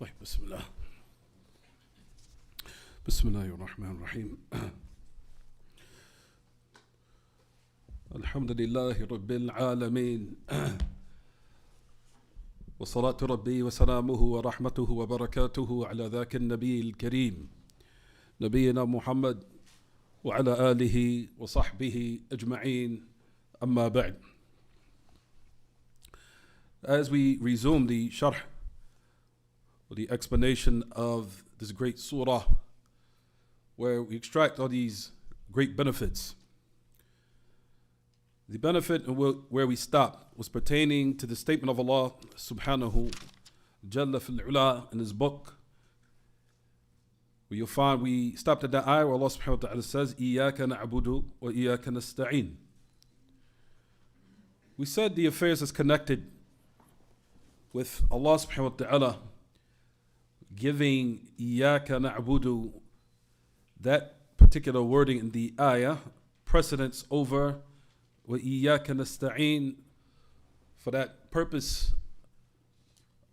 طيب بسم الله الرحمن الرحيم. الحمد لله رب العالمين، وصلاة ربي وسلامه ورحمته وبركاته على ذاك النبي الكريم نبينا محمد وعلى آله وصحبه أجمعين. أما بعد. As we resume the sharh, or the explanation of this great surah, where we extract all these great benefits, the benefit where we stopped was pertaining to the statement of Allah subhanahu jalla fil ula in his book, where you'll find we stopped at that ayah where Allah subhanahu wa ta'ala says, إِيَّاكَ نَعْبُدُ وَإِيَّاكَ نَسْتَعِينُ. We said the affairs is connected with Allah subhanahu wa ta'ala giving إِيَّاكَ نَعْبُدُ, that particular wording in the ayah, precedence over وَإِيَّاكَ نَسْتَعِينُ, for that purpose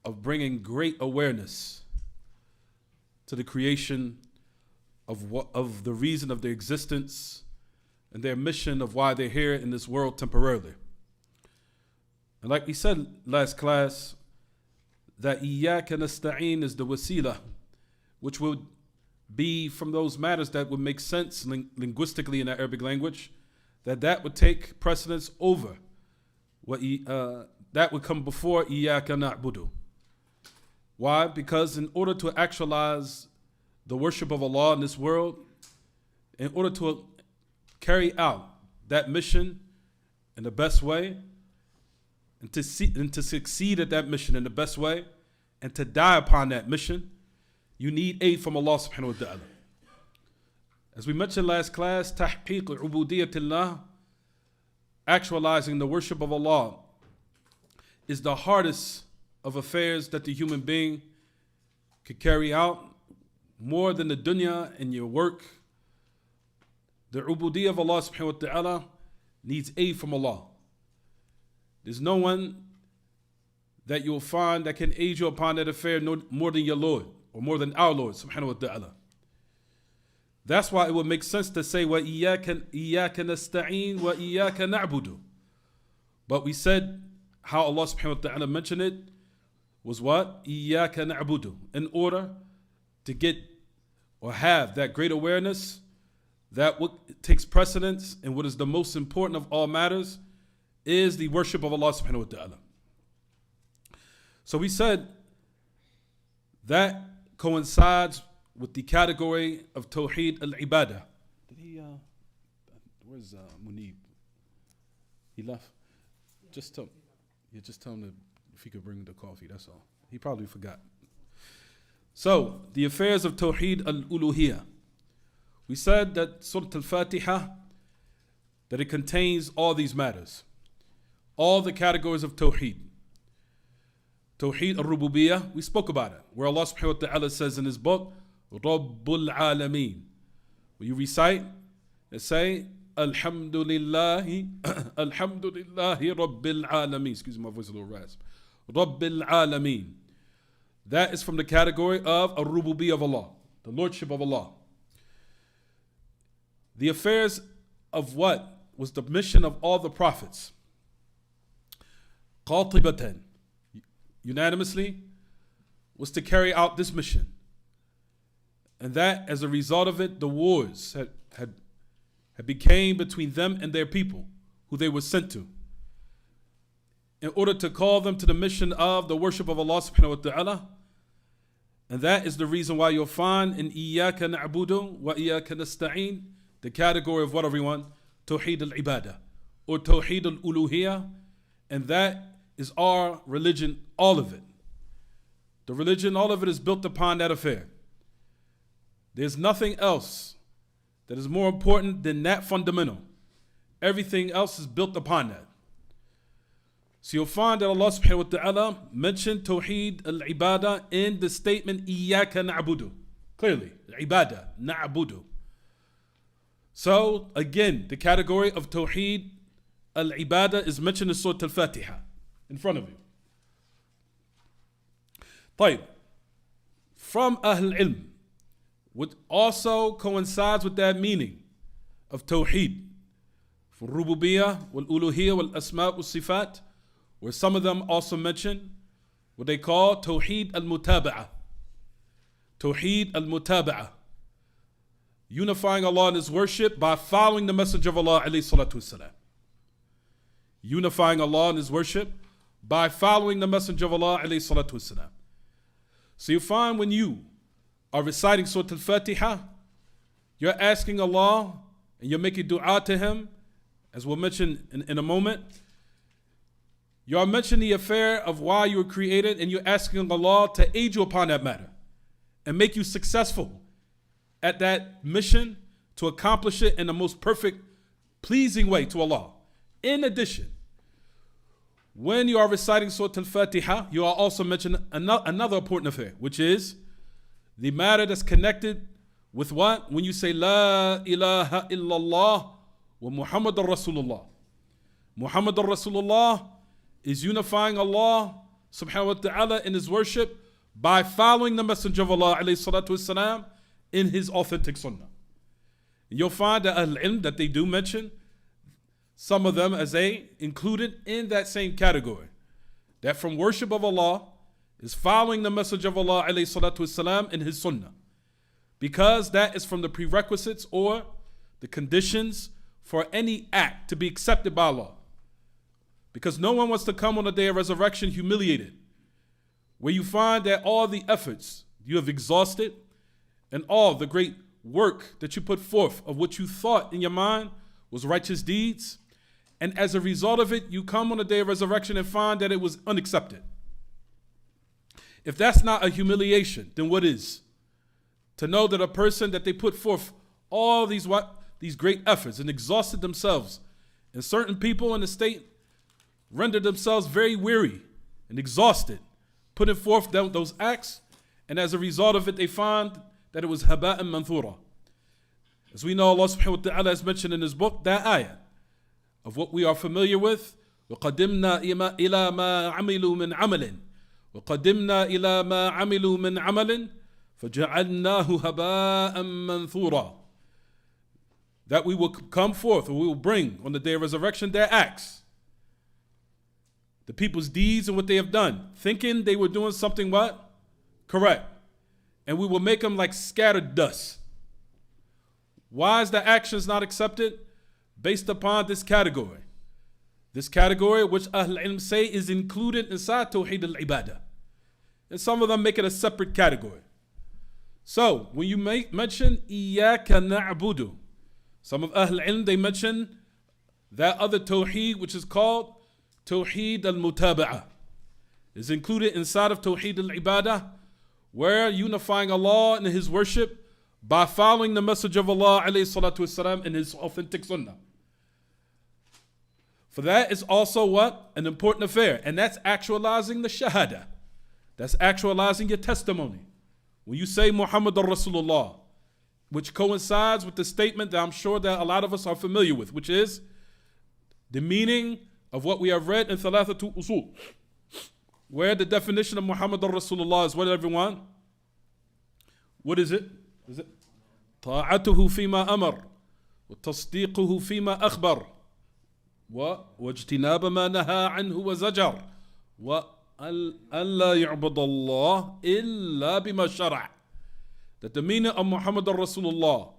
of bringing great awareness to the creation of the reason of their existence and their mission of why they're here in this world temporarily. And like we said last class, that إِيَّاكَ نَسْتَعِينُ is the wasila, which would be from those matters that would make sense linguistically in the Arabic language, that would take precedence over that would come before إِيَّاكَ نَعْبُدُ. Why? Because in order to actualize the worship of Allah in this world, in order to carry out that mission in the best way, and to succeed at that mission in the best way, and to die upon that mission, you need aid from Allah subhanahu wa ta'ala. As we mentioned last class, تحقيق عبودية الله, actualizing the worship of Allah, is the hardest of affairs that the human being could carry out, more than the dunya and your work. The ubudiyyah of Allah subhanahu wa ta'ala needs aid from Allah. There's no one that you'll find that can aid you upon that affair more than your Lord, or more than our Lord subhanahu wa ta'ala. That's why it would make sense to say وَإِيَّاكَ نَسْتَعِينُ وَإِيَّاكَ نَعْبُدُ. But we said how Allah subhanahu wa ta'ala mentioned it was what? إِيَّاكَ نَعْبُدُ. In order to get or have that great awareness that what takes precedence and what is the most important of all matters is the worship of Allah subhanahu wa ta'ala. So we said that coincides with the category of tawheed al-ibadah. Where's Munib? He left. Just tell him if he could bring the coffee, that's all. He probably forgot. So, the affairs of tawheed al-uluhiyah. We said that Surah al-Fātiḥah, that it contains all these matters, all the categories of tawheed. Tawheed al-rububiyyah, we spoke about it, where Allah subhanahu wa ta'ala says in his book, Rabbul Alameen. When you recite and say, Alhamdulillahi Rabbil Alameen. Excuse me, my voice is a little rasp. Rabbil Alameen. That is from the category of al-rububiyyah of Allah, the lordship of Allah. The affairs of what was the mission of all the prophets. Qatibatan, unanimously, was to carry out this mission. And that, as a result of it, the wars had became between them and their people, who they were sent to, in order to call them to the mission of the worship of Allah subhanahu wa ta'ala. And that is the reason why you'll find in إِيَّاكَ نَعْبُدُ وَإِيَّاكَ نَسْتَعِينُ the category of what, everyone? Tawheed al-ibadah, or Tawheed al-uluhiyah. And that is our religion, all of it. The religion, all of it is built upon that affair. There's nothing else that is more important than that fundamental. Everything else is built upon that. So you'll find that Allah subhanahu wa ta'ala mentioned Tawheed al-ibadah in the statement إِيَّاكَ نَعْبُدُ. Clearly, ibadah, na'budu. So again, the category of Tawheed al-ibadah is mentioned in Surah al-Fātiḥah in front of you. طيب. from Ahl Ilm, which also coincides with that meaning of tawheed, for rububiyyah, wal uluhiyyah, wal asma' wal sifat, where some of them also mention what they call tawheed al-mutaba'ah. Tawheed al-mutaba'ah. Unifying Allah in His worship by following the Messenger of Allah alayhi salatu wasalam. Unifying Allah in His worship by following the Messenger of Allah alayhi salatu wasalam. So you find when you are reciting Surah al-Fātiḥah, you're asking Allah and you're making dua to Him, as we'll mention in a moment. You are mentioning the affair of why you were created, and you're asking Allah to aid you upon that matter and make you successful at that mission to accomplish it in the most perfect, pleasing way to Allah. In addition, when you are reciting Surah al-Fātiḥah, you are also mentioning another important affair, which is the matter that's connected with what? When you say La ilaha illallah wa Muhammadur Rasulullah. Muhammadur Rasulullah is unifying Allah subhanahu wa ta'ala in His worship by following the Messenger of Allah alayhi salatu wasalam in his authentic Sunnah. And you'll find that al-ilm that they do mention some of them as they included in that same category, that from worship of Allah is following the Messenger of Allah alayhi salatu wasalam in his Sunnah, because that is from the prerequisites or the conditions for any act to be accepted by Allah. Because no one wants to come on the day of resurrection humiliated, where you find that all the efforts you have exhausted and all the great work that you put forth of what you thought in your mind was righteous deeds, and as a result of it, you come on the day of resurrection and find that it was unaccepted. If that's not a humiliation, then what is? To know that a person that they put forth all these great efforts and exhausted themselves, and certain people in the state rendered themselves very weary and exhausted, putting forth those acts, and as a result of it, they find that it was haba'an manthura. As we know, Allah subhanahu wa ta'ala has mentioned in His book that ayah of what we are familiar with. وَقَدِمْنَا إِلَى مَا عَمِلُوا مِنْ عَمَلٍ وَقَدِمْنَا إِلَى مَا عَمِلُوا مِنْ عَمَلٍ فَجَعَلْنَاهُ هَبَاءً مَنْثُورًا. That we will come forth, or we will bring on the day of resurrection their acts, the people's deeds and what they have done, thinking they were doing something what? Correct. And we will make them like scattered dust. Why is the actions not accepted? Based upon this category. This category, which Ahl Ilm say is included inside Tawheed al-Ibadah. And some of them make it a separate category. So, when you mention Iyaka na'budu, some of Ahl Ilm, they mention that other Tawheed, which is called Tawheed al-Mutaba'ah, is included inside of Tawheed al-Ibadah, where unifying Allah in His worship by following the Messenger of Allah alayhi salatu wasalam in His authentic Sunnah. For that is also what? An important affair. And that's actualizing the Shahada. That's actualizing your testimony. When you say Muhammadur Rasulullah, which coincides with the statement that I'm sure that a lot of us are familiar with, which is the meaning of what we have read in Thalathatu Usul, where the definition of Muhammadur Rasulullah is what, everyone? What is it? Is it طاعته فيما أمر وتصديقه فيما أخبر واجتناب ما نهى عنه وزجر وألا يعبد الله إلا بما شرع. That the meaning of Muhammadur Rasulullah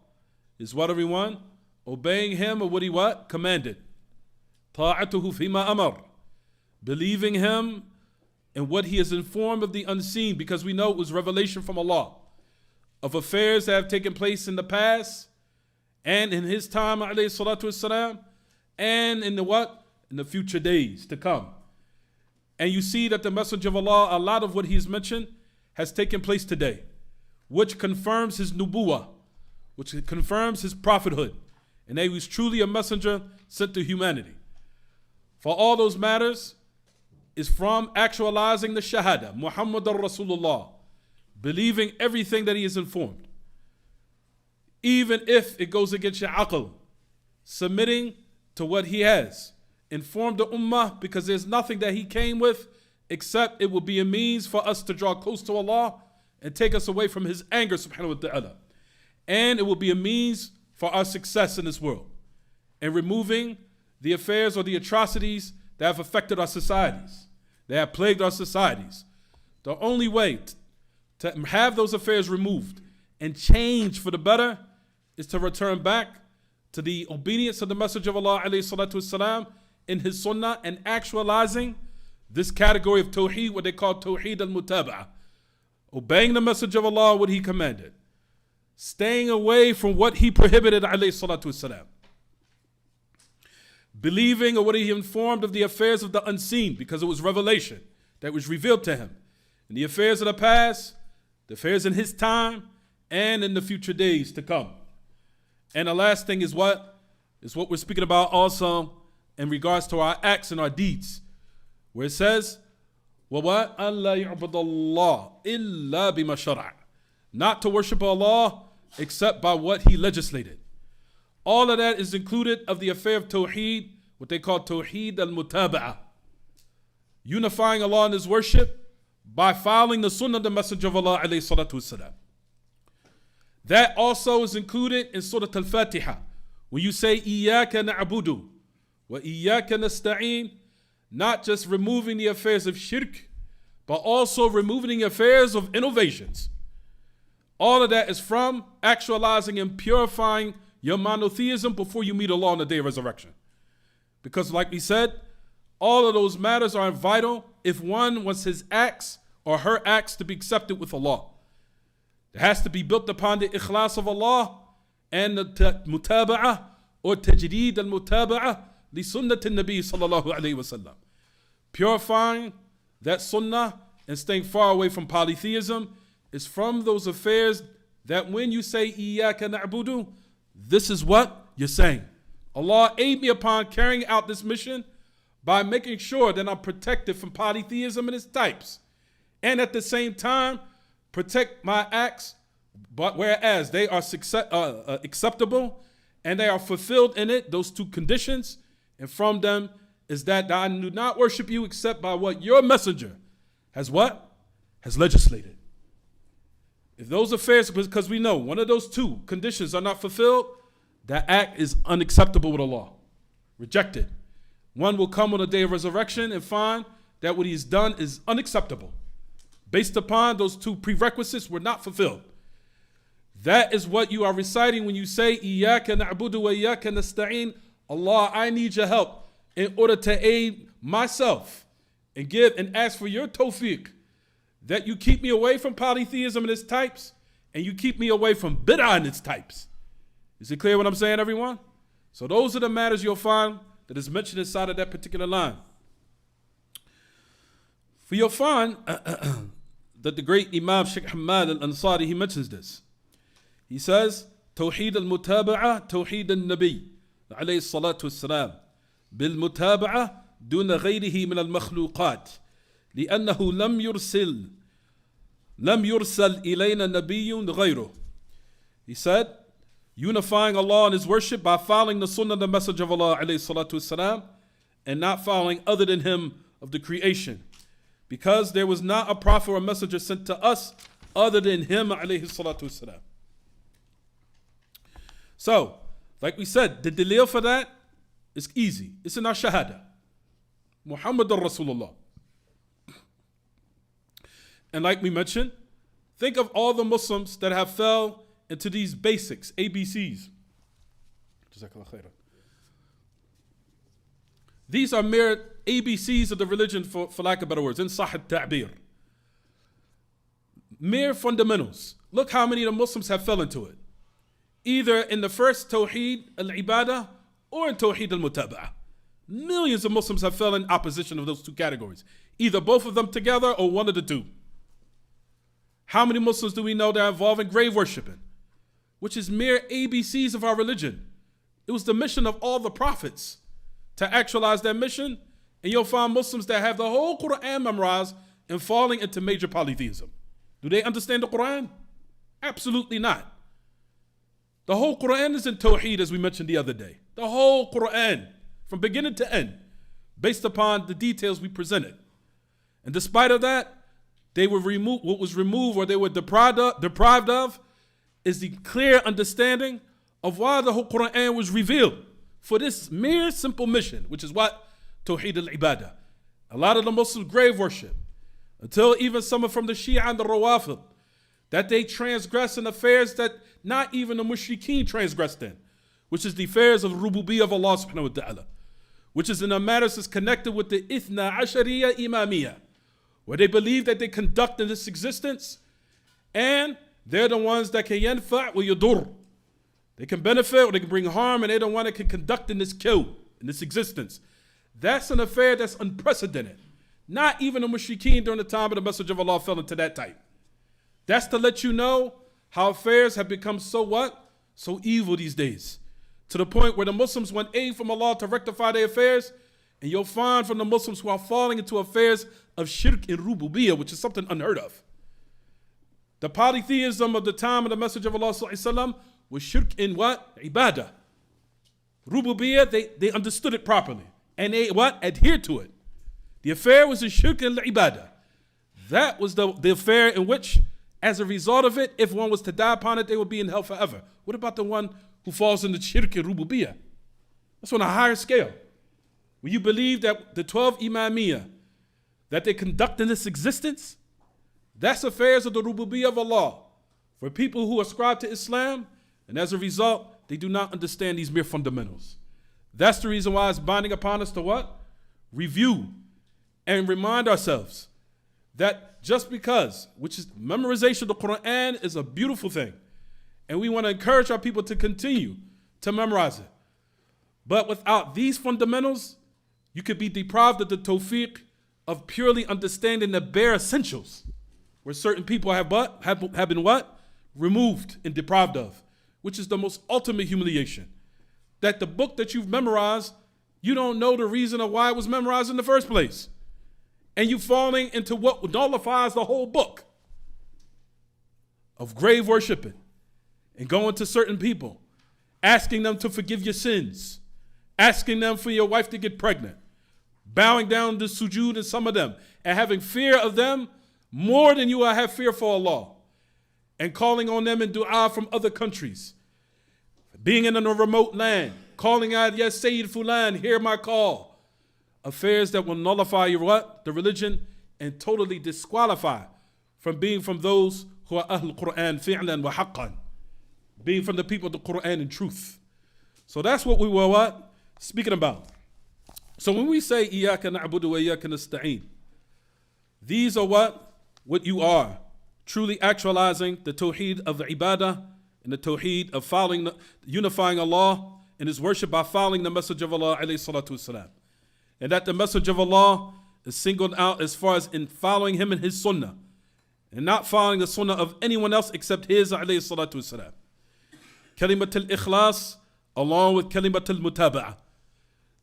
is what, everyone? Obeying Him or what He what? Commanded. طاعته فيما أمر. Believing Him and what He has informed of the unseen, because we know it was revelation from Allah of affairs that have taken place in the past and in His time alayhi salatu wasalam, and in the what? In the future days to come. And you see that the Messenger of Allah, a lot of what He's mentioned has taken place today, which confirms His nubuwah, which confirms His prophethood, and that He was truly a messenger sent to humanity. For all those matters is from actualizing the Shahada, Muhammadur Rasulullah, believing everything that He is informed, even if it goes against your aql, submitting to what He has informed the ummah, because there's nothing that He came with except it will be a means for us to draw close to Allah and take us away from his anger, subhanahu wa ta'ala. And it will be a means for our success in this world and removing the affairs or the atrocities that have affected our societies, that have plagued our societies. The only way to have those affairs removed and change for the better is to return back to the obedience of the Message of Allah alayhi salatu wasalam in his Sunnah and actualizing this category of tawheed, what they call tawheed al-mutaba'ah. Obeying the Message of Allah, what he commanded. Staying away from what he prohibited alayhi salatu wasalam. Believing or what he informed of the affairs of the unseen, because it was revelation that was revealed to him. In the affairs of the past, the affairs in his time, and in the future days to come. And the last thing is what? Is what we're speaking about also in regards to our acts and our deeds. Where it says, وَوَا أَنْ لَا يُعْبُدَ اللَّهِ إِلَّا بِمَا شَرَعَ. Not to worship Allah except by what he legislated. All of that is included of the affair of tawheed, what they call tawheed al-mutaba'ah. Unifying Allah in his worship by following the Sunnah of the Messenger of Allah alayhi salatu wasalam. That also is included in Surah al-Fātiḥah. When you say, إِيَّاكَ نَعْبُدُ وَإِيَّاكَ نَسْتَعِينُ, not just removing the affairs of shirk, but also removing the affairs of innovations. All of that is from actualizing and purifying your monotheism before you meet Allah on the day of resurrection. Because like we said, all of those matters are vital if one wants his acts or her acts to be accepted with Allah. It has to be built upon the ikhlas of Allah and the mutaba'ah or tajdeed al-mutaba'ah li sunnati nabi sallallahu alayhi wa sallam. Purifying that sunnah and staying far away from polytheism is from those affairs that when you say iyyaka na'budu, this is what you're saying. Allah aid me upon carrying out this mission by making sure that I'm protected from polytheism and its types. And at the same time, protect my acts, but whereas they are acceptable and they are fulfilled in it, those two conditions, and from them is that I do not worship you except by what your messenger has what? Has legislated. If those affairs, because we know one of those two conditions are not fulfilled, that act is unacceptable with Allah, rejected. One will come on the day of resurrection and find that what he's done is unacceptable. Based upon those two prerequisites were not fulfilled. That is what you are reciting when you say, إِيَّاكَ نَعْبُدُ وَإِيَّاكَ نَسْتَعِينُ. Allah, I need your help in order to aid myself and give and ask for your tawfiq, that you keep me away from polytheism and its types, and you keep me away from bid'ah and its types. Is it clear what I'm saying, everyone? So those are the matters you'll find that is mentioned inside of that particular line. For you'll find that the great Imam Sheikh Hamad al-Ansari, he mentions this. He says, Tawheed al-Mutaba'ah, Tawheed al-Nabi, alayhi salatu wassalam, bil-Mutaba'ah, duna ghayrihi min al-makhluqat, لأنه لم يرسل إلينا نبي غيره. He said, unifying Allah in his worship by following the Sunnah of the Messenger of Allah alayhi salatu wasalam, and not following other than him of the creation. Because there was not a prophet or a messenger sent to us other than him alayhi salatu wasalam. So, like we said, the dalil for that is easy. It's in our shahada. Muhammadur Rasulullah. And like we mentioned, think of all the Muslims that have fell into these basics, ABCs. These are mere ABCs of the religion, for lack of better words, in Sahih Ta'bir. Mere fundamentals. Look how many of the Muslims have fell into it. Either in the first Tawheed al-Ibadah or in Tawheed al-Mutaba'ah. Millions of Muslims have fell in opposition of those two categories. Either both of them together or one of the two. How many Muslims do we know that are involved in grave worshiping, which is mere ABCs of our religion? It was the mission of all the prophets to actualize that mission, and you'll find Muslims that have the whole Quran memorized and falling into major polytheism. Do they understand the Quran? Absolutely not. The whole Quran is in Tawheed, as we mentioned the other day. The whole Quran, from beginning to end, based upon the details we presented. And despite of that, they were removed, what was removed or they were deprived of is the clear understanding of why the whole Quran was revealed for this mere simple mission, which is what? Tawheed al-Ibadah. A lot of the Muslims grave worship, until even some from the Shia and the Rawafid, that they transgress in affairs that not even the mushrikeen transgressed in, which is the affairs of rububiyyah of Allah subhanahu wa ta'ala, which is in the matters that's connected with the Ithna Ashariya Imamiyah, where they believe that they conduct in this existence, and they're the ones that can yanfa' wa yadur. They can benefit or they can bring harm, and they're the one that can conduct in this kill, in this existence. That's an affair that's unprecedented. Not even the mushrikeen during the time of the Messenger of Allah fell into that type. That's to let you know how affairs have become so what? So evil these days. To the point where the Muslims want aid from Allah to rectify their affairs, and you'll find from the Muslims who are falling into affairs of shirk and rububiyyah, which is something unheard of. The polytheism of the time of the Messenger of Allah ﷺ was shirk in what? Ibadah. Rububiyyah, they understood it properly. And they what? Adhered to it. The affair was in shirk and ibadah. That was the affair in which, as a result of it, if one was to die upon it, they would be in hell forever. What about the one who falls into shirk and rububiyyah? That's on a higher scale. When you believe that the 12 Imamiyah, that they conduct in this existence, that's affairs of the rububiyyah of Allah. For people who ascribe to Islam, and as a result, they do not understand these mere fundamentals. That's the reason why it's binding upon us to what? Review and remind ourselves that just because, which is memorization of the Quran is a beautiful thing. And we want to encourage our people to continue to memorize it. But without these fundamentals, you could be deprived of the tawfiq of purely understanding the bare essentials, where certain people have been what? Removed and deprived of, which is the most ultimate humiliation. That the book that you've memorized, you don't know the reason of why it was memorized in the first place. And you're falling into what nullifies the whole book of grave worshiping and going to certain people, asking them to forgive your sins, asking them for your wife to get pregnant, bowing down to sujood in some of them, and having fear of them more than you have fear for Allah, and calling on them in dua from other countries, being in a remote land, calling out, yes, Sayyid Fulan, hear my call. Affairs that will nullify your what? The religion, and totally disqualify from being from those who are Ahl Quran fi'lan wa haqqan, being from the people of the Quran in truth. So that's what we were what? Speaking about. So when we say Iyaka na'budu wa Iyaka nasta'een, these are what you are, truly actualizing the tawheed of the ibadah and the tawheed of unifying Allah in His worship by following the Messenger of Allah alayhi salatu wasalam. And that the Messenger of Allah is singled out as far as in following him and his Sunnah, and not following the Sunnah of anyone else except his alayhi salatu wasalam. Kalimat al-ikhlas along with kalimat al-mutaba'ah.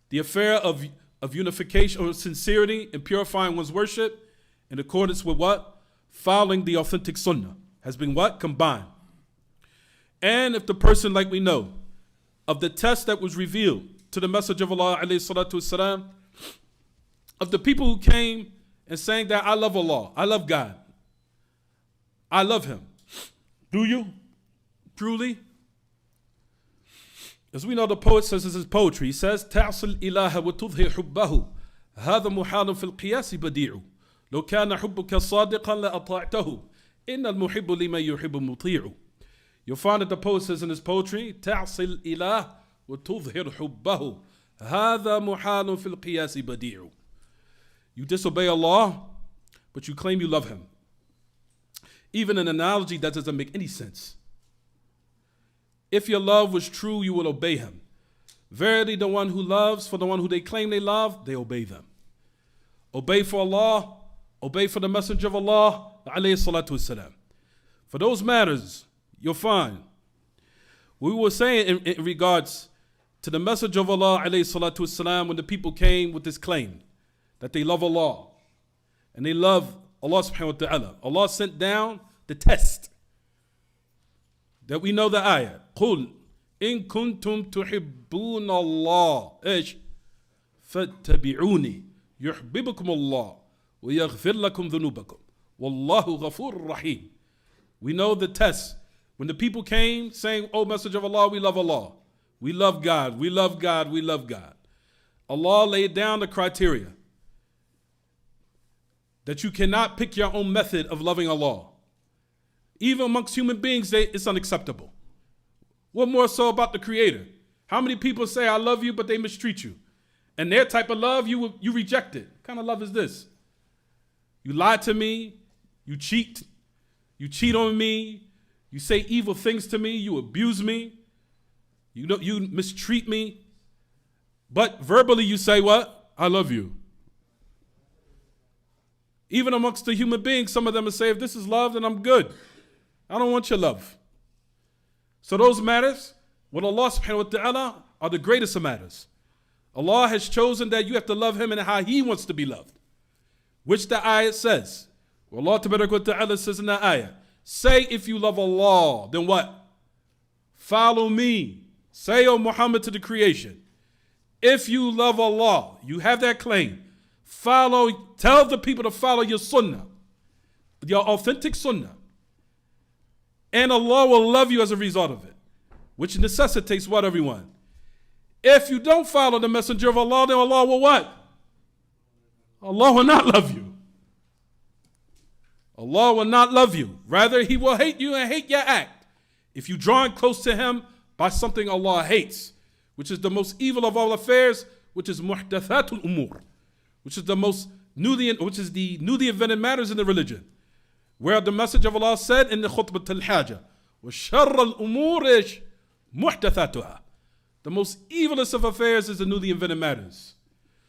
The affair of unification or sincerity and purifying one's worship in accordance with what? Following the authentic Sunnah has been what? Combined. And if the person, like we know, of the test that was revealed to the Messenger of Allah alayhi salatu wasalam, of the people who came and saying that I love Allah, I love God, I love Him. Do you? Truly? As we know, the poet says this is poetry. He says, تعصي الإله وتظهر حبه هذا محال في القياس بديع لو كان حبك صادقا لأطاعته إن المحب لمن يحب مطيع. You'll find that the poet says in his poetry, تعصي الإله وتظهر حبه هذا محال في القياس بديع. You disobey Allah, but you claim you love Him. Even an analogy that doesn't make any sense. If your love was true, you will obey Him. Verily, the one who loves for the one who they claim they love, they obey them. Obey for Allah, obey for the Messenger of Allah, alayhi salatu wasalam. For those matters, you'll find, we were saying in regards to the Messenger of Allah, alayhi salatu wasalam, when the people came with this claim that they love Allah and they love Allah subhanahu wa ta'ala. Allah sent down the test that we know the ayah. قُلْ إِن كُنْتُمْ تُحِبُّونَ اللَّهِ إيش فَاتَّبِعُونِي يُحْبِبُكُمُ اللَّهِ وَيَغْفِرْ لَكُمْ ذُنُوبَكُمْ Wallahu ghafur rahim. We know the test. When the people came saying, "O Messenger of Allah, we love Allah. We love God. We love God. We love God." Allah laid down the criteria that you cannot pick your own method of loving Allah. Even amongst human beings, it's unacceptable. What more so about the Creator? How many people say, "I love you," but they mistreat you? And their type of love, you reject it. What kind of love is this? You lie to me, you cheat on me, you say evil things to me, you abuse me, you mistreat me, but verbally you say what? "I love you." Even amongst the human beings, some of them will say, "If this is love, then I'm good. I don't want your love." So those matters with Allah subhanahu wa ta'ala are the greatest of matters. Allah has chosen that you have to love Him and how He wants to be loved, which the ayah says. Allah ta'ala says in the ayah, say if you love Allah, then what? Follow me. Say, "O Muhammad," to the creation. If you love Allah, you have that claim. Tell the people to follow your sunnah, your authentic sunnah. And Allah will love you as a result of it, which necessitates what, everyone? If you don't follow the Messenger of Allah, then Allah will what? Allah will not love you. Allah will not love you. Rather, He will hate you and hate your act. If you draw close to Him by something Allah hates, which is the most evil of all affairs, which is muhdathatul umur, which is the newly invented matters in the religion, where the Messenger of Allah said in the khutbah al-hajah, وَشَرَّ الْأُمُورِ مُحْدَثَاتُهَا. The most evilest of affairs is the newly invented matters.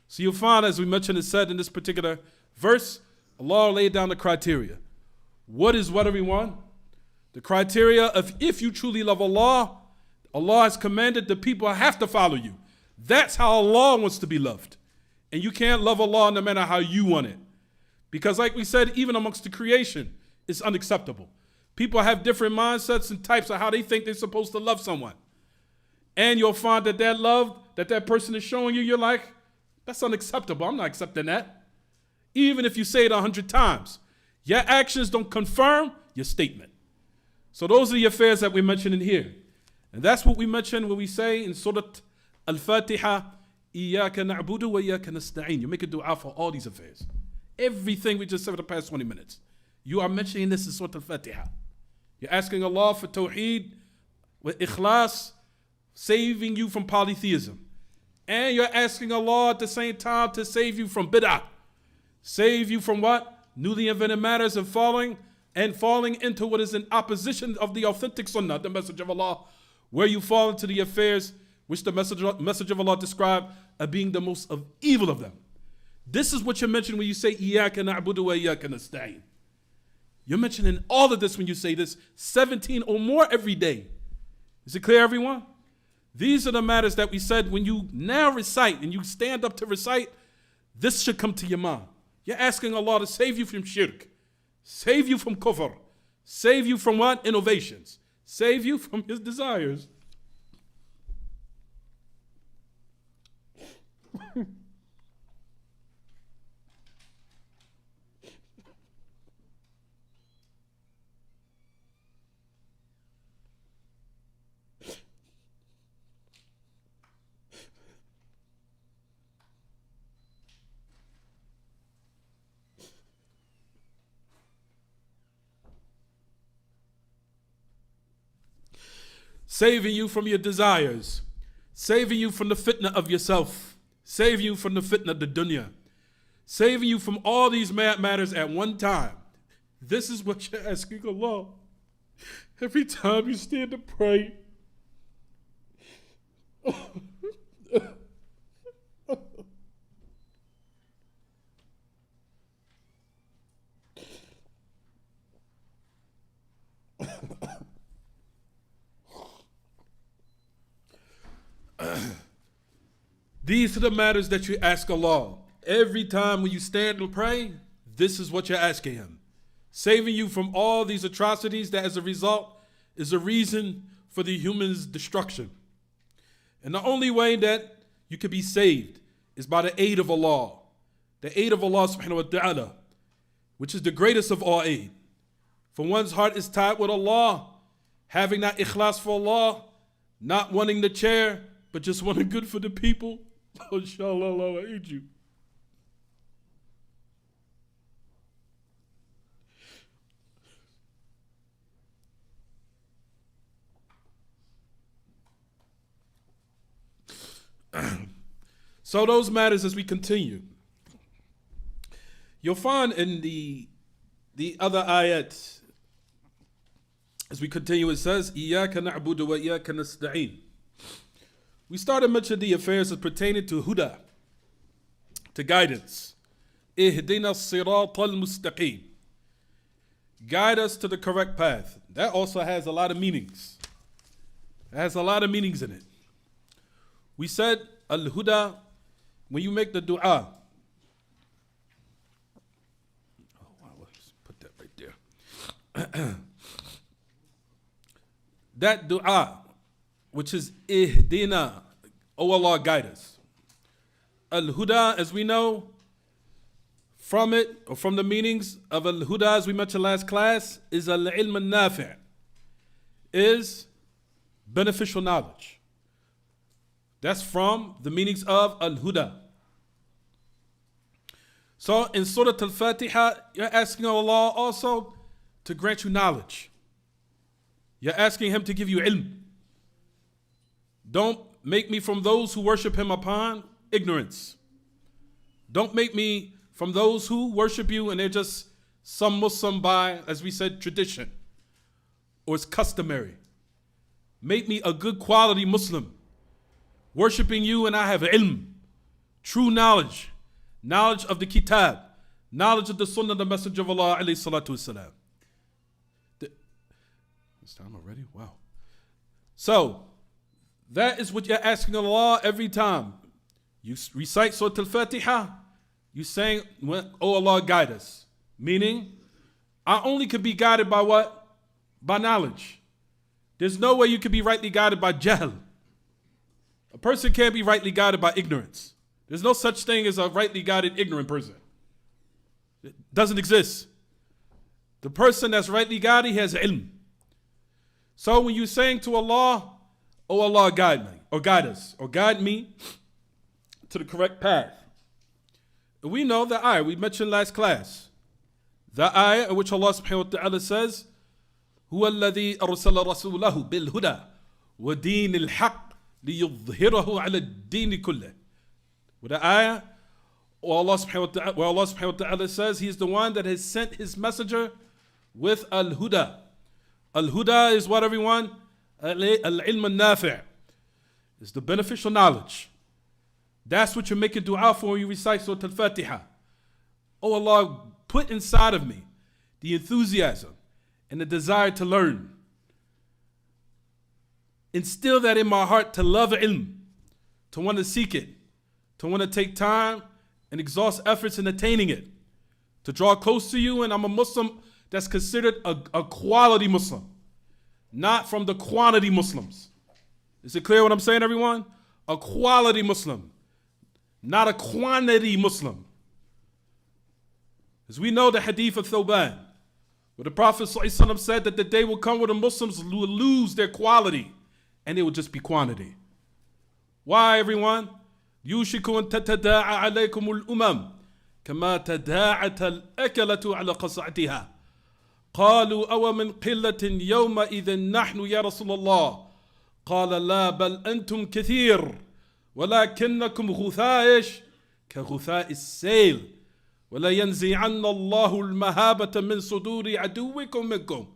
So you'll find, as we mentioned, it said in this particular verse, Allah laid down the criteria. What is what, everyone? The criteria of if you truly love Allah, Allah has commanded the people have to follow you. That's how Allah wants to be loved. And you can't love Allah no matter how you want it. Because like we said, even amongst the creation, it's unacceptable. People have different mindsets and types of how they think they're supposed to love someone. And you'll find that love that person is showing you, you're like, that's unacceptable. I'm not accepting that. Even if you say it 100 times, your actions don't confirm your statement. So those are the affairs that we mentioned in here. And that's what we mentioned when we say in Surah al-Fātiḥah, إِيَّاكَ نَعْبُدُ وَإِيَّاكَ نَسْتَعِينُ. You make a dua for all these affairs. Everything we just said for the past 20 minutes. You are mentioning this in Surah al-Fātiḥah. You're asking Allah for tawheed, with ikhlas, saving you from polytheism. And you're asking Allah at the same time to save you from bid'ah. Save you from what? Newly invented matters and falling into what is in opposition of the authentic sunnah, the message of Allah, where you fall into the affairs which the message of Allah described as being the most of evil of them. This is what you're mentioning when you say, إِيَّاكَ نَعْبُدُ وَإِيَّاكَ نَسْتَعِينُ. You're mentioning all of this when you say this 17 or more every day. Is it clear, everyone? These are the matters that we said when you now recite and you stand up to recite, this should come to your mind. You're asking Allah to save you from shirk, save you from kufr, save you from what? Innovations, save you from His desires. Saving you from your desires, saving you from the fitna of yourself, saving you from the fitna of the dunya, saving you from all these matters at one time. This is what you're asking Allah. Every time you stand to pray, these are the matters that you ask Allah. Every time when you stand and pray, this is what you're asking Him. Saving you from all these atrocities that as a result is a reason for the human's destruction. And the only way that you can be saved is by the aid of Allah. The aid of Allah subhanahu wa ta'ala. which is the greatest of all aid. For one's heart is tied with Allah, having that ikhlas for Allah, not wanting the chair, but just wanting good for the people. Oh, inshallah, Allah will aid you. So those matters as we continue. You'll find in the other ayat, as we continue, it says, إِيَّاكَ نَعْبُدُ وَإِيَّاكَ نَسْتَعِينُ. We started mentioning the affairs as pertaining to huda, to guidance. إِهْدِنَا الصِّرَاطَ الْمُسْتَقِيمِ. Guide us to the correct path. That also has a lot of meanings. It has a lot of meanings in it. We said al-huda, when you make the dua. Oh, wow, let's put that right there. That dua, which is ihdina, O Allah, guide us. Al-huda, as we know, from it, or from the meanings of al-huda, as we mentioned last class, is al-ilm al-nafi', is beneficial knowledge. That's from the meanings of al-huda. So in Surah al-Fātiḥah, you're asking Allah also to grant you knowledge. You're asking Him to give you ilm. Don't make me from those who worship Him upon ignorance. Don't make me from those who worship you and they're just some Muslim by, as we said, tradition, or it's customary. Make me a good quality Muslim, worshiping you and I have ilm, true knowledge, knowledge of the kitab, knowledge of the Sunnah, the Messenger of Allah alayhi salatu wasalam. This time already? Wow. So, that is what you're asking Allah every time. You recite Surah al-Fātiḥah, you saying, oh Allah, guide us. Meaning, I only could be guided by what? By knowledge. There's no way you could be rightly guided by jahl. A person can't be rightly guided by ignorance. There's no such thing as a rightly guided ignorant person. It doesn't exist. The person that's rightly guided, he has ilm. So when you're saying to Allah, oh Allah, guide me, or guide us, or guide me to the correct path. We know the ayah we mentioned last class. The ayah in which Allah subhanahu wa ta'ala says, هُوَ الَّذِي أَرْسَلَ رَسُولَهُ بِالْهُدَى وَدِينِ الْحَقِّ لِيُظْهِرَهُ عَلَى الدِّينِ كُلِّهِ. With the ayah, where Allah subhanahu wa ta'ala says, He is the one that has sent His messenger with al-huda. Al-huda is what, everyone? Al-ilm al-nafi'. It's the beneficial knowledge. That's what you're making dua for when you recite Surah al-Fātiḥah. Oh Allah, put inside of me the enthusiasm and the desire to learn. Instill that in my heart to love ilm, to want to seek it, to want to take time and exhaust efforts in attaining it, to draw close to you. And I'm a Muslim that's considered a quality Muslim, not from the quantity Muslims. Is it clear what I'm saying, everyone? A quality Muslim, not a quantity Muslim. As we know the hadith of Thawban, where the Prophet ﷺ said that the day will come where the Muslims will lose their quality and it will just be quantity. Why, everyone? يُوشِكُ أَن تَتَدَاعَ عَلَيْكُمُ الْأُمَمْ كَمَا تَدَاعَتَ الْأَكَلَةُ عَلَى قَصَعَتِهَا قالوا أو من قلة يومئذ نحن يا رسول الله قال لا بل أنتم كثير ولكنكم غثاء كغثاء السيل ولا ينزعن الله المهابة من صدور عدوكم منكم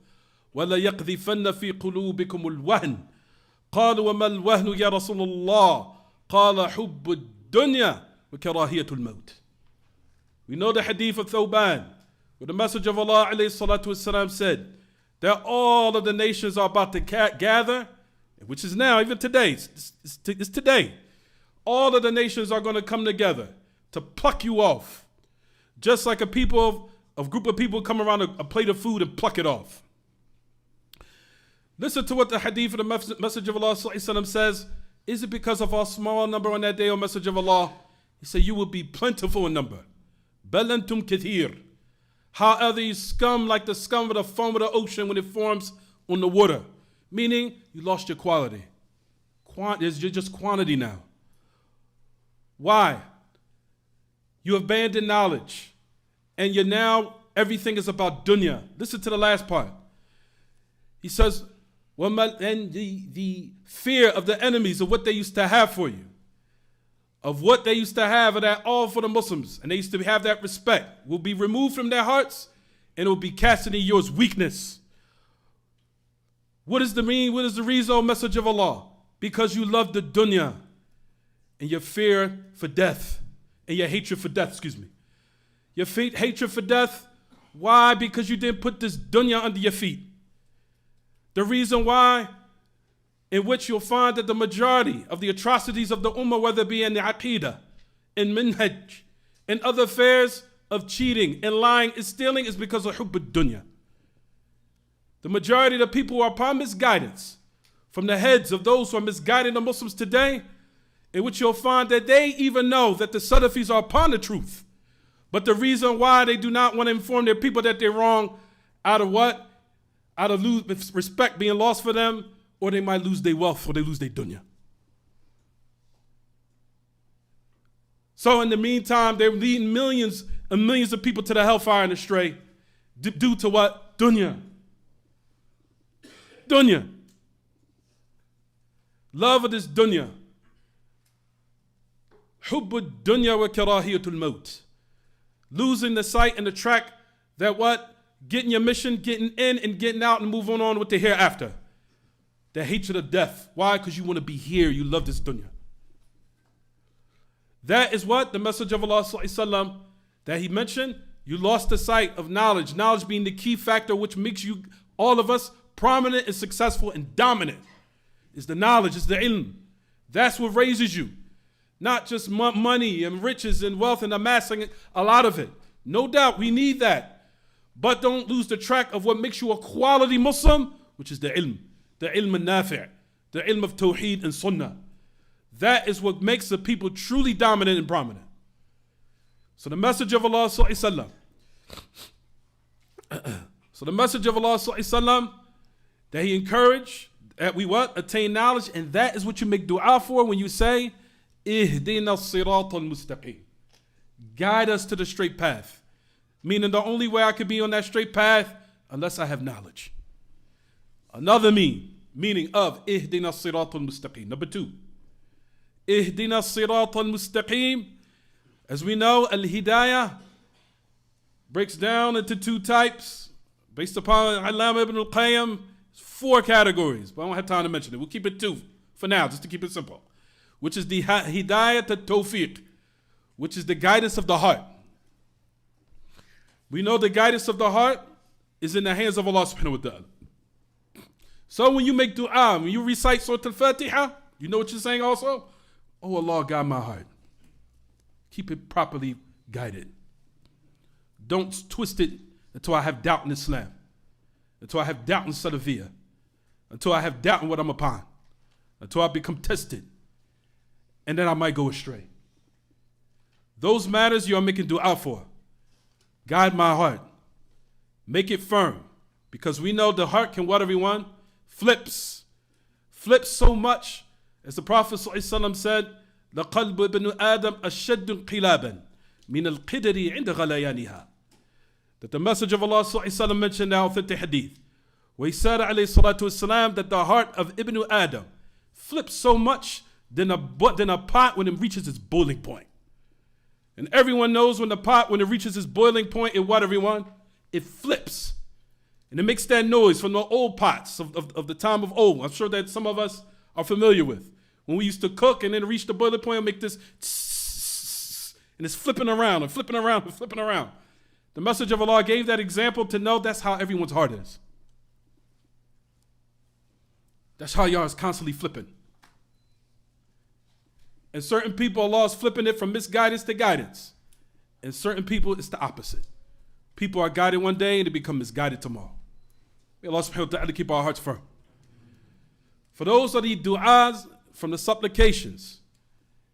ولا يقذفن في قلوبكم الوهن قالوا وما الوهن يا رسول الله قال حب الدنيا وكراهية الموت. We know the hadith of Thawban, where the Messenger of Allah alayhi salatu wasalam said that all of the nations are about to gather, which is now, even today, it's today. All of the nations are going to come together to pluck you off. Just like a group of people come around a plate of food and pluck it off. Listen to what the hadith of the Messenger of Allah says. Is it because of our small number on that day, O Messenger of Allah? He said, you will be plentiful in number. بَلْ أَنْتُمْ كَثِيرٌ. How are these scum like the scum of the foam of the ocean when it forms on the water? Meaning, you lost your quality. You're just quantity now. Why? You abandoned knowledge. And you're now, everything is about dunya. Listen to the last part. He says, and the fear of the enemies of what they used to have for you. Of what they used to have, of that all for the Muslims, and they used to have that respect, will be removed from their hearts, and it will be casted in yours weakness. What is the reason, O Message of Allah? Because you love the dunya, and your fear for death, and your hatred for death, Your hatred for death, why? Because you didn't put this dunya under your feet. The reason why, in which you'll find that the majority of the atrocities of the ummah, whether it be in the aqidah, in minhaj, and other affairs of cheating and lying and stealing, is because of hubb dunya. The majority of the people who are upon misguidance, from the heads of those who are misguiding the Muslims today, in which you'll find that they even know that the Salafis are upon the truth. But the reason why they do not want to inform their people that they're wrong, out of what? Out of respect being lost for them, or they might lose their wealth, or they lose their dunya. So in the meantime, they're leading millions and millions of people to the hellfire and astray. Due to what? Dunya. Dunya. Love of this dunya. Hubb dunya wa karahiyatul maut. Losing the sight and the track that what? Getting your mission, getting in and getting out and moving on with the hereafter. The hatred of death. Why? Because you want to be here. You love this dunya. That is what the Messenger of Allah ﷺ, that he mentioned. You lost the sight of knowledge. Knowledge being the key factor which makes you, all of us, prominent and successful and dominant. Is the knowledge, is the ilm. That's what raises you. Not just money and riches and wealth and amassing a lot of it. No doubt, we need that. But don't lose the track of what makes you a quality Muslim, which is the ilm. The ilm al-nafi', the ilm of tawheed and Sunnah. That is what makes the people truly dominant and prominent. So the Message of Allah ﷺ, that he encouraged that we what? Attain knowledge, and that is what you make dua for when you say, Ihdina as-sirat al-mustaqim. Guide us to the straight path. Meaning the only way I could be on that straight path, unless I have knowledge. Another meaning of Ihdina as-sirat al-mustaqim. Number 2. Ihdina as-sirat al-mustaqim. As we know, al-hidayah breaks down into 2 types. Based upon Allama ibn al-Qayyim, 4 categories. But I don't have time to mention it. We'll keep it 2 for now, just to keep it simple. Which is the hidayah to tawfiq, which is the guidance of the heart. We know the guidance of the heart is in the hands of Allah subhanahu wa ta'ala. So when you make dua, when you recite Surah al-Fātiḥah, you know what you're saying also? Oh Allah, guide my heart. Keep it properly guided. Don't twist it until I have doubt in Islam. Until I have doubt in Salafiyah. Until I have doubt in what I'm upon. Until I become tested. And then I might go astray. Those matters you are making dua for. Guide my heart. Make it firm. Because we know the heart can what, everyone? Flips. Flips so much. As the Prophet ﷺ said, لَقَلْبُ ابْنُ آدَمْ أَشَّدُّ انْقِلَابًا مِنَ الْقِدْرِ عِنْدَ غَلَيَانِهَا. That the Message of Allah ﷺ mentioned in the authentic hadith, where he said ﷺ, that the heart of Ibn Adam flips so much than a pot when it reaches its boiling point. And everyone knows when it reaches its boiling point, it what, everyone? It flips. And it makes that noise from the old pots of the time of old. I'm sure that some of us are familiar with. When we used to cook and then reach the boiling point, it make this tss, and it's flipping around and flipping around and flipping around. The Message of Allah gave that example to know that's how everyone's heart is. That's how y'all is constantly flipping. And certain people, Allah is flipping it from misguidance to guidance. And certain people, it's the opposite. People are guided one day and they become misguided tomorrow. May Allah subhanahu wa ta'ala keep our hearts firm. For those are the du'as from the supplications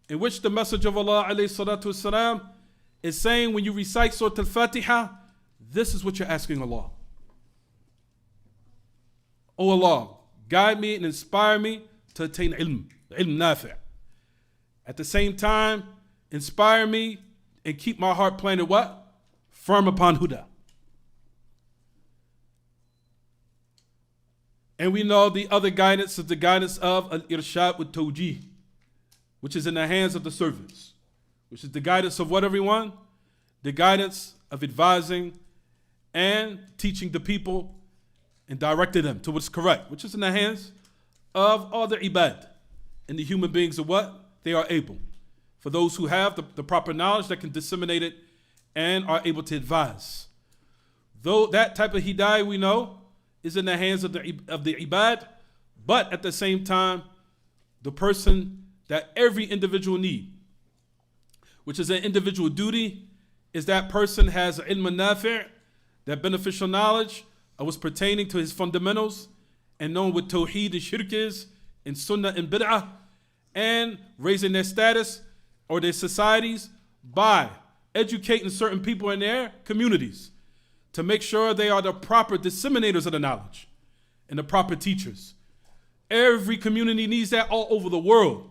in which the Messenger of Allah alayhi salatu wasalam is saying when you recite Surah al-Fātiḥah, This is what you're asking Allah. Oh Allah, guide me and inspire me to attain ilm nafi'. At the same time, inspire me and keep my heart planted what? Firm upon huda. And we know the other guidance is the guidance of al-irshad with tawjih, which is in the hands of the servants, which is the guidance of what, everyone? The guidance of advising and teaching the people and directing them to what's correct, which is in the hands of all the ibad and the human beings of what? They are able. For those who have the proper knowledge that can disseminate it and are able to advise. Though that type of hidayah we know is in the hands of the ibad, but at the same time, the person that every individual need, which is an individual duty, is that person has ilm nafi', that beneficial knowledge of what's pertaining to his fundamentals and knowing what tawheed and shirk is, and sunnah and bid'ah, and raising their status or their societies by educating certain people in their communities to make sure they are the proper disseminators of the knowledge and the proper teachers. Every community needs that all over the world.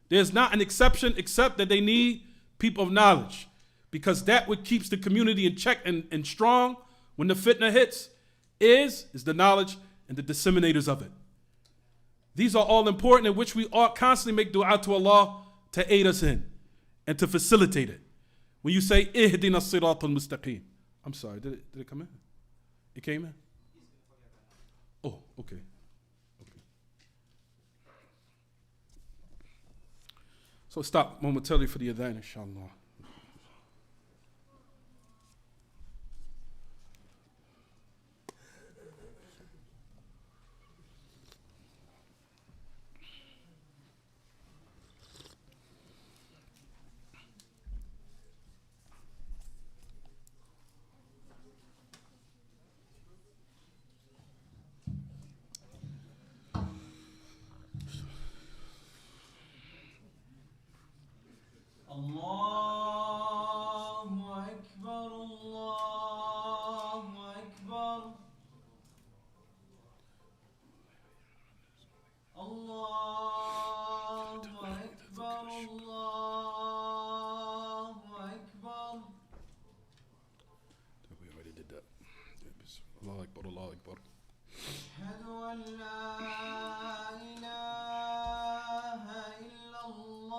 There's not an exception except that they need people of knowledge, because that what keeps the community in check and strong when the fitna hits is the knowledge and the disseminators of it. These are all important, in which we ought constantly make dua to Allah to aid us in and to facilitate it. When you say ihdina as-sirata al-mustaqim, I'm sorry, did it come in? It came in? Oh, okay. So stop momentarily for the adhan, inshallah. الله أكبر. أشهد أن لا إله إلا الله.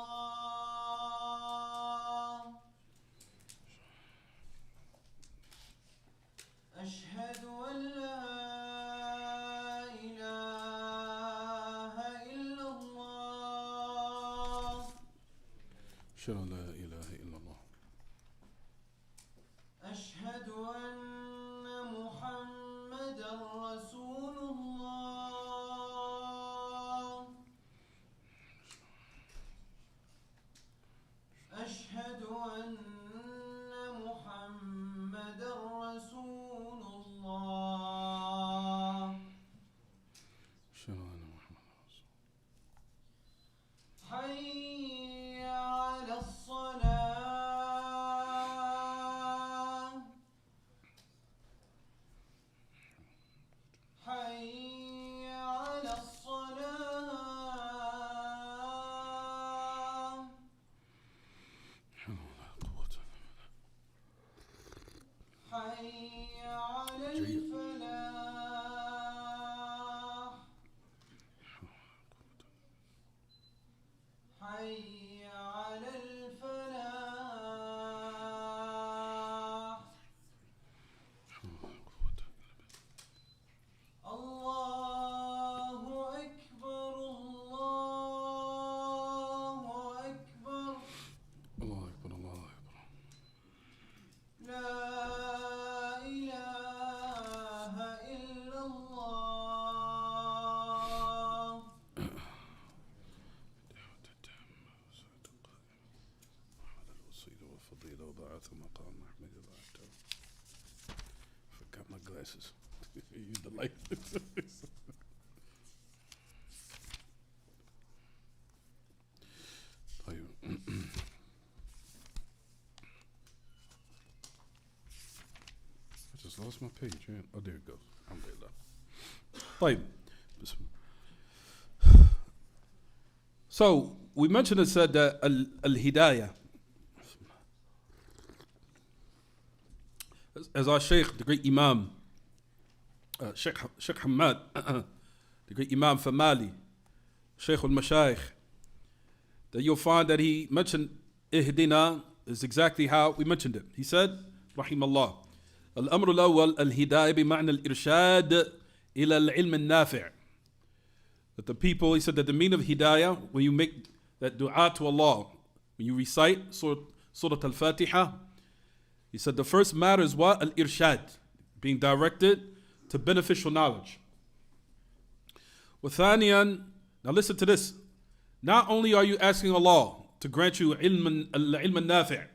أشهد أن لا إله إلا الله. أشهد أن لا إله إلا الله. أشهد أن محمدا رسول الله. أشهد أن محمدا رسول الله. أشهد أن محمدا رسول الله. حي على الصلاة. حي على الصلاة. حي على الفلاح. حي على الفلاح. الله أكبر الله أكبر. الله أكبر الله أكبر. لا إله إلا الله. والفضيلة وبعث مقام أحمد بعثته. Forgot my glasses. Use the light. طيب. lost my page. Yeah. Oh, there it goes. Alhamdulillah. طيب. So we mentioned and said that al-hidayah, as our Shaykh, the great Imam, Shaykh Hamad, the great Imam Famali, Shaykh al-Mashayikh, that you'll find that he mentioned ihdina is exactly how we mentioned it. He said, Rahimallah, al-amr al-awwal al-hidayah bima'na al-irshad ila al-ilm al-nafi'. That the people, he said that the meaning of hidayah, when you make that dua to Allah, when you recite Sūrah al-Fātiḥah, he said the first matter is what? Al-irshad, being directed to beneficial knowledge. وثانيا, now listen to this. Not only are you asking Allah to grant you ilm al-nafi',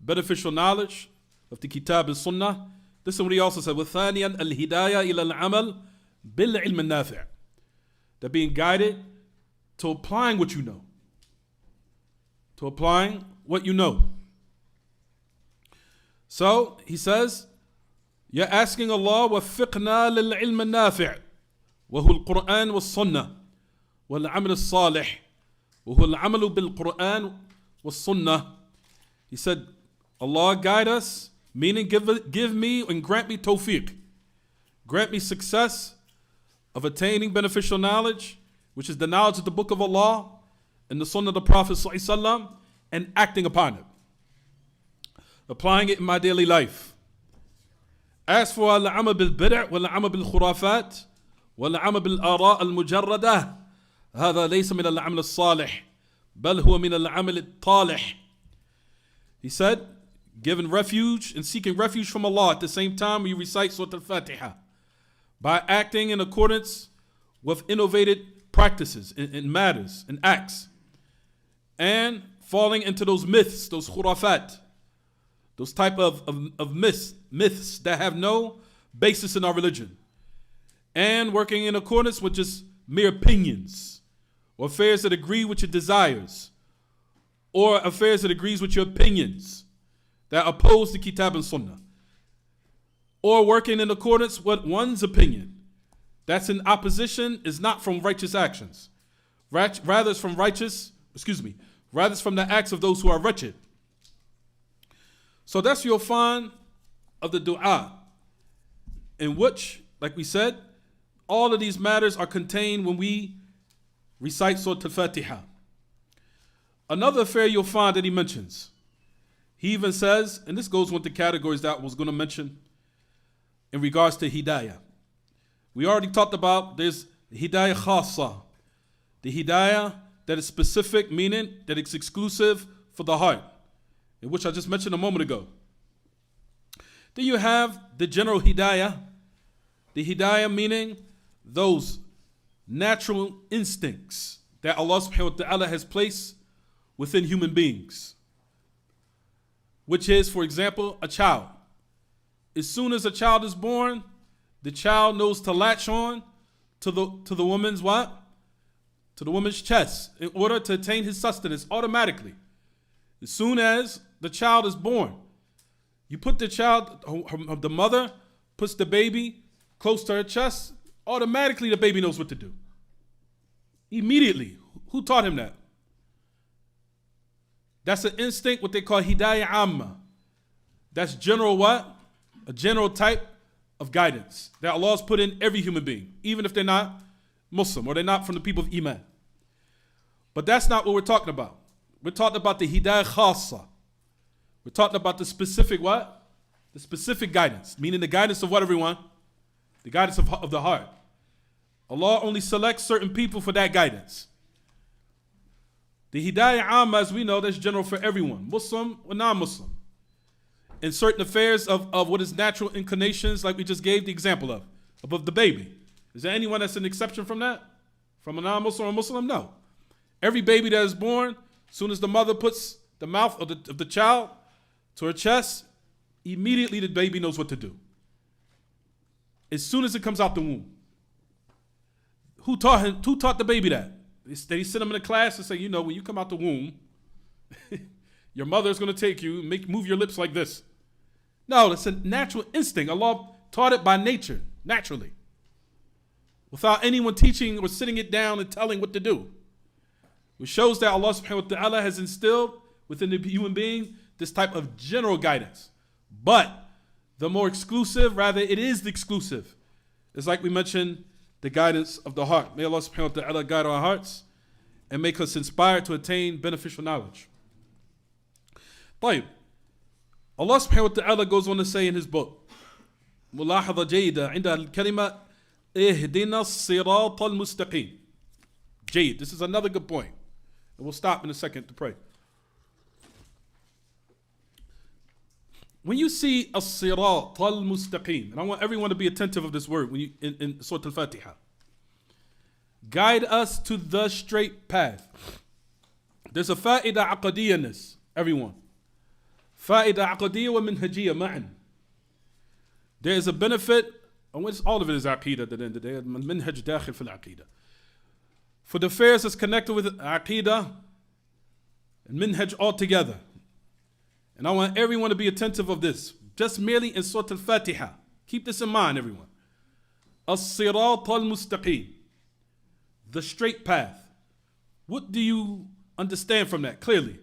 beneficial knowledge of the Kitab and Sunnah, listen what he also said. وثانيا الهداية إلى العمل بالعلم النافع. That being guided to applying what you know. To applying what you know. So he says, you're asking Allah, وَفِقْنَا لِلْعِلْمِ النَّافِعِ وَهُوَ الْقُرْآنِ وَالسُّنَّةِ وَالْعَمَلِ الصَّالِحِ وَهُوَ الْعَمَلُ بِالْقُرْآنِ وَالسُّنَّةِ. He said, Allah guide us, meaning give me and grant me tawfiq. Grant me success of attaining beneficial knowledge, which is the knowledge of the book of Allah and the Sunnah of the Prophet ﷺ, and acting upon it. Applying it in my daily life. As for al-amal bil-bid' wal-amal bil-khurafat wal-amal bil-ara' al-mujarradah, هذا ليس من العمل الصالح بل هو من العمل الطالح. He said, giving refuge and seeking refuge from Allah at the same time when you recite Surah al-Fātiḥah, by acting in accordance with innovated practices in matters and acts, and falling into those myths, those khurafat, those type of myths that have no basis in our religion, and working in accordance with just mere opinions, or affairs that agree with your desires, or affairs that agrees with your opinions that oppose the Kitab and Sunnah, or working in accordance with one's opinion that's in opposition is not from righteous actions, rather it's from rather it's from the acts of those who are wretched. So that's what you'll find of the dua, in which, like we said, all of these matters are contained when we recite Surah al-Fātiḥah. Another affair you'll find that he mentions, he even says, and this goes with the categories that I was going to mention in regards to hidayah. We already talked about there's hidayah khassa, the hidayah that is specific, meaning that it's exclusive for the heart, in which I just mentioned a moment ago. Then you have the general hidayah, the hidayah meaning those natural instincts that Allah subhanahu wa ta'ala has placed within human beings, which is, for example, a child. As soon as a child is born, the child knows to latch on to the woman's what? To the woman's chest in order to attain his sustenance automatically. As soon as the child is born, you put the child, the mother puts the baby close to her chest, automatically the baby knows what to do. Immediately. Who taught him that? That's an instinct, what they call hidayah amma. That's general what? A general type of guidance that Allah has put in every human being, even if they're not Muslim or they're not from the people of Iman. But that's not what we're talking about. We're talking about the hidayah khassa. We're talking about the specific what? The specific guidance, meaning the guidance of what, everyone? The guidance of the heart. Allah only selects certain people for that guidance. The hidayah amma, as we know, that's general for everyone, Muslim or non-Muslim. In certain affairs of what is natural inclinations, like we just gave the example of the baby. Is there anyone that's an exception from that? From a non-Muslim or a Muslim? No. Every baby that is born, as soon as the mother puts the mouth of the child to her chest, immediately the baby knows what to do. As soon as it comes out the womb. Who taught the baby that? They sit him in a class and say, you know, when you come out the womb, your mother's going to take you, move your lips like this. No, it's a natural instinct. Allah taught it by nature, naturally, without anyone teaching or sitting it down and telling what to do. Which shows that Allah subhanahu wa ta'ala has instilled within the human being this type of general guidance. But the more exclusive, rather it is the exclusive. It's like we mentioned, the guidance of the heart. May Allah subhanahu wa ta'ala guide our hearts and make us inspired to attain beneficial knowledge. طيب. Allah subhanahu wa ta'ala goes on to say in his book, ملاحظة جيدة عند الكلمة اهدنا الصراط المستقيم. Jade. This is another good point. And we'll stop in a second to pray. When you see as-sirat al-mustaqim, and I want everyone to be attentive of this word when you in Surah al-Fātiḥah. Guide us to the straight path. There's a fa'ida aqadiyya in this, everyone. Fa'ida aqadiyya wa minhajiyya ma'an. There is a benefit, and all of it is aqidah at the end of the day, minhaj dakhil fil aqidah. For the affairs that's connected with aqidah and minhaj altogether. And I want everyone to be attentive of this. Just merely in Surah al-Fātiḥah. Keep this in mind, everyone. As-sirat al-mustaqim. The straight path. What do you understand from that? Clearly,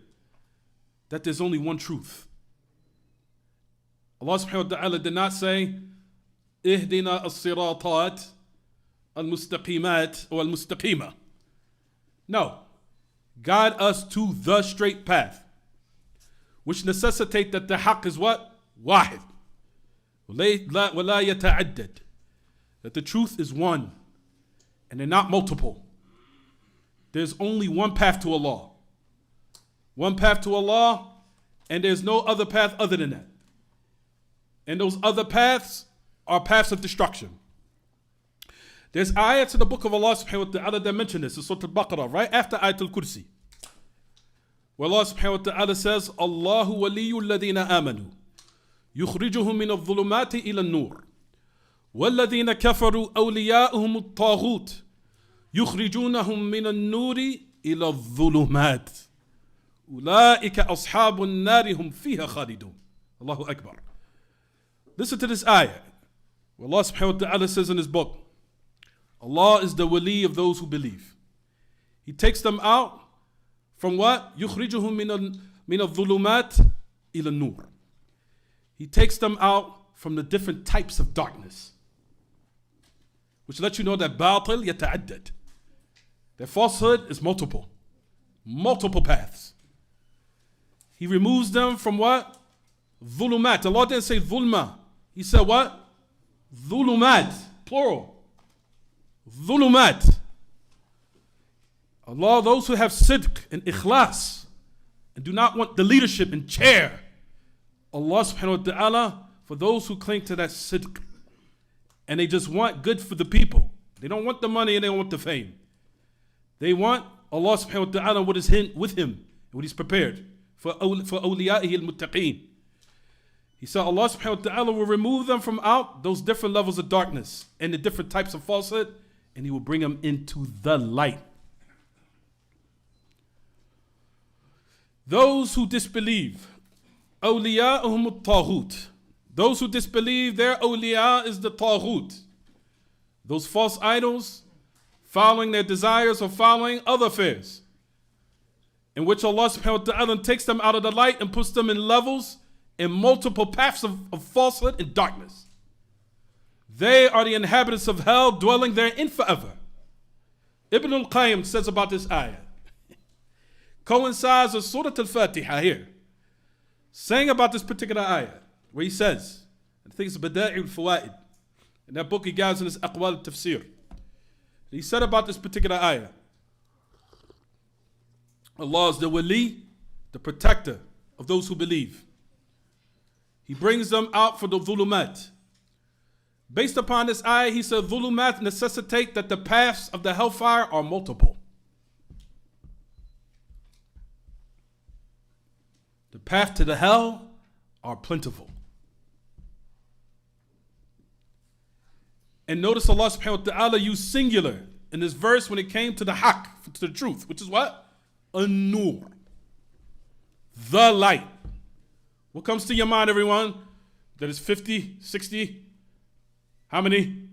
that there's only one truth. Allah subhanahu wa ta'ala did not say, Ihdina as-siratat al-mustaqimat or al-mustaqima. No. Guide us to the straight path. Which necessitate that the haqq is what? Wahid. وَلَا يَتَعَدَّد. That the truth is one. And they're not multiple. There's only one path to Allah. One path to Allah, and there's no other path other than that. And those other paths are paths of destruction. There's ayats in the book of Allah subhanahu wa ta'ala that mention this. It's Surah Al-Baqarah, right after Ayat Al-Kursi. Where Allah subhanahu wa ta'ala says, Allahu waliyyu alladhina amanu. Yukhrijuhum min al-dhulumati ila al-nur. وَالَّذِينَ كَفَرُوا أَوْلِيَاؤُهُمُ الطَّاغُوتُ يُخْرِجُونَهُم مِّنَ النُّورِ إِلَى الظُّلُمَاتِ أُولَٰئِكَ أَصْحَابُ النَّارِ هُمْ فِيهَا خَالِدُونَ. Allahu Akbar. Listen to this ayah. Where Allah subhanahu wa ta'ala says in his book, Allah is the wali of those who believe. He takes them out from what? يُخْرِجُهُم مِّنَ الظُّلُمَاتِ إِلَى النُّورِ. He takes them out from the different types of darkness. Which lets you know that batil yata'addad. That falsehood is multiple. Multiple paths. He removes them from what? Dhulumat. Allah didn't say dhulma. He said what? Dhulumat. Plural. Dhulumat. Allah, those who have sidq and ikhlas and do not want the leadership and chair, Allah subhanahu wa ta'ala, for those who cling to that sidq and they just want good for the people. They don't want the money and they don't want the fame. They want Allah subhanahu wa ta'ala what is with him and what he's prepared for awliya'ihi al-muttaqeen. He said Allah subhanahu wa ta'ala will remove them from out those different levels of darkness and the different types of falsehood, and he will bring them into the light. Those who disbelieve, awliya'uhum al-taghut. Those who disbelieve, their awliya is the taghut. Those false idols, following their desires or following other affairs, in which Allah subhanahu wa ta'ala takes them out of the light and puts them in levels in multiple paths of falsehood and darkness. They are the inhabitants of hell, dwelling therein forever. Ibn al-Qayyim says about this ayah, coincides with Surah al-Fātiḥah here, saying about this particular ayah, where he says, I think it's Bada'i al-Fawaid, in that book he gives in his Aqwal al-Tafsir. He said about this particular ayah, Allah is the wali, the protector of those who believe. He brings them out for the dhulumat. Based upon this ayah, he said dhulumat necessitate that the paths of the hellfire are multiple. The path to the hell are plentiful. And notice Allah subhanahu wa ta'ala used singular in this verse when it came to the haqq, to the truth, which is what? An-nur. The light. What comes to your mind, everyone? That is 50, 60. How many?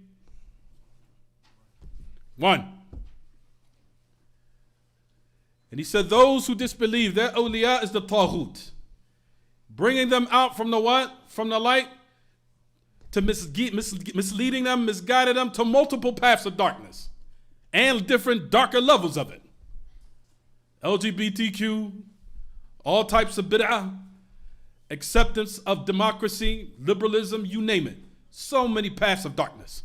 1. And he said, those who disbelieve, their awliya is the taghut. Bringing them out from the what? From the light to misleading them, misguiding them to multiple paths of darkness and different darker levels of it. LGBTQ, all types of bid'ah, acceptance of democracy, liberalism, you name it. So many paths of darkness,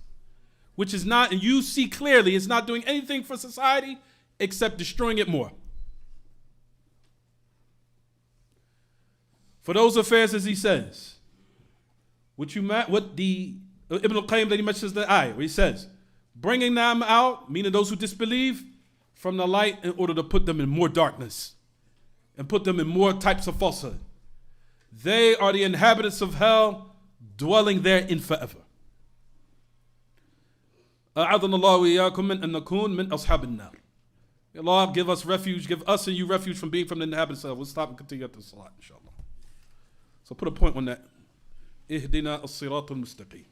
which is not, and you see clearly, it's not doing anything for society except destroying it more. For those affairs, as he says, what the Ibn al-Qayyim that he mentions the ayah, where he says, bringing them out, meaning those who disbelieve, from the light in order to put them in more darkness and put them in more types of falsehood. They are the inhabitants of hell, dwelling therein forever. أعاذنا الله وإياكم من أن نكون من أصحاب النار. Allah give us refuge, give us and you refuge from being from the inhabitants of hell. We'll stop and continue at the salat, inshallah. So put a point on that. اهدنا الصراط المستقيم.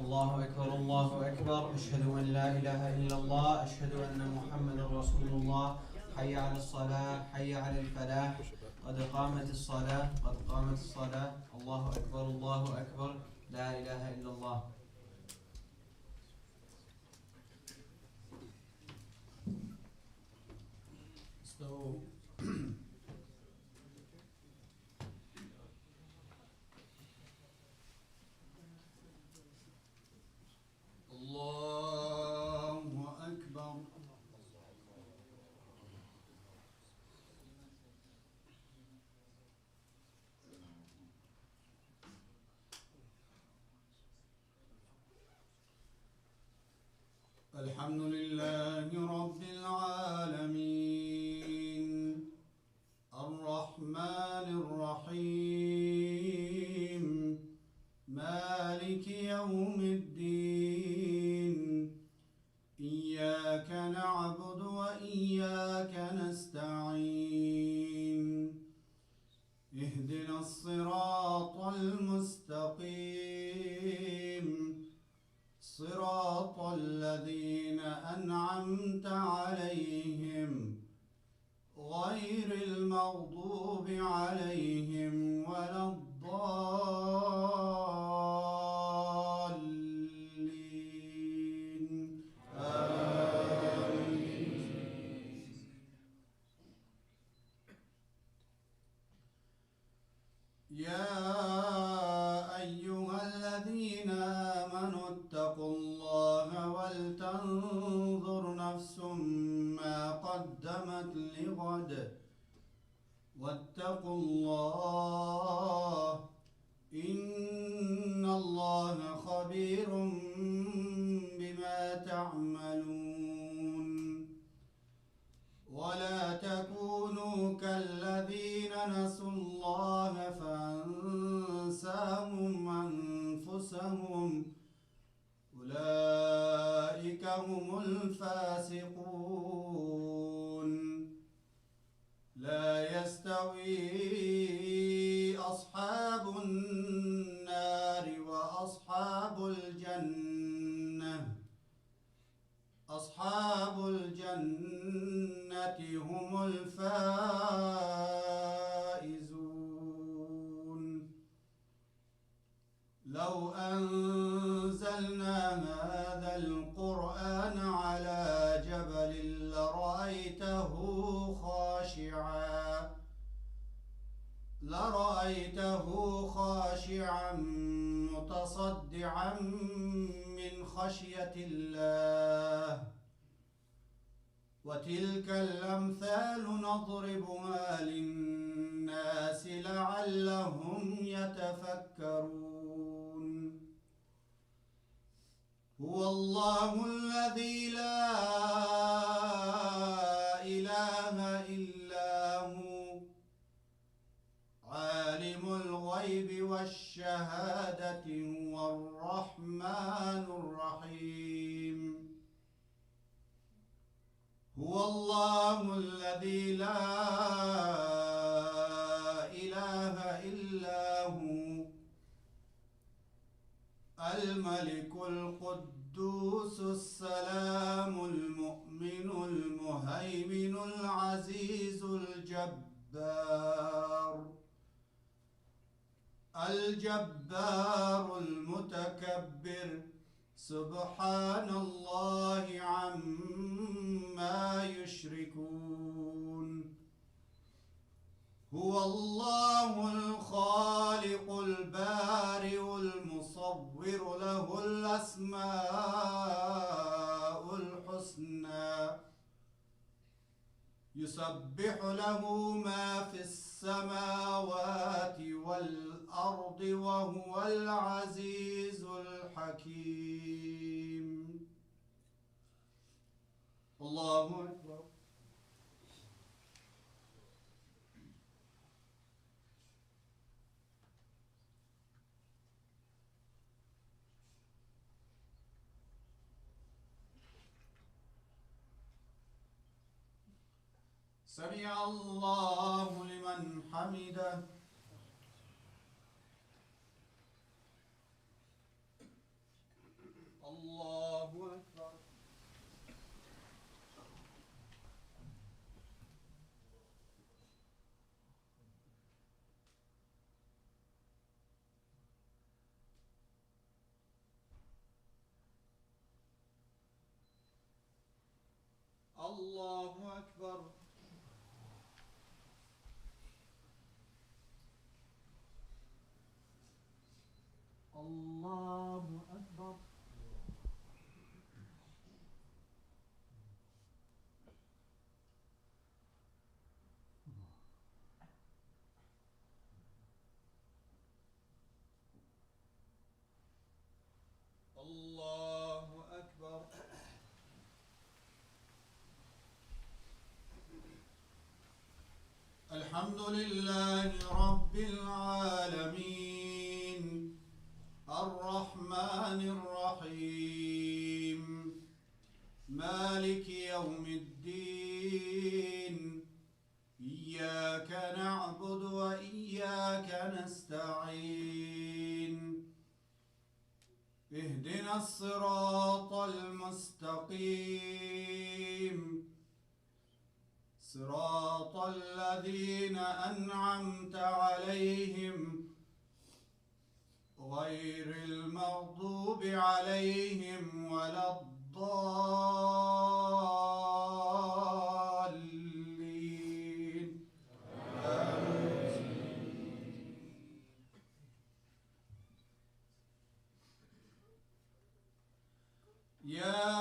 الله أكبر الله أكبر أشهد أن لا إله إلا الله أشهد أن محمد رسول الله حي على الصلاة حي على الفلاح قد قامت الصلاة قد قامت الصلاة الله أكبر لا إله إلا الله. So الله أكبر. الحمد لله رب العالمين الرحمن الرحيم مالك يوم الدين إياك نعبد وإياك نستعين اهدنا الصراط المستقيم صراط الذين أنعمت عليهم غير المغضوب عليهم ولا الضالين آمين. يا أيها الذين آمنوا اتقوا الله ولتنظر نفس ما قدمت لغد واتقوا الله إن الله خبير بما تعملون. ولا تكونوا كالذين نسوا الله فأنساهم أنفسهم أولئك هم الفاسقون. لا يستوي أصحاب النار وأصحاب الجنة أصحاب الجنة هم الفائزون. لو أنزلنا هذا القرآن على جبل لرأيته خاشعا متصدعا من خشية الله. وتلك الأمثال نضربها للناس لعلهم يتفكرون. هو الله الذي لا إله إلا هو عالم الغيب والشهادة هو الرحمن الرحيم. هو الله الذي لا إله إلا هو الملك القدوس السلام المؤمن المهيمن العزيز الجبار المتكبر سبحان الله عما يشركون. هو الله الخالق البارئ المصور له الأسماء الحسنى يسبح له ما في السماوات والأرض وهو العزيز الحكيم. الله أكبر. سمع الله لمن حمده. الله أكبر. الله أكبر. الله أكبر. الله أكبر. الحمد لله رب العالمين الرحمن الرحيم مالك يوم الدين إياك نعبد وإياك نستعين اهدنا الصراط المستقيم صراط الذين أنعمت عليهم غير المغضوب عليهم ولا الضالين. يا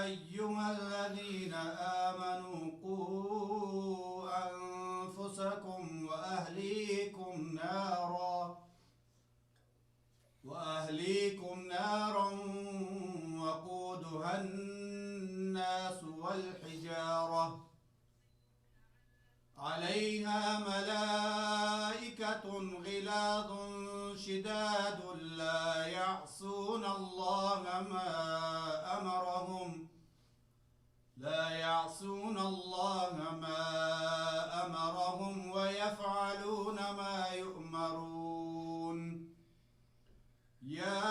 أيها الذين آمنوا قوا أنفسكم وأهليكم نارا وقودها الناس والحجارة عليها ملائكة غلاظ شداد لا يعصون الله ما أمرهم ويفعلون ما يؤمرون. يا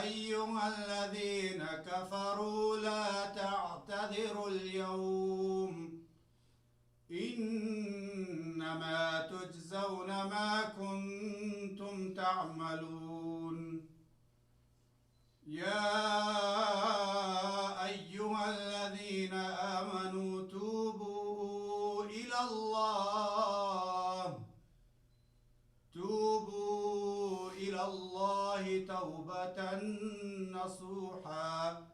أيها الذين كفروا لا تعتذروا اليوم إنما تجزون ما كنتم تعملون. يا أيها الذين آمنوا توبوا إلى الله إلى الله توبة نصوحا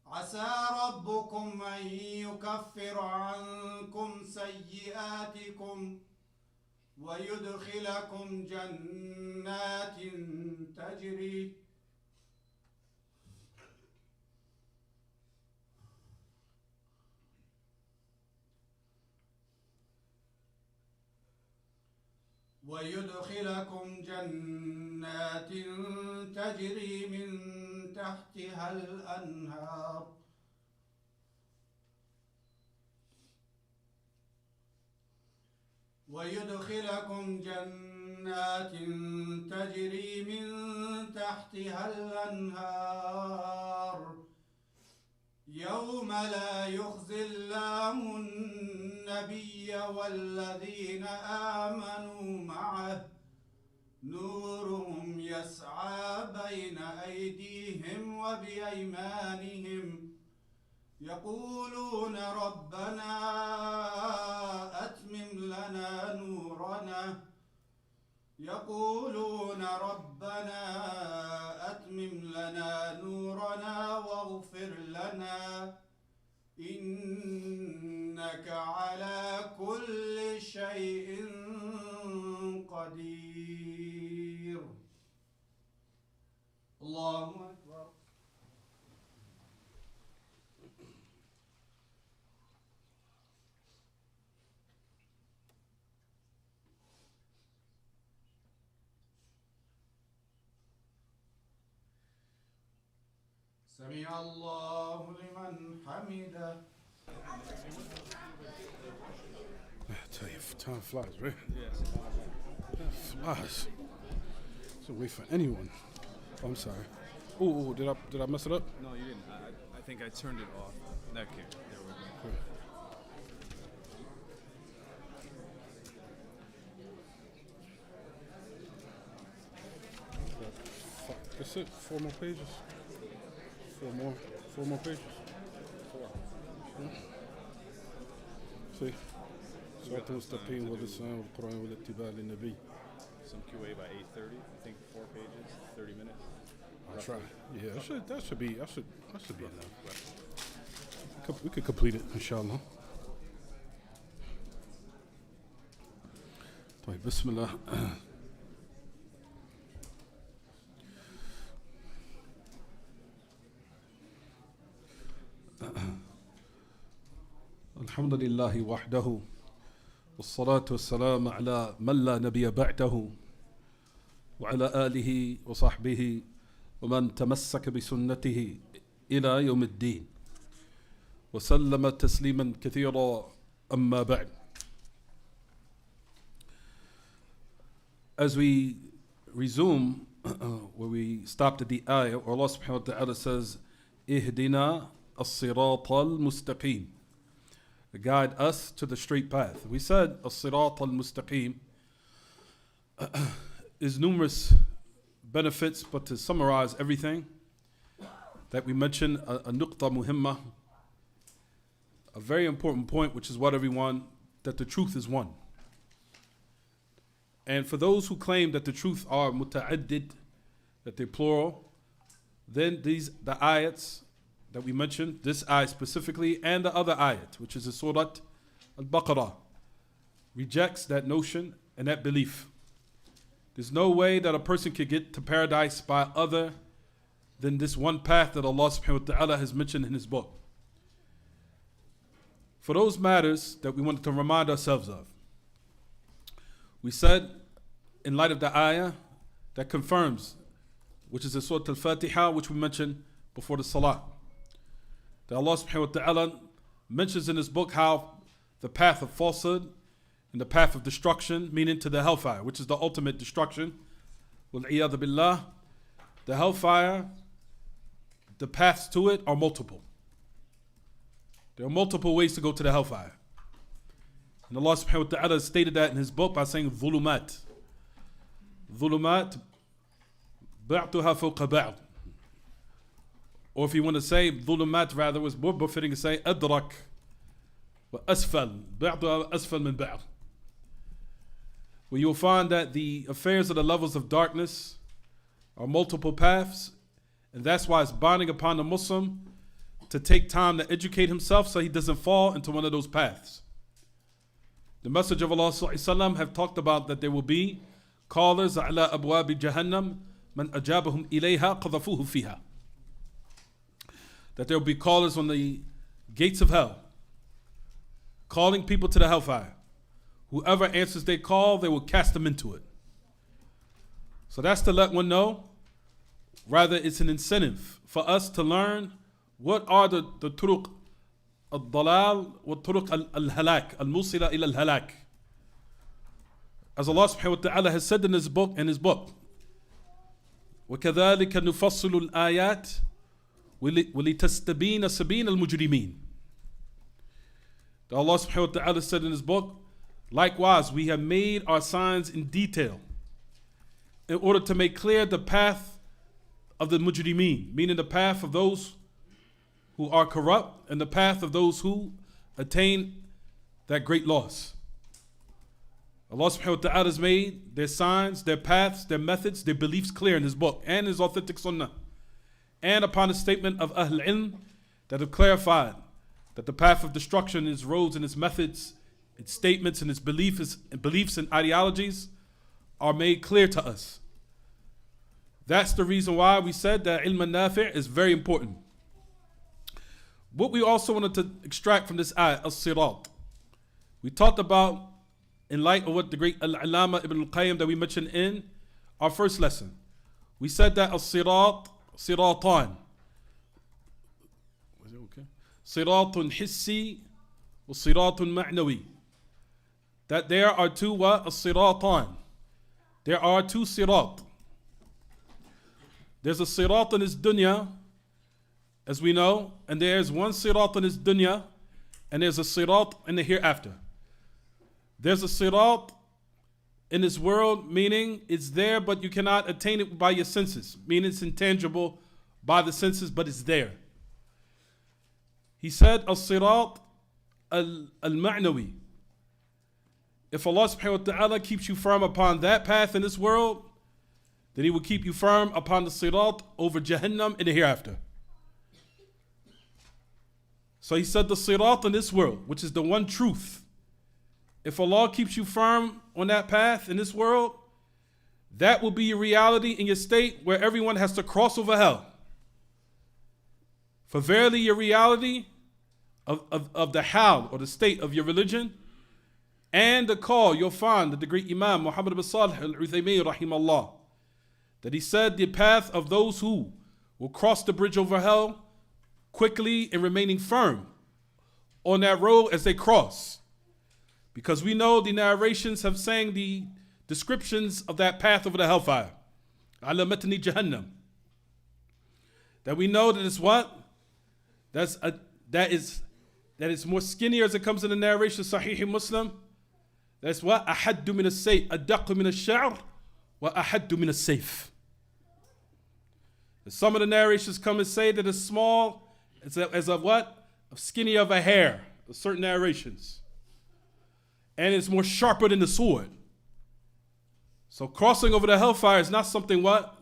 عسى ربكم أن يكفر عنكم سيئاتكم ويدخلكم جنات تجري من تحتها الأنهار يوم لا يخزي الله النبي والذين آمنوا معه نورهم يسعى بين أيديهم وبأيمانهم يقولون ربنا أتمم لنا نورنا واغفر لنا إنك على كل شيء قدير. الله أكبر. سمع الله لمن حمده. I tell you, time flies, right? Yes. It flies. It's a wait for anyone. Oh, I'm sorry. Oh, did I mess it up? No, you didn't. I think I turned it off. Okay, there we go. Okay. That's it. 4 more pages. 4 more pages. 4. See. صراط المستقيم واللسان والقرآن والاتباع للنبي. Some QA by 8:30. I think 4 pages, 30 minutes. I'll try. Yeah, that should be enough. We could complete it, inshallah. طيب بسم الله. الحمد لله وحده والصلاة والسلام على من لا نبي بعده وعلى آله وصحبه ومن تمسك بسنته إلى يوم الدين وسلم تسليما كثيرا أما بعد. As we resume where we stopped at the ayah where Allah subhanahu wa ta'ala says اهدنا الصراط المستقيم, guide us to the straight path. We said الصراط المستقيم is numerous benefits, but to summarize everything that we mentioned, a nuqta muhimma, a very important point, which is what everyone, that the truth is one. And for those who claim that the truth are muta'addid, that they're plural, then the ayats that we mentioned, this ayat specifically, and the other ayat, which is the Surah al-Baqarah, rejects that notion and that belief. There's no way that a person could get to paradise by other than this one path that Allah subhanahu wa ta'ala has mentioned in His book. For those matters that we wanted to remind ourselves of, we said, in light of the ayah that confirms, which is the Surah al-Fātiḥah, which we mentioned before the Salah, that Allah subhanahu wa ta'ala mentions in His book how the path of falsehood and the path of destruction, meaning to the hellfire, which is the ultimate destruction, wal-iyadhu billah, the hellfire, the paths to it are multiple. There are multiple ways to go to the hellfire. And Allah subhanahu wa ta'ala stated that in His book by saying ظُلُمَات. ظُلُمَات بَعْتُهَا فَوْقَ بَعْض. Or if you want to say ظُلُمَات, rather, it was more befitting to say أَدْرَك وَأَسْفَل. بَعْتُهَا أَسْفَل مِنْ بَعْض. Where you'll find that the affairs of the levels of darkness are multiple paths, and that's why it's binding upon the Muslim to take time to educate himself so he doesn't fall into one of those paths. The Messenger of Allah ﷺ have talked about that there will be callers ala abwabi jahannam man ajabahum ilayha qadhafuhu fiha. That there will be callers on the gates of hell, calling people to the hellfire. Whoever answers their call, they will cast them into it. So that's to let one know. Rather, it's an incentive for us to learn what are the turuq al-dalal wa turuq al-halak, al-musila ila al-halak. As Allah subhanahu wa ta'ala has said in his book, وَكَذَلِكَ نُفَصِّلُ الْآيَاتِ وَلِتَسْتَبِينَ سَبِينَ الْمُجْرِمِينَ. Allah subhanahu wa ta'ala said in his book, likewise, we have made our signs in detail in order to make clear the path of the mujrimeen, meaning the path of those who are corrupt and the path of those who attain that great loss. Allah subhanahu wa ta'ala has made their signs, their paths, their methods, their beliefs clear in his book and his authentic sunnah. And upon the statement of Ahl Ilm that have clarified that the path of destruction, its roads and its methods, its statements and its beliefs and ideologies are made clear to us. That's the reason why we said that ilm al-nafi' is very important. What we also wanted to extract from this ayah, al-sirat. We talked about, in light of what the great al-Allama ibn al-Qayyim that we mentioned in our first lesson. We said that al-sirat, siratan. Was it okay? Siratun hissi wa siratun ma'nawi. That there are two what? Al-siratan. There are two sirat. There's a sirat in this dunya, as we know, and there's one sirat in this dunya, and there's a sirat in the hereafter. There's a sirat in this world, meaning it's there, but you cannot attain it by your senses, meaning it's intangible by the senses, but it's there. He said, al-sirat al-ma'nawi. If Allah subhanahu wa ta'ala keeps you firm upon that path in this world, then He will keep you firm upon the sirat over Jahannam in the hereafter. So He said the sirat in this world, which is the one truth. If Allah keeps you firm on that path in this world, that will be your reality in your state where everyone has to cross over hell. For verily your reality of the hal or the state of your religion and the call, you'll find that the great Imam Muhammad bin Salih al-Uthaymin rahimahullah, that he said the path of those who will cross the bridge over hell quickly and remaining firm on that road as they cross. Because we know the narrations have sang the descriptions of that path over the hellfire. Ala matni Jahannam. That we know that it's what? That is more skinnier as it comes in the narration Sahih Muslim. That's what? Ahaddu min as-sayf, adaqu min ash-sha'r, wa ahaddu min as-sayf. Some of the narrations come and say that it's small as a what? Skinny of a hair. Certain narrations. And it's more sharper than the sword. So crossing over the hellfire is not something what?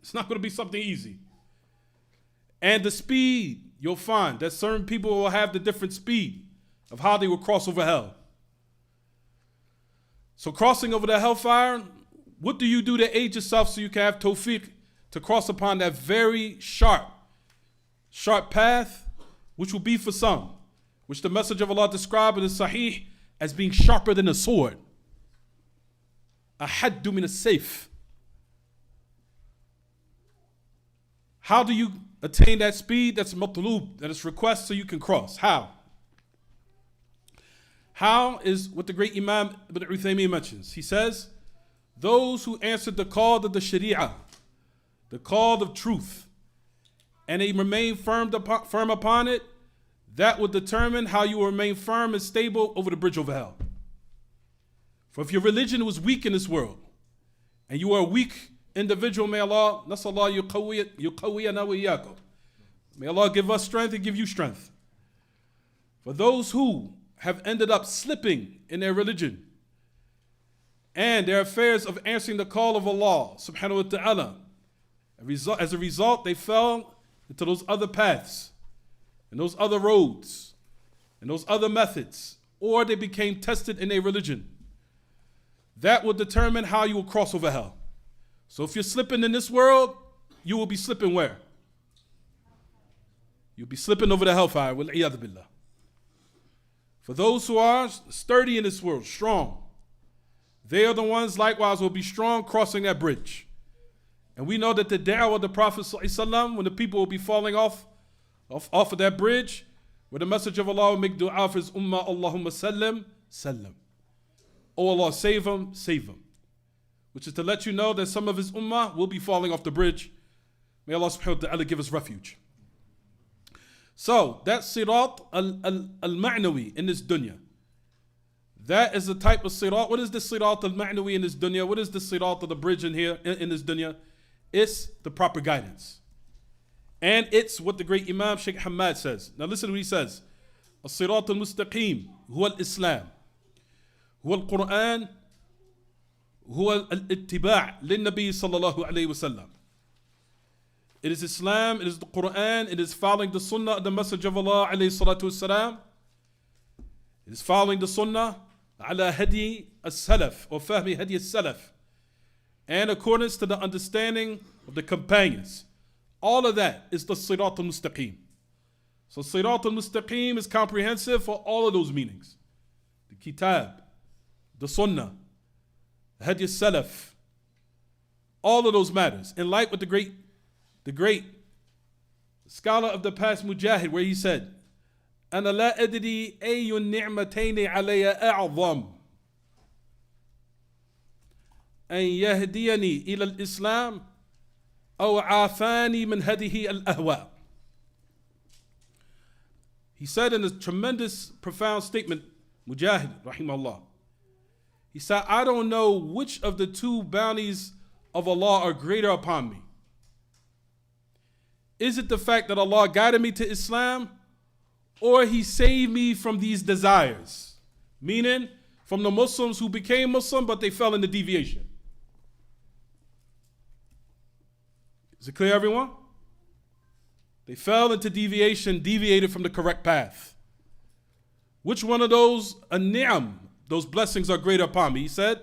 It's not going to be something easy. And the speed, you'll find that certain people will have the different speed of how they will cross over hell. So crossing over the hellfire, what do you do to aid yourself so you can have tawfiq to cross upon that very sharp path, which will be for some, which the Messenger of Allah described in the Sahih as being sharper than a sword. Ahaddu min as-sayf. How do you attain that speed that's matlub, that is request so you can cross? How? How is what the great Imam Ibn Uthaymin mentions. He says, those who answered the call of the Sharia, the call of truth, and they remain firm upon it, that will determine how you will remain firm and stable over the bridge over hell. For if your religion was weak in this world, and you are a weak individual, may Allah, nasallahu yuqawiyana wa iyyakum. May Allah give us strength and give you strength. For those who have ended up slipping in their religion and their affairs of answering the call of Allah subhanahu wa ta'ala As a result, they fell into those other paths and those other roads and those other methods, or they became tested in a religion. That will determine how you will cross over hell. So if you're slipping in this world, you will be slipping where? You'll be slipping over the hellfire. Wal-iyadhu billah. For those who are sturdy in this world, strong, they are the ones likewise will be strong crossing that bridge. And we know that the da'wah of the Prophet ﷺ, when the people will be falling off of that bridge, where the message of Allah will make dua for his ummah, Allahumma sallim, sallim. Oh Allah, save him, save him. Which is to let you know that some of his ummah will be falling off the bridge. May Allah subhanahu wa ta'ala give us refuge. So, that's sirat al-ma'nawi in this dunya. That is the type of sirat. What is the sirat al-ma'nawi in this dunya? What is the sirat of the bridge in here, in this dunya? It's the proper guidance. And it's what the great Imam Sheikh Hamad says. Now listen to what he says. Al-sirat al-mustaqim huwa al-Islam. Huwa al-Quran. Huwa al-ittiba' lin-Nabi sallallahu alayhi wa sallam. It is Islam, it is the Quran, it is following the Sunnah of the Message of Allah alayhi salatu wasalam. It is following the Sunnah ala hadi as-salaf or fahmi hadi as-salaf. And accordance to the understanding of the companions. All of that is the Sirat al-Mustaqim. So Sirat al-Mustaqim is comprehensive for all of those meanings. The Kitab, the Sunnah, hadi as-salaf. All of those matters. In light with the great scholar of the past Mujahid, where he said, أنا لا أدري أي النعمتين علي أعظم أن يهديني إلى الإسلام أو عافاني من هذه الأهواء. He said in a tremendous, profound statement, Mujahid, rahimahullah, he said, I don't know which of the two bounties of Allah are greater upon me. Is it the fact that Allah guided me to Islam, or He saved me from these desires? Meaning, from the Muslims who became Muslim, but they fell into deviation. Is it clear, everyone? They fell into deviation, deviated from the correct path. Which one of those ni'am, those blessings, are greater upon me? He said,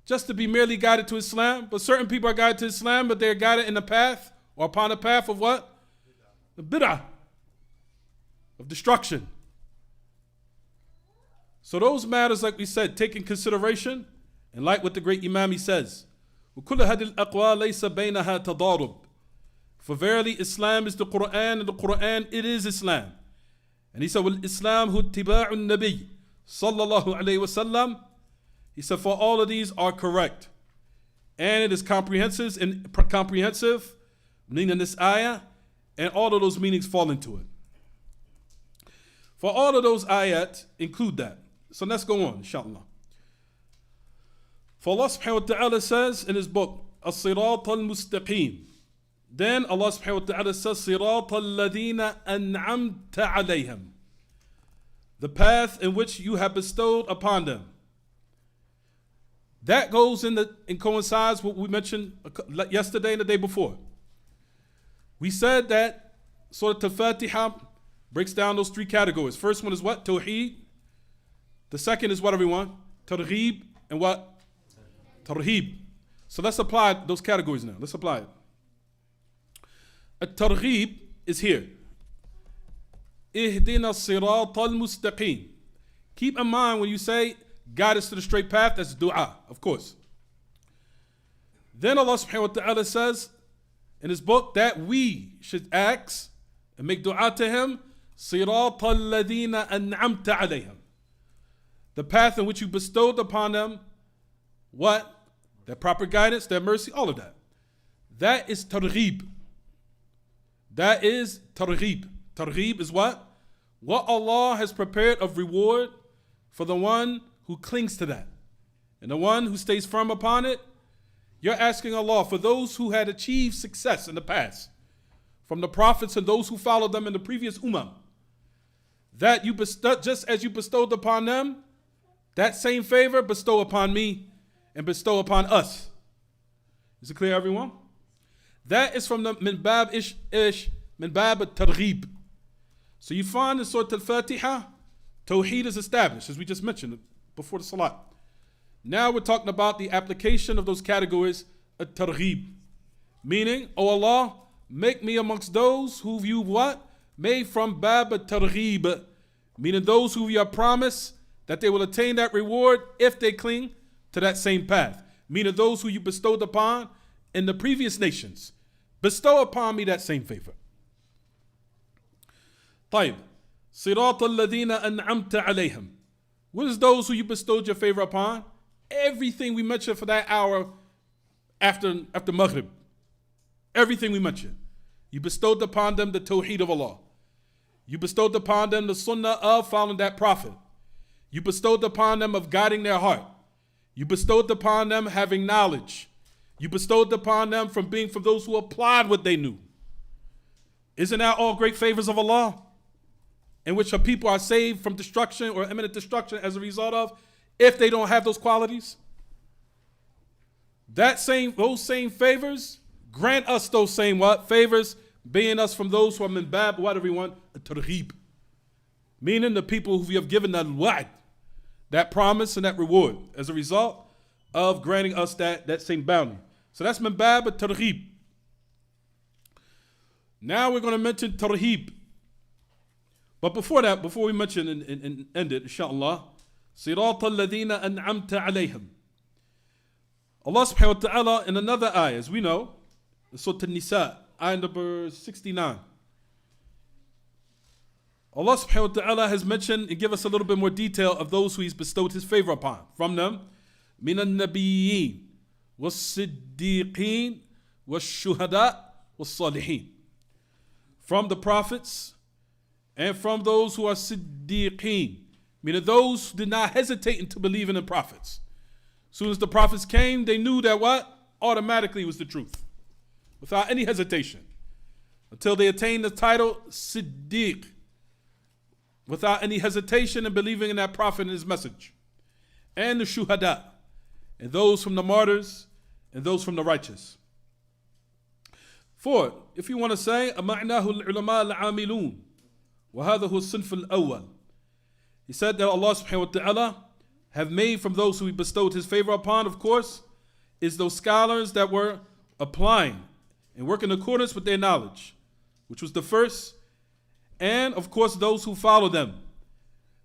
just to be merely guided to Islam, but certain people are guided to Islam, but they're guided in the path, or upon a path of what? The bid'ah, of destruction. So those matters, like we said, take in consideration, and like what the great Imam he says, وَكُلَّ هَذِي الْأَقْوَى لَيْسَ بَيْنَهَا تَضَارُبٌ. For verily Islam is the Quran, and the Quran it is Islam. And he said, وَالْإِسْلَامُ هُ اتِّبَاعُ النَّبِيِّ صَلَّى اللَّهُ عَلَيْهِ وَسَلَّمَ. He said, for all of these are correct. And it is comprehensive, meaning this ayah, and all of those meanings fall into it. For all of those ayat include that. So let's go on, inshallah. For Allah subhanahu wa ta'ala says in his book, As-Sirat al-Mustaqim. Then Allah subhanahu wa ta'ala says, Sirat al-Ladina an'amta alayhim. The path in which you have bestowed upon them. That goes in coincides with what we mentioned yesterday and the day before. We said that Surah al-Fātiḥah breaks down those three categories. First one is what? Tawheed. The second is what, everyone? Targhib. And what? Tarhib. So let's apply those categories now. Let's apply it. At-Targhib is here. Ihdina sirat al-mustaqim. Keep in mind when you say guide us to the straight path, that's dua, of course. Then Allah subhanahu wa ta'ala says in his book that we should ask and make dua to him, sirat al-ladina an'amta alayhim. The path in which you bestowed upon them, what? Their proper guidance, their mercy, all of that. That is targhib. That is targhib. Targhib is what? What Allah has prepared of reward for the one who clings to that. And the one who stays firm upon it. You're asking Allah for those who had achieved success in the past, from the prophets and those who followed them in the previous ummah, that you just as you bestowed upon them, that same favor bestow upon me and bestow upon us. Is it clear, everyone? That is from the min bab min bab al-targhib. So you find in Surah al-Fātiḥah, tawheed is established, as we just mentioned before the salat. Now we're talking about the application of those categories, al-targhib. Meaning, O Allah, make me amongst those who you what? Made from bab al-targhib. Meaning those who you have promised that they will attain that reward if they cling to that same path. Meaning those who you bestowed upon in the previous nations. Bestow upon me that same favor. طيب. صراط الذين أنعمت عليهم. What is those who you bestowed your favor upon? Everything we mentioned for that hour after Maghrib. Everything we mentioned. You bestowed upon them the tawheed of Allah. You bestowed upon them the sunnah of following that prophet. You bestowed upon them of guiding their heart. You bestowed upon them having knowledge. You bestowed upon them from being from those who applied what they knew. Isn't that all great favors of Allah? In which a people are saved from destruction or imminent destruction as a result of, if they don't have those qualities? Those same favors, grant us those same what? Favors, being us from those who are min bab, whatever we want, targhib. Meaning the people who we have given that wa'd, that promise and that reward, as a result of granting us that same bounty. So that's min bab targhib. Now we're going to mention tarhib. But before that, before we mention and end it, inshallah, صراط الذين أنعمت عليهم. Allah subhanahu wa ta'ala in another ayah, as we know, Surah An-Nisa, ayah number 69. Allah subhanahu wa ta'ala has mentioned and give us a little bit more detail of those who He's bestowed His favor upon. From them, من النبيين والصديقين والشهداء والصالحين. From the prophets and from those who are siddiqeen, meaning those who did not hesitate to believe in the prophets. As soon as the prophets came, they knew that what? Automatically was the truth. Without any hesitation. Until they attained the title Siddiq. Without any hesitation in believing in that prophet and his message. And the shuhada. And those from the martyrs. And those from the righteous. 4. If you want to say, أَمَعْنَاهُ الْعُلَمَاء الْعَامِلُونَ وَهَذَا هُوَ الصِّنْفُ الْأَوَّلِ. He said that Allah subhanahu wa ta'ala have made from those who He bestowed His favor upon, of course, is those scholars that were applying and working in accordance with their knowledge, which was the first, and of course those who follow them.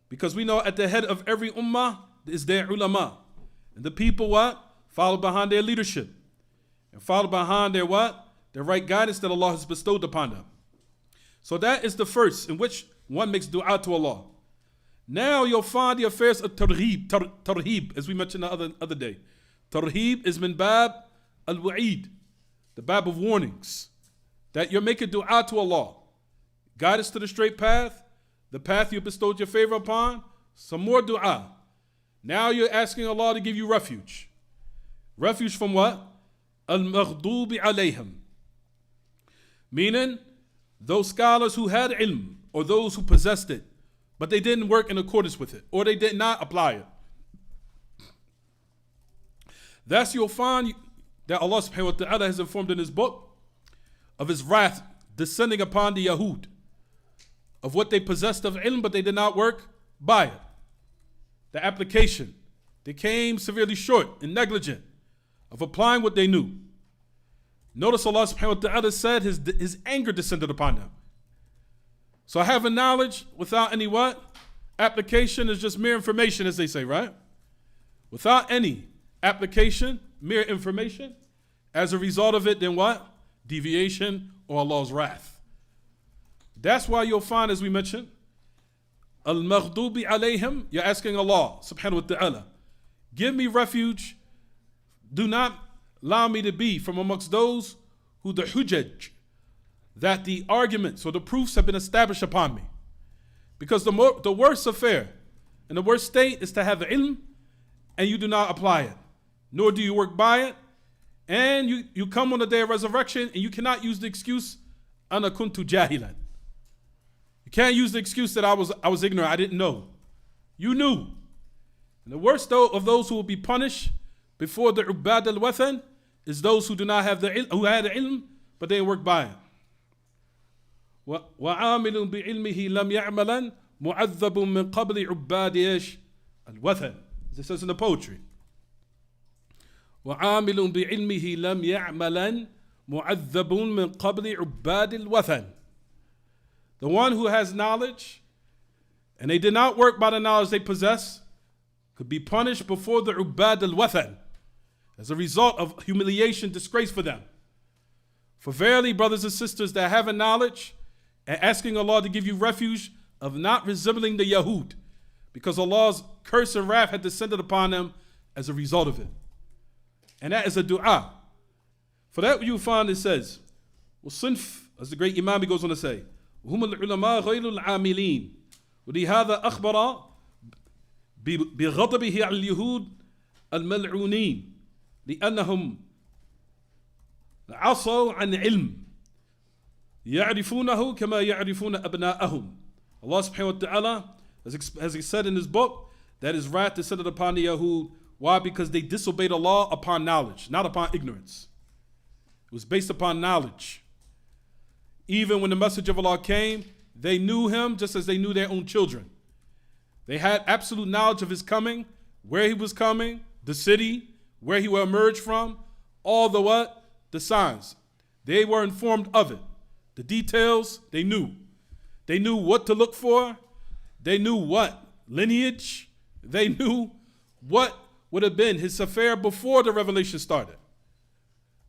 Because we know at the head of every ummah is their ulama. And the people what? Follow behind their leadership. And follow behind their what? Their right guidance that Allah has bestowed upon them. So that is the first in which one makes dua to Allah. Now you'll find the affairs of tarhib, as we mentioned the other day. Tarhib is min bab al-wa'id, the bab of warnings. That you're making dua to Allah. Guide us to the straight path, the path you bestowed your favor upon, some more dua. Now you're asking Allah to give you refuge. Refuge from what? Al-maghdubi alayhim. Meaning, those scholars who had ilm, or those who possessed it, but they didn't work in accordance with it, or they did not apply it. Thus you'll find that Allah subhanahu wa ta'ala has informed in His book of His wrath descending upon the Yahud, of what they possessed of ilm, but they did not work by it. The application. They came severely short and negligent of applying what they knew. Notice Allah subhanahu wa ta'ala said his anger descended upon them. So having knowledge without any what? Application is just mere information, as they say, right? Without any application, mere information. As a result of it, then what? Deviation or Allah's wrath. That's why you'll find, as we mentioned, al-maghdubi alayhim, you're asking Allah subhanahu wa ta'ala, give me refuge. Do not allow me to be from amongst those who the hujjaj, that the arguments or the proofs have been established upon me. Because the worst affair and the worst state is to have ilm and you do not apply it, nor do you work by it, and you come on the day of resurrection and you cannot use the excuse, ana kuntu jahilan. You can't use the excuse that I was ignorant, I didn't know. You knew. And the worst though of those who will be punished before the ubad al-wathan is those who do not have who had ilm but they didn't work by it. وعامل بعلمه لم يعملا معذب من قبل عباد إيش الوثن. As it says in the poetry. وعامل بعلمه لم يعملا معذب من قبل عباد الوثن. The one who has knowledge and they did not work by the knowledge they possess could be punished before the Ubad al-Wathan as a result of humiliation, disgrace for them. For verily, brothers and sisters that have a knowledge and asking Allah to give you refuge of not resembling the Yahud, because Allah's curse and wrath had descended upon them as a result of it. And that is a dua. For that you find it says, وَصِنْف, as the great Imam goes on to say, وَهُمُ الْعُلَمَاء غَيْرُ الْعَامِلِينَ ولهذا أخبر بغضبه على اليهود الملعونين لأنهم عصوا عن علم يعرفونه كما يعرفون أبناءهم. Allah subhanahu wa ta'ala as he said in his book that his wrath descended upon the Yahud. Why? Because they disobeyed Allah upon knowledge, not upon ignorance. It was based upon knowledge. Even when the message of Allah came, they knew him just as they knew their own children. They had absolute knowledge of his coming, where he was coming, the city, where he will emerge from, all the what? The signs. They were informed of it. The details, they knew. They knew what to look for. They knew what lineage. They knew what would have been his affair before the revelation started.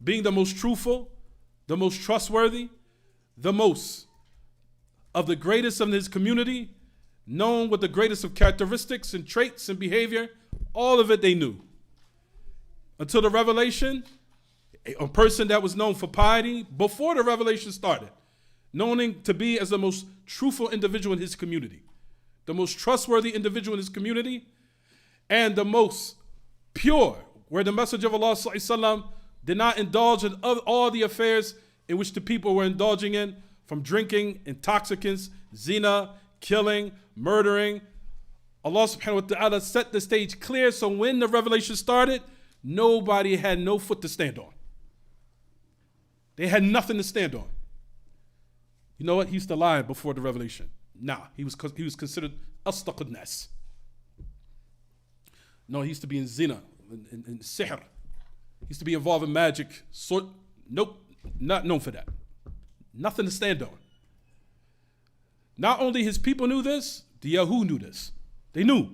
Being the most truthful, the most trustworthy, the most of the greatest of his community, known with the greatest of characteristics and traits and behavior, all of it they knew. Until the revelation, a person that was known for piety before the revelation started, known to be as the most truthful individual in his community, the most trustworthy individual in his community, and the most pure, where the message of Allah ﷺ did not indulge in all the affairs in which the people were indulging in, from drinking, intoxicants, zina, killing, murdering. Allah subhanahu wa ta'ala set the stage clear, so when the revelation started, nobody had no foot to stand on. They had nothing to stand on. You know what? He used to lie before the revelation. Nah, he was considered asdaq nas. No, he used to be in zina, in sihr. He used to be involved in magic. Nope, not known for that. Nothing to stand on. Not only his people knew this, the Yahud knew this. They knew.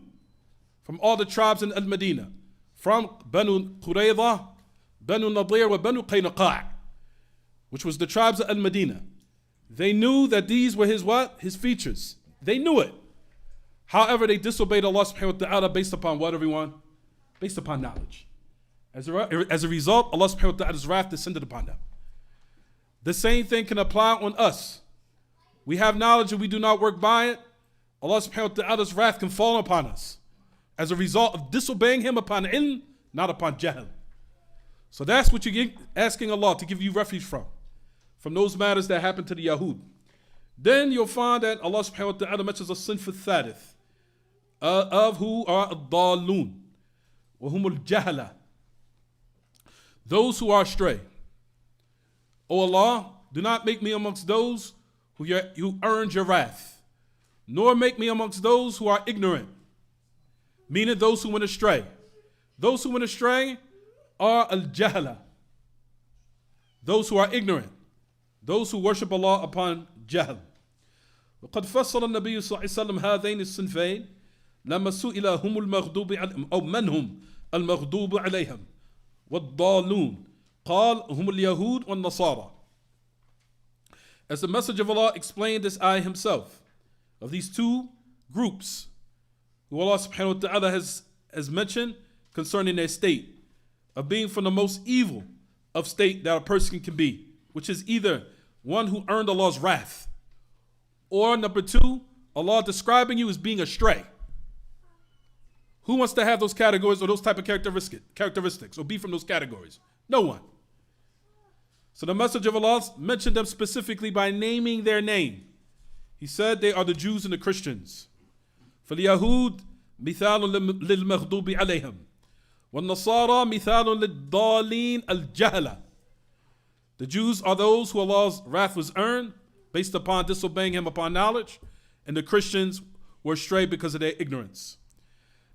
From all the tribes in Al-Madinah, from Banu Qurayza, Banu Nadir, and Banu Qaynuqa', which was the tribes of Al-Madinah. They knew that these were his what? His features. They knew it. However, they disobeyed Allah subhanahu wa ta'ala based upon what, everyone? Based upon knowledge. As a result, Allah subhanahu wa ta'ala's wrath descended upon them. The same thing can apply on us. We have knowledge and we do not work by it. Allah subhanahu wa ta'ala's wrath can fall upon us as a result of disobeying him upon ilm, not upon jahl. So that's what you're asking Allah to give you refuge from those matters that happen to the Yahud. Then you'll find that Allah subhanahu wa ta'ala mentions a sinf al-thalith of who are ad-dallun wa hum al-jahla, those who are astray. O Allah, do not make me amongst those who earned your wrath, nor make me amongst those who are ignorant, meaning those who went astray. Those who went astray are al-jahla, those who are ignorant, those who worship Allah upon jahl. وقد فصل النبي صلى الله عليه وسلم هذين الصنفين لما سئل هم المغضوب عليهم أو من هم المغضوب عليهم والضالون قال هم اليهود والنصارى. As the Messenger of Allah explained this ayah himself, of these two groups who Allah subhanahu wa ta'ala has mentioned concerning their state, of being from the most evil of state that a person can be, which is either one who earned Allah's wrath, or number two, Allah describing you as being astray. Who wants to have those categories or those type of characteristics or be from those categories? No one. So the Messenger of Allah mentioned them specifically by naming their name. He said they are the Jews and the Christians. فَالْيَهُودْ مِثَالٌ لِلْمَغْضُوبِ عَلَيْهِمْ وَالنَّصَارَى مِثَالٌ لِلضَّالِينَ الْجَهْلَةِ. The Jews are those who Allah's wrath was earned based upon disobeying Him upon knowledge, and the Christians were astray because of their ignorance.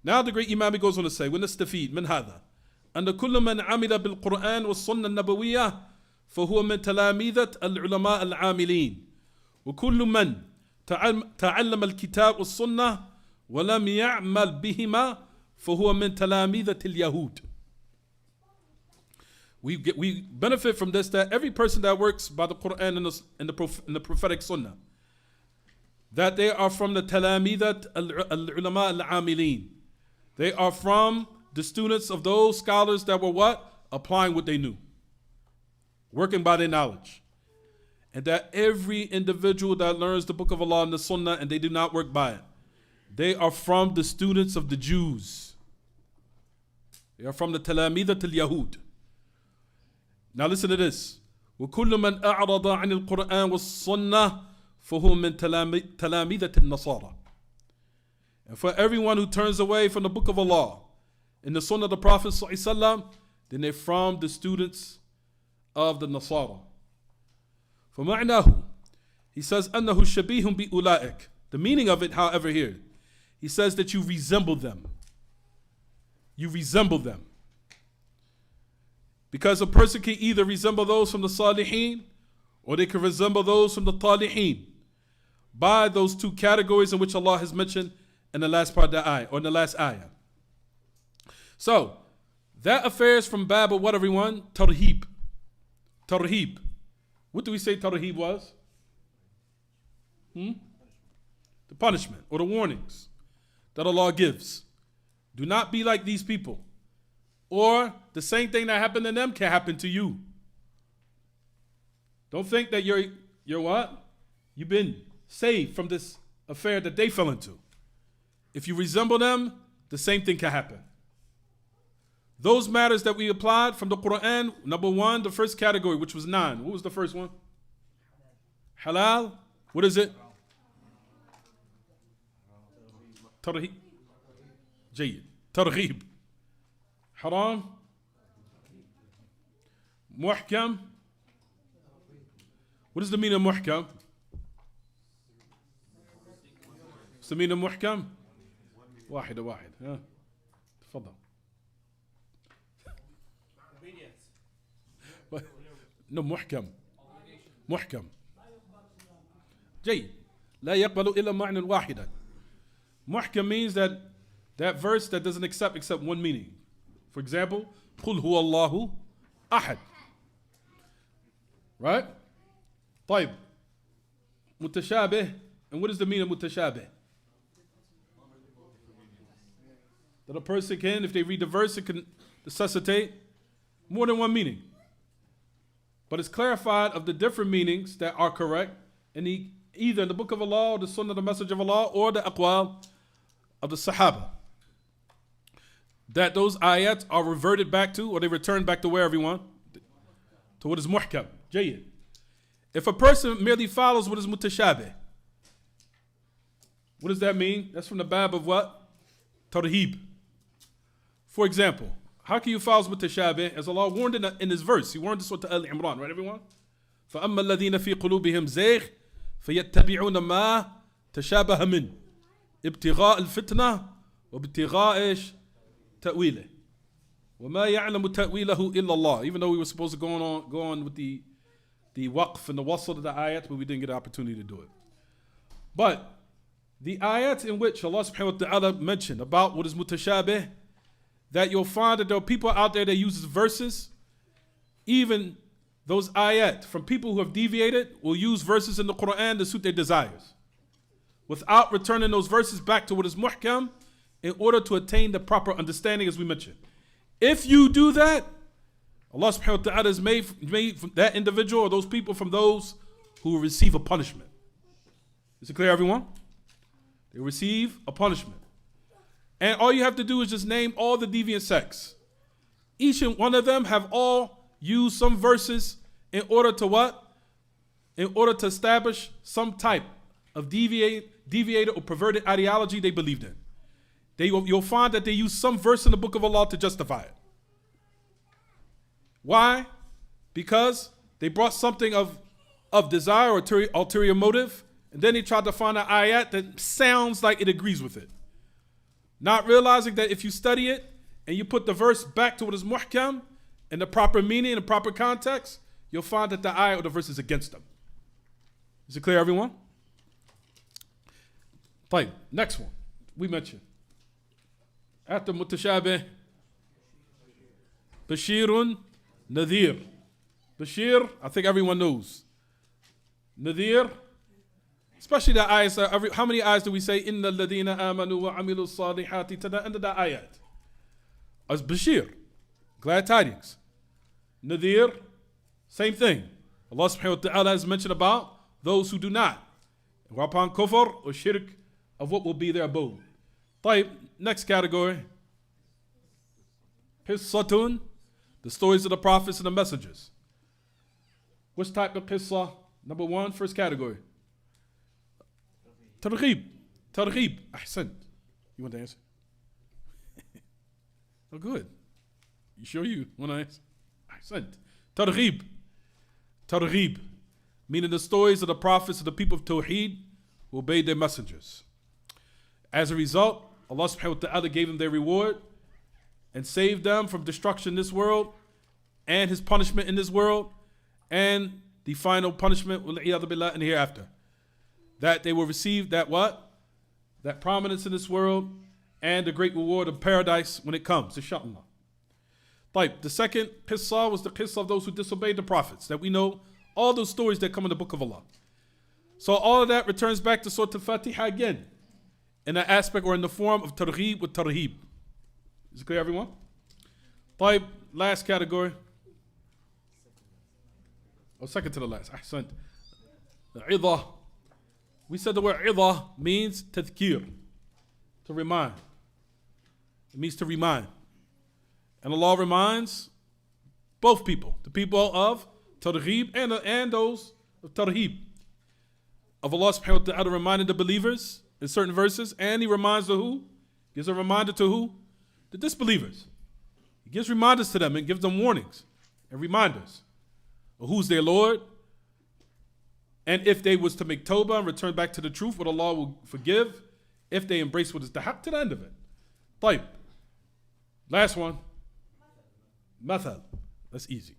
Now the great Imam goes on to say, وَنَسْتَفِيد مِنْ هَذَا أَنَّ كُلُّ مَنْ عَمِلَ بِالْقُرْآنِ وَالسُّنَّةِ النَّبَوِيَّةِ فهو من تلامذة العلماء العاملين وكل من تعلم الكتاب والسنة ولم يعمل بهما فهو من تلامذة اليهود. We benefit from this, that every person that works by the Quran and the prophetic Sunnah, that they are from the talamidhat al-ulama al-amilin. They are from the students of those scholars that were what? Applying what they knew, working by their knowledge. And that every individual that learns the book of Allah and the Sunnah and they do not work by it, they are from the students of the Jews. They are from the talamidhat al-yahud. Now listen to this. وَكُلُّ مَنْ أَعْرَضَ عَنِ الْقُرْآنِ وَالسُّنَّةِ فَهُوَ مِنْ تَلَامِذَةِ النَّصَارَى. And for everyone who turns away from the book of Allah and the Sunnah of the Prophet ﷺ, then they're from the students of the Nasara. فَمَعْنَاهُ, he says, أَنَّهُ شَبِيهٌ بِأُولَٰئِكَ. The meaning of it, however, here, he says that you resemble them. You resemble them. Because a person can either resemble those from the Salihin or they can resemble those from the Talihin by those two categories in which Allah has mentioned in the last part of the ayah, or in the last ayah. So, that affair is from Bab of what, everyone? Tarheeb. Tarheeb. What do we say tarheeb was? The punishment or the warnings that Allah gives. Do not be like these people. Or the same thing that happened to them can happen to you. Don't think that you're what? You've been saved from this affair that they fell into. If you resemble them, the same thing can happen. Those matters that we applied from the Quran, number one, the first category, which was 9. What was the first one? Halal. What is it? Tarheeb. Jayyid. Targheeb. Haram. Muhkam. What is the meaning of muhkam? What's the meaning of muhkam? واحد واحد. ها. تفضل. No, محكم. محكم. جيد. لا يقبل إلا معنى واحدا. محكم means that verse that doesn't accept except one meaning. For example, قل هو الله أحد. Right? طيب. متشابه. And what is the meaning of متشابه? That a person can, if they read the verse, it can necessitate more than one meaning. But it's clarified of the different meanings that are correct in either in the book of Allah or the Sunnah, the message of Allah, or the aqwal of the Sahaba. That those ayats are reverted back to, or they return back to where, everyone? To what is muhkam. Jayyid. If a person merely follows what is mutashabih, what does that mean? That's from the bab of what? Tarheeb. For example, how can you follow mutashabih? As Allah warned in this verse, He warned us with Al-Imran, right, everyone? فَأَمَّا الَّذِينَ فِي قُلُوبِهِمْ زَيْغٌ فَيَتَّبِعُونَ مَا تَشَابَهَ مِنْهُ ابْتِغَاءَ الْفِتْنَةِ وَابْتِغَاءَ تَأْوِيلِهِ وَمَا يَعْلَمُ تَأْوِيلَهُ إِلَّا اللَّهُ. Even though we were supposed to go on with the waqf and the wasl of the ayat, but we didn't get an opportunity to do it. But the ayat in which Allah subhanahu wa ta'ala mentioned about what is mutashabih, that you'll find that there are people out there that use verses, even those ayat from people who have deviated will use verses in the Quran to suit their desires, without returning those verses back to what is muhkam in order to attain the proper understanding, as we mentioned. If you do that, Allah subhanahu wa ta'ala has made that individual or those people from those who will receive a punishment. Is it clear, everyone? They receive a punishment. And all you have to do is just name all the deviant sects. Each and one of them have all used some verses in order to what? In order to establish some type of deviated or perverted ideology they believed in. You'll find that they use some verse in the book of Allah to justify it. Why? Because They brought something of desire or ulterior motive, and then they tried to find an ayat that sounds like it agrees with it. Not realizing that if you study it and you put the verse back to what is muhkam in the proper meaning, in the proper context, you'll find that the ayat or the verse is against them. Is it clear, everyone? Fine. Next one. We mentioned. After mutashabih, Bashirun, Nadir. Bashir, I think everyone knows. Nadir, especially the ayahs, how many ayahs do we say? Inna alladhina amanu wa amilu salihati to the end of the ayat. As Bashir, glad tidings. Nadir, same thing. Allah subhanahu wa ta'ala has mentioned about those who do not. Upon kufr or shirk of what will be their abode. Taib, next category. Qissatun, the stories of the prophets and the messengers. Which type of qissa? Number one, first category. Targhib. Targhib. Ahsan. You want to answer? Oh, good. You sure you want to answer? Ahsan. Targhib. Targhib. Meaning the stories of the prophets of the people of Tawheed who obeyed their messengers. As a result, Allah subhanahu wa ta'ala gave them their reward and saved them from destruction in this world and his punishment in this world and the final punishment in the hereafter. That they will receive that what? That prominence in this world and the great reward of paradise when it comes, inshallah. The second qissa was the qissa of those who disobeyed the prophets, that we know all those stories that come in the book of Allah. So all of that returns back to Surah al-Fātiḥah again, in the aspect or in the form of targhib with tarhib. Is it clear, everyone? Last category. Or second to the last. Ahsant. Idah. We said the word idah means tadhkir, to remind. It means to remind. And Allah reminds both people, the people of targhib and those of tarhib, of Allah subhanahu wa ta'ala reminding the believers in certain verses, and he reminds the who? Gives a reminder to who? The disbelievers. He gives reminders to them and gives them warnings and reminders of who's their Lord. And if they was to make tawbah and return back to the truth, what Allah will forgive, if they embrace what is the haqq to the end of it. Taib. Last one. Mathal. That's easy.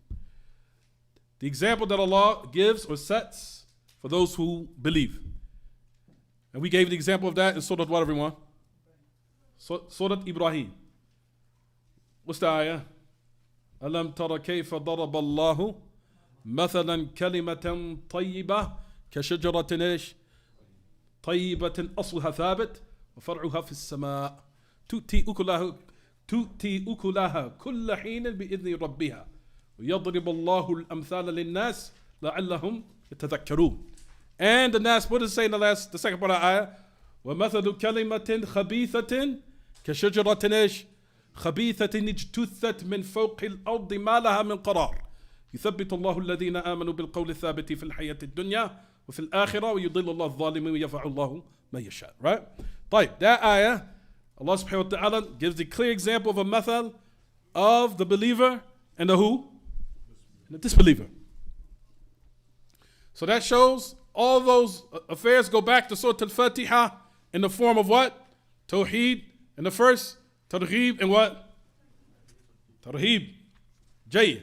The example that Allah gives or sets for those who believe. And we gave the example of that in Surah what, everyone? Surah Ibrahim. What's the ayah? Alam tara kayfa daraba Allahu mathalan kalimatan tayyibah kashajaratin ish tayyibatin asluha thabit wa far'uha fi as-sama' tu'ti ukulaha kulla hinin bi'idhni rabbiha wa yadrib Allahu al-amthala lin-nas la'allahum yatadhakkarun. And the nas, what does it say in the second part of the ayah? وَمَثَلُ كَلِمَةٍ خَبِيثَةٍ كَشَجَرَةٍ إيش خَبِيثَةٍ اجْتُثَّتْ مِنْ فَوْقِ الْأَرْضِ مَا لَهَا مِنْ قَرَارٍ يُثَبِّتُ اللَّهُ الَّذِينَ آمَنُوا بِالْقَوْلِ الثَّابِتِ فِي الْحَيَاةِ الدُّنْيَا وفي الآخرة ويضل الله الظالمين ويفعل الله ما يشاء. Right? That ayah, Allah subhanahu wa ta'ala gives the clear example of a method of the believer and the who? And the disbeliever. So that shows all those affairs go back to Surah al-Fātiḥah in the form of what? Tawheed in the first, targhib and what? Tarhib. Jayyid.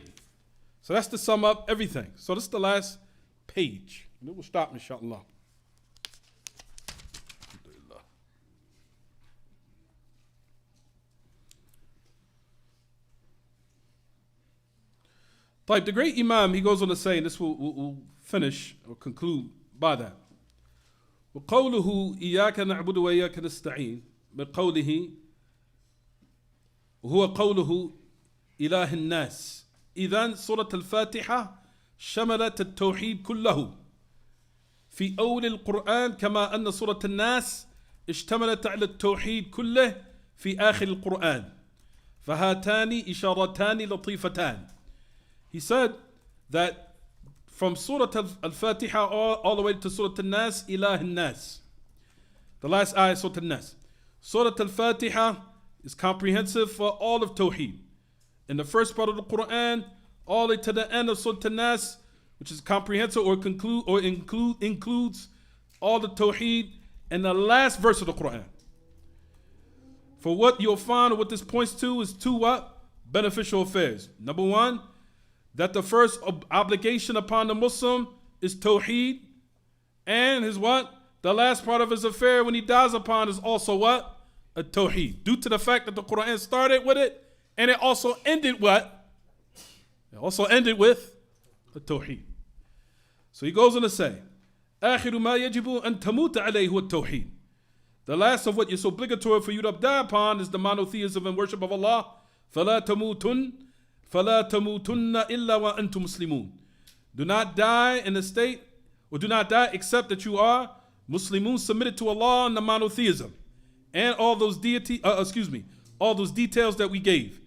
So that's to sum up everything. So this is the last page. And it will stop, inshallah. The great Imam, he goes on to say, and this will finish or conclude by that. وقوله إياك نعبد وإياك نستعين بقوله وهو قوله إله الناس. إذن سورة الفاتحة شملت التوحيد كله في أول القرآن كما أن سورة الناس اشتملت على التوحيد كله في آخر القرآن. فهاتان إشارتان لطيفتان. He said that from Surah al-Fātiḥah all the way to Surah al-Nas, Ilah al-Nas. The last ayah, Surah al-Nas. Surah al-Fātiḥah is comprehensive for all of Tawheed. In the first part of the Quran, all the way to the end of Surah al-Nas, which is comprehensive or includes all the tawheed and the last verse of the Quran. For what you'll find, or what this points to, is two what? Beneficial affairs. Number one, that the first obligation upon the Muslim is tawheed, and his what? The last part of his affair when he dies upon is also what? A tawheed. Due to the fact that the Quran started with it, and it also ended what? It also ended with a tawheed. So he goes on to say, آخر ما يجب أن تموت عليه هو التوحيد. The last of what is obligatory for you to die upon is the monotheism and worship of Allah. فلا تموتن إلا وأنتم مسلمون. Do not die in the state, or do not die except that you are Muslimun, submitted to Allah and the monotheism, and all those all those details that we gave.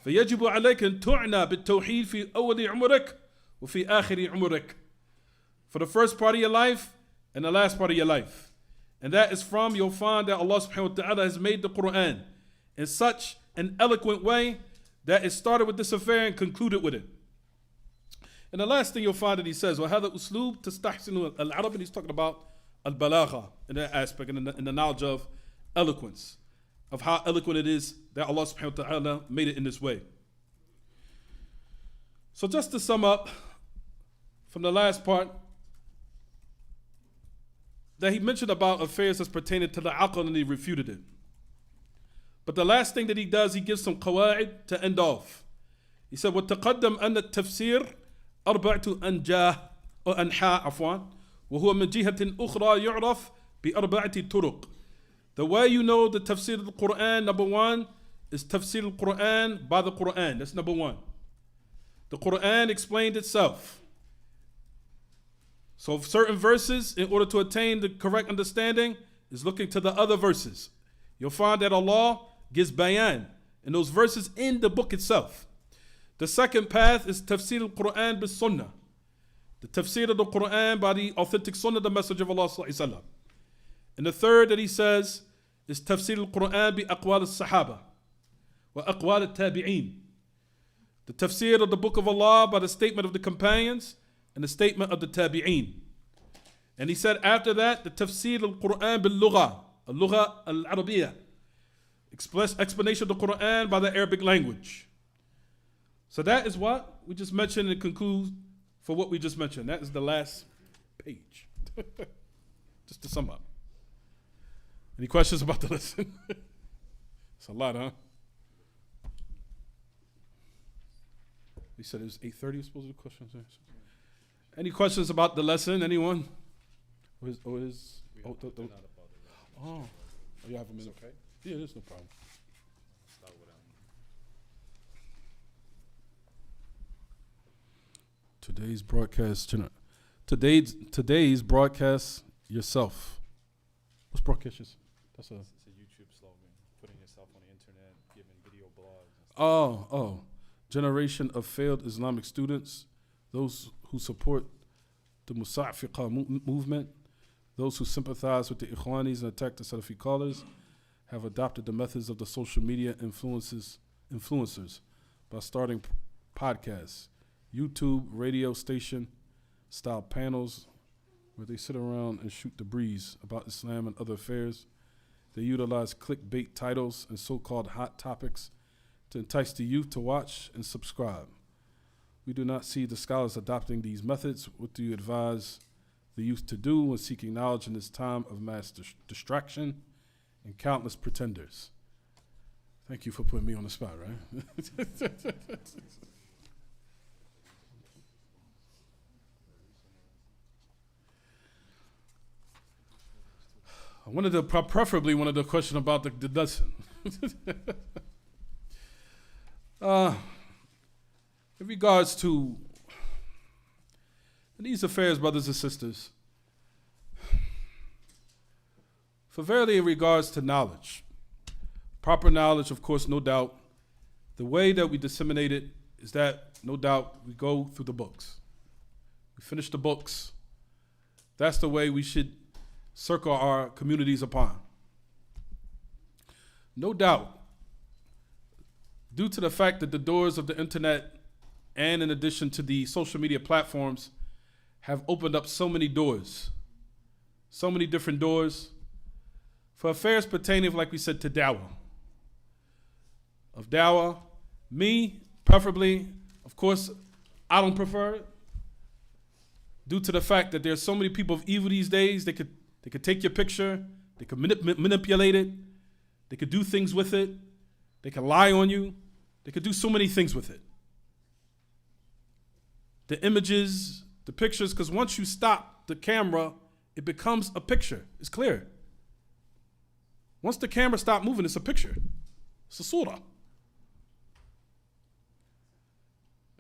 فيجب عليك أن تعنى بالتوحيد في أول عمرك وفي آخر عمرك. For the first part of your life and the last part of your life. And that is from, you'll find that Allah subhanahu wa ta'ala has made the Quran in such an eloquent way that it started with this affair and concluded with it. And the last thing you'll find that he says, وَهَذَا أُسْلُوب تَسْتَحْسِنُ الْعَرَبِ, and he's talking about al-balagha in that aspect, in the knowledge of eloquence, of how eloquent it is that Allah subhanahu wa ta'ala made it in this way. So just to sum up from the last part, that he mentioned about affairs that's pertaining to the aql, and he refuted it. But the last thing that he does, he gives some qawa'id to end off. He said, وَتَقَدَّمْ أَنَّ التَّفْسِير أَرْبَعْةُ أَنْجَاهِ أو أنحاء عفوا وهو من جهة أخرى يعرف بأربعة طرق. The way you know the tafsir of the Quran, number one, is tafsir al-Quran by the Quran. That's number one. The Quran explained itself. So certain verses, in order to attain the correct understanding, is looking to the other verses. You'll find that Allah gives bayan in those verses in the book itself. The second path is tafsir al-Quran by Sunnah. The tafsir of the Quran by the authentic Sunnah, the Messenger of Allah sallallahu alaihi wasallam. And the third that he says is tafsir al-Quran by aqwal al-Sahaba wa aqwal al-Tabi'een. The tafsir of the book of Allah by the statement of the companions and the statement of the Tabi'een. And he said after that, the tafsir al-Quran bil-lugha, al-lugha al-Arabiya, explanation of the Quran by the Arabic language. So that is what we just mentioned and conclude for what we just mentioned. That is the last page. Just to sum up. Any questions about the lesson? It's a lot, huh? He said it was 8:30. You're supposed to do questions. Any questions about the lesson? Anyone? Oh, you have a minute. Okay. Yeah, there's no problem. Today's broadcast yourself. What's broadcast yourself? That's It's a YouTube slogan. Putting yourself on the internet, giving video blogs. And stuff. Oh. Generation of failed Islamic students, those who support the Musafiqah movement, those who sympathize with the Ikhwanis and attack the Salafi callers, have adopted the methods of the social media influencers by starting podcasts, YouTube, radio station style panels where they sit around and shoot the breeze about Islam and other affairs. They utilize clickbait titles and so-called hot topics to entice the youth to watch and subscribe. We do not see the scholars adopting these methods. What do you advise the youth to do when seeking knowledge in this time of mass distraction and countless pretenders? Thank you for putting me on the spot, right? Preferably one of the question about the lesson. In regards to these affairs, brothers and sisters, for verily in regards to knowledge, proper knowledge, of course, no doubt, the way that we disseminate it is that, no doubt, we go through the books. We finish the books. That's the way we should circle our communities upon. No doubt, due to the fact that the doors of the internet and in addition to the social media platforms have opened up so many doors, so many different doors for affairs pertaining, like we said, to dawah. Of dawah, me, preferably, of course, I don't prefer it due to the fact that there's so many people of evil these days. They could take your picture, they could manipulate it, they could do things with it, they could lie on you, they could do so many things with it. The images, the pictures, because once you stop the camera, it becomes a picture. It's clear. Once the camera stops moving, it's a picture. It's a surah.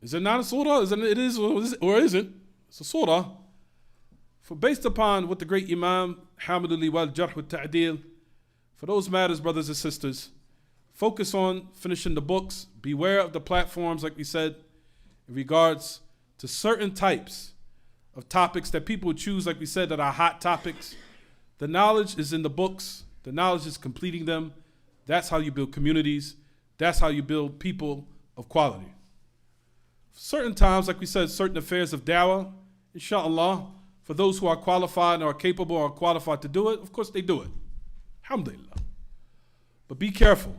Is it not a surah? It is or isn't. It's a surah. For based upon what the great Imam Hamidullah wal Jarh wa Ta'dil, for those matters, brothers and sisters, focus on finishing the books. Beware of the platforms, like we said, in regards to certain types of topics that people choose, like we said, that are hot topics. The knowledge is in the books. The knowledge is completing them. That's how you build communities. That's how you build people of quality. Certain times, like we said, certain affairs of dawah, inshallah, for those who are qualified and are capable or qualified to do it, of course they do it. Alhamdulillah. But be careful.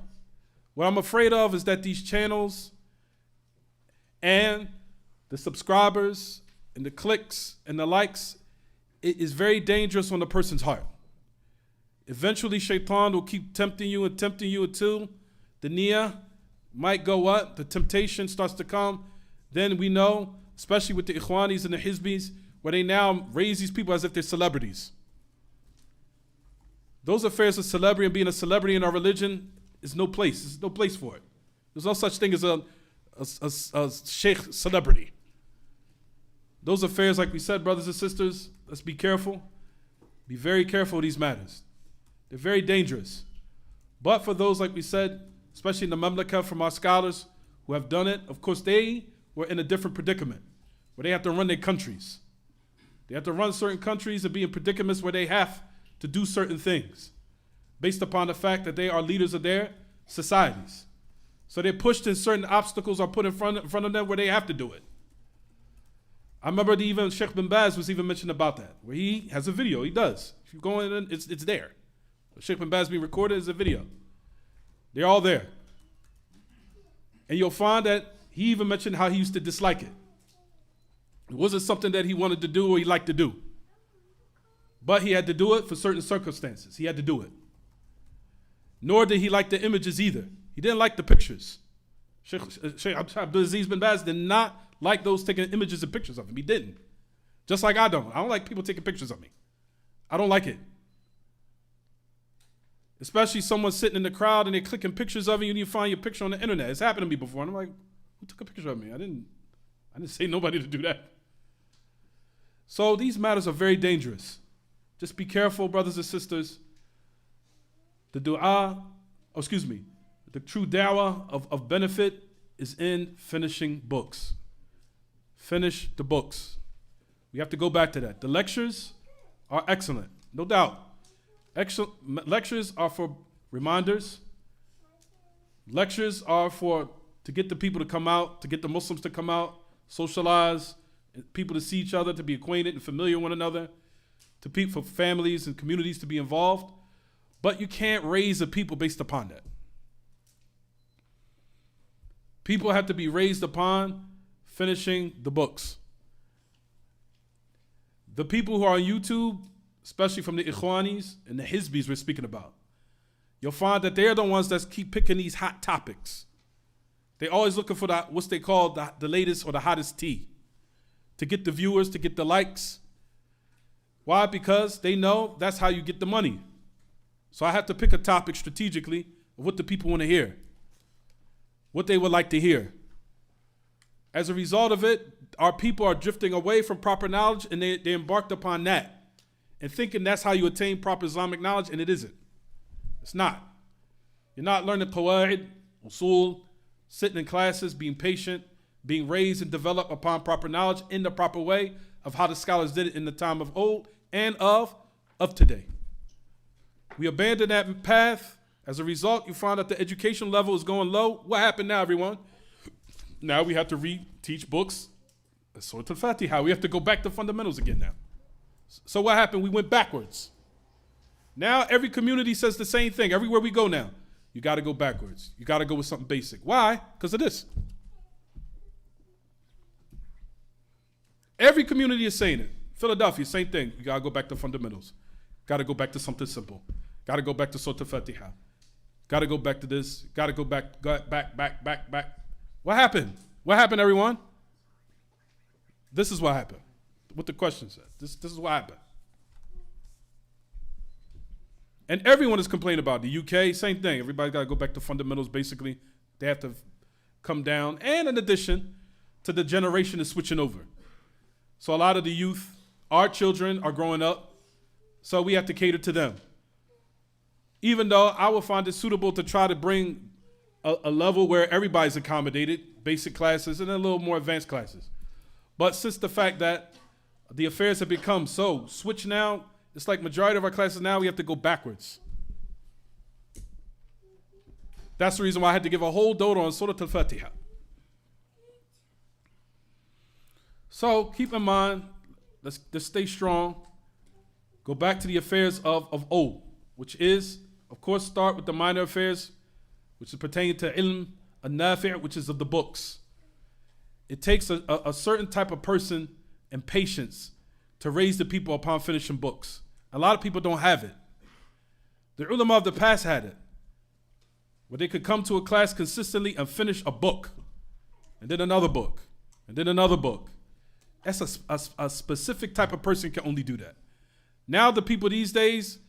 What I'm afraid of is that these channels and the subscribers and the clicks and the likes, it is very dangerous on the person's heart. Eventually, shaitan will keep tempting you until the niyyah might go up, the temptation starts to come. Then we know, especially with the ikhwanis and the hizbis, where they now raise these people as if they're celebrities. Those affairs of celebrity and being a celebrity in our religion is no place. There's no place for it. There's no such thing as a sheikh celebrity. Those affairs, like we said, brothers and sisters, let's be careful. Be very careful of these matters. They're very dangerous. But for those, like we said, especially in the Mamlaka, from our scholars who have done it, of course they were in a different predicament where they have to run their countries. They have to run certain countries and be in predicaments where they have to do certain things based upon the fact that they are leaders of their societies. So they're pushed in certain obstacles are put in front of them where they have to do it. I remember even Sheikh bin Baz was even mentioned about that, where he has a video. He does. If you go in, it's there. Sheikh bin Baz being recorded is a video. They're all there. And you'll find that he even mentioned how he used to dislike it. It wasn't something that he wanted to do or he liked to do. But he had to do it for certain circumstances. He had to do it. Nor did he like the images either. He didn't like the pictures. Sheikh Abdulaziz bin Baz did not like those taking images and pictures of him. He didn't. Just like I don't. I don't like people taking pictures of me. I don't like it. Especially someone sitting in the crowd and they're clicking pictures of you and you find your picture on the internet. It's happened to me before. And I'm like, who took a picture of me? I didn't say nobody to do that. So these matters are very dangerous. Just be careful, brothers and sisters. The true dawah of benefit is in finishing books. Finish the books. We have to go back to that. The lectures are excellent, no doubt. Lectures are for reminders. Lectures are to get the people to come out, to get the Muslims to come out, socialize, people to see each other, to be acquainted and familiar with one another, for families and communities to be involved. But you can't raise a people based upon that. People have to be raised upon finishing the books. The people who are on YouTube, especially from the Ikhwanis and the Hizbis we're speaking about, you'll find that they're the ones that keep picking these hot topics. They're always looking for what's they call the latest or the hottest tea to get the viewers, to get the likes. Why? Because they know that's how you get the money. So I have to pick a topic strategically of what the people want to hear, what they would like to hear. As a result of it, our people are drifting away from proper knowledge and they embarked upon that and thinking that's how you attain proper Islamic knowledge, and it isn't. It's not. You're not learning qawaid, usul, sitting in classes, being patient, being raised and developed upon proper knowledge in the proper way of how the scholars did it in the time of old and of today. We abandoned that path. As a result, you find that the education level is going low. What happened now, everyone? Now we have to reteach books That's Surah al-Fātiḥah. We have to go back to fundamentals again now. So what happened? We went backwards. Now every community says the same thing. Everywhere we go now, you got to go backwards. You got to go with something basic. Why? Because of this. Every community is saying it. Philadelphia, same thing. You got to go back to fundamentals. Got to go back to something simple. Got to go back to Surah al-Fātiḥah. Got to go back to this. Got to go back. What happened? What happened, everyone? This is what happened. What the question said. This is what happened. And everyone is complaining about it. The UK, same thing. Everybody got to go back to fundamentals, basically. They have to come down. And in addition to the generation is switching over. So a lot of the youth, our children are growing up. So we have to cater to them. Even though I would find it suitable to try to bring a level where everybody's accommodated, basic classes and a little more advanced classes. But since the fact that the affairs have become so switched now, it's like majority of our classes now, we have to go backwards. That's the reason why I had to give a whole dodo on Surah al-Fātiḥah. So keep in mind, let's stay strong. Go back to the affairs of old, which is, of course, start with the minor affairs, which is pertaining to ilm al-nafi', which is of the books. It takes a certain type of person and patience to raise the people upon finishing books. A lot of people don't have it. The ulama of the past had it, where they could come to a class consistently and finish a book, and then another book, and then another book. That's a specific type of person can only do that. Now the people these days,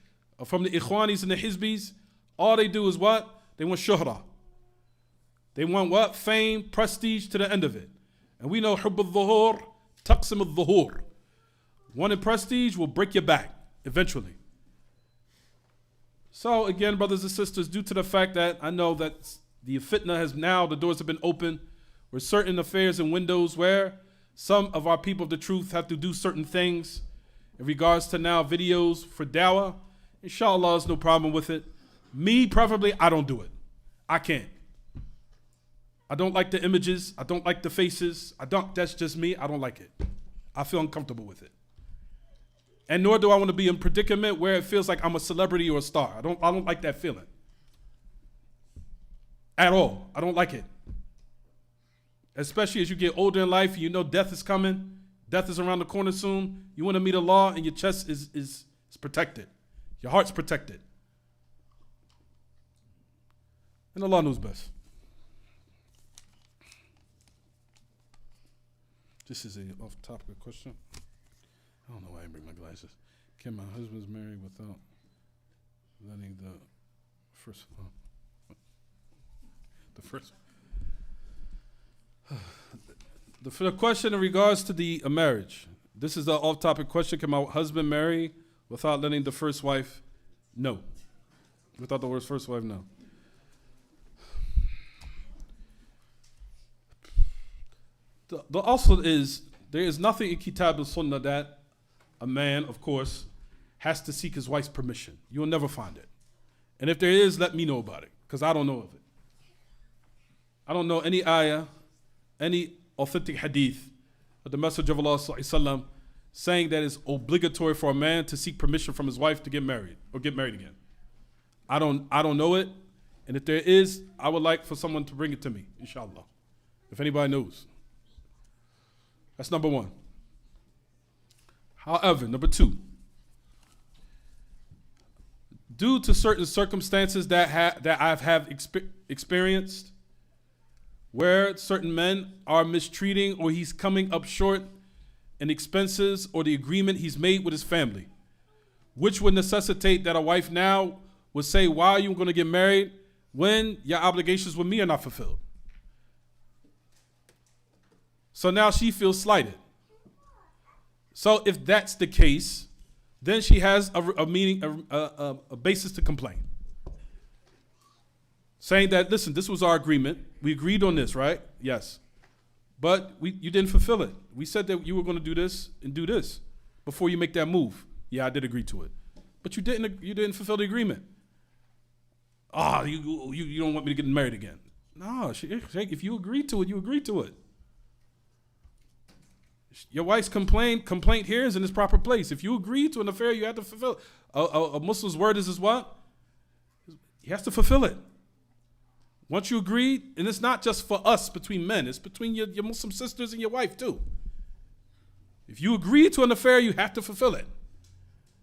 from the Ikhwanis and the Hizbis, all they do is what? They want shuhra. They want what? Fame, prestige to the end of it. And we know hubb al-dhuhur, taqsim al-dhuhur. Wanting prestige will break your back eventually. So again, brothers and sisters, due to the fact that I know that the fitna has now, the doors have been open, with certain affairs and windows where some of our people of the truth have to do certain things in regards to now videos for dawah. Inshallah, there's no problem with it. Me, preferably, I don't do it. I can't. I don't like the images. I don't like the faces. That's just me. I don't like it. I feel uncomfortable with it. And nor do I want to be in a predicament where it feels like I'm a celebrity or a star. I don't like that feeling. At all. I don't like it. Especially as you get older in life, you know death is coming. Death is around the corner soon. You want to meet Allah and your chest is protected. Your heart's protected. And Allah knows best. This is an off-topic question. I don't know why I bring my glasses. Can my husband's married without letting the first the question in regards to the marriage. This is the off-topic question. Can my husband marry without letting the first wife? No. Without the word first wife, no. The also is, there is nothing in Kitab and Sunnah that a man, of course, has to seek his wife's permission. You'll never find it. And if there is, let me know about it, because I don't know of it. I don't know any ayah, any authentic hadith of the Messenger of Allah ﷺ saying that it's obligatory for a man to seek permission from his wife to get married or get married again. I don't know it. And if there is, I would like for someone to bring it to me, inshallah. If anybody knows. That's number one. However, number two, due to certain circumstances that I have experienced, where certain men are mistreating or he's coming up short in expenses or the agreement he's made with his family, which would necessitate that a wife now would say, why are you going to get married when your obligations with me are not fulfilled? So now she feels slighted. So if that's the case, then she has a basis to complain. Saying that, listen, this was our agreement. We agreed on this, right? Yes. But you didn't fulfill it. We said that you were going to do this and do this before you make that move. Yeah, I did agree to it. But you didn't fulfill the agreement. You don't want me to get married again. No, if you agreed to it, you agreed to it. Your wife's complaint here is in its proper place. If you agree to an affair, you have to fulfill it. A Muslim's word is what? He has to fulfill it. Once you agree, and it's not just for us between men, it's between your Muslim sisters and your wife too. If you agree to an affair, you have to fulfill it.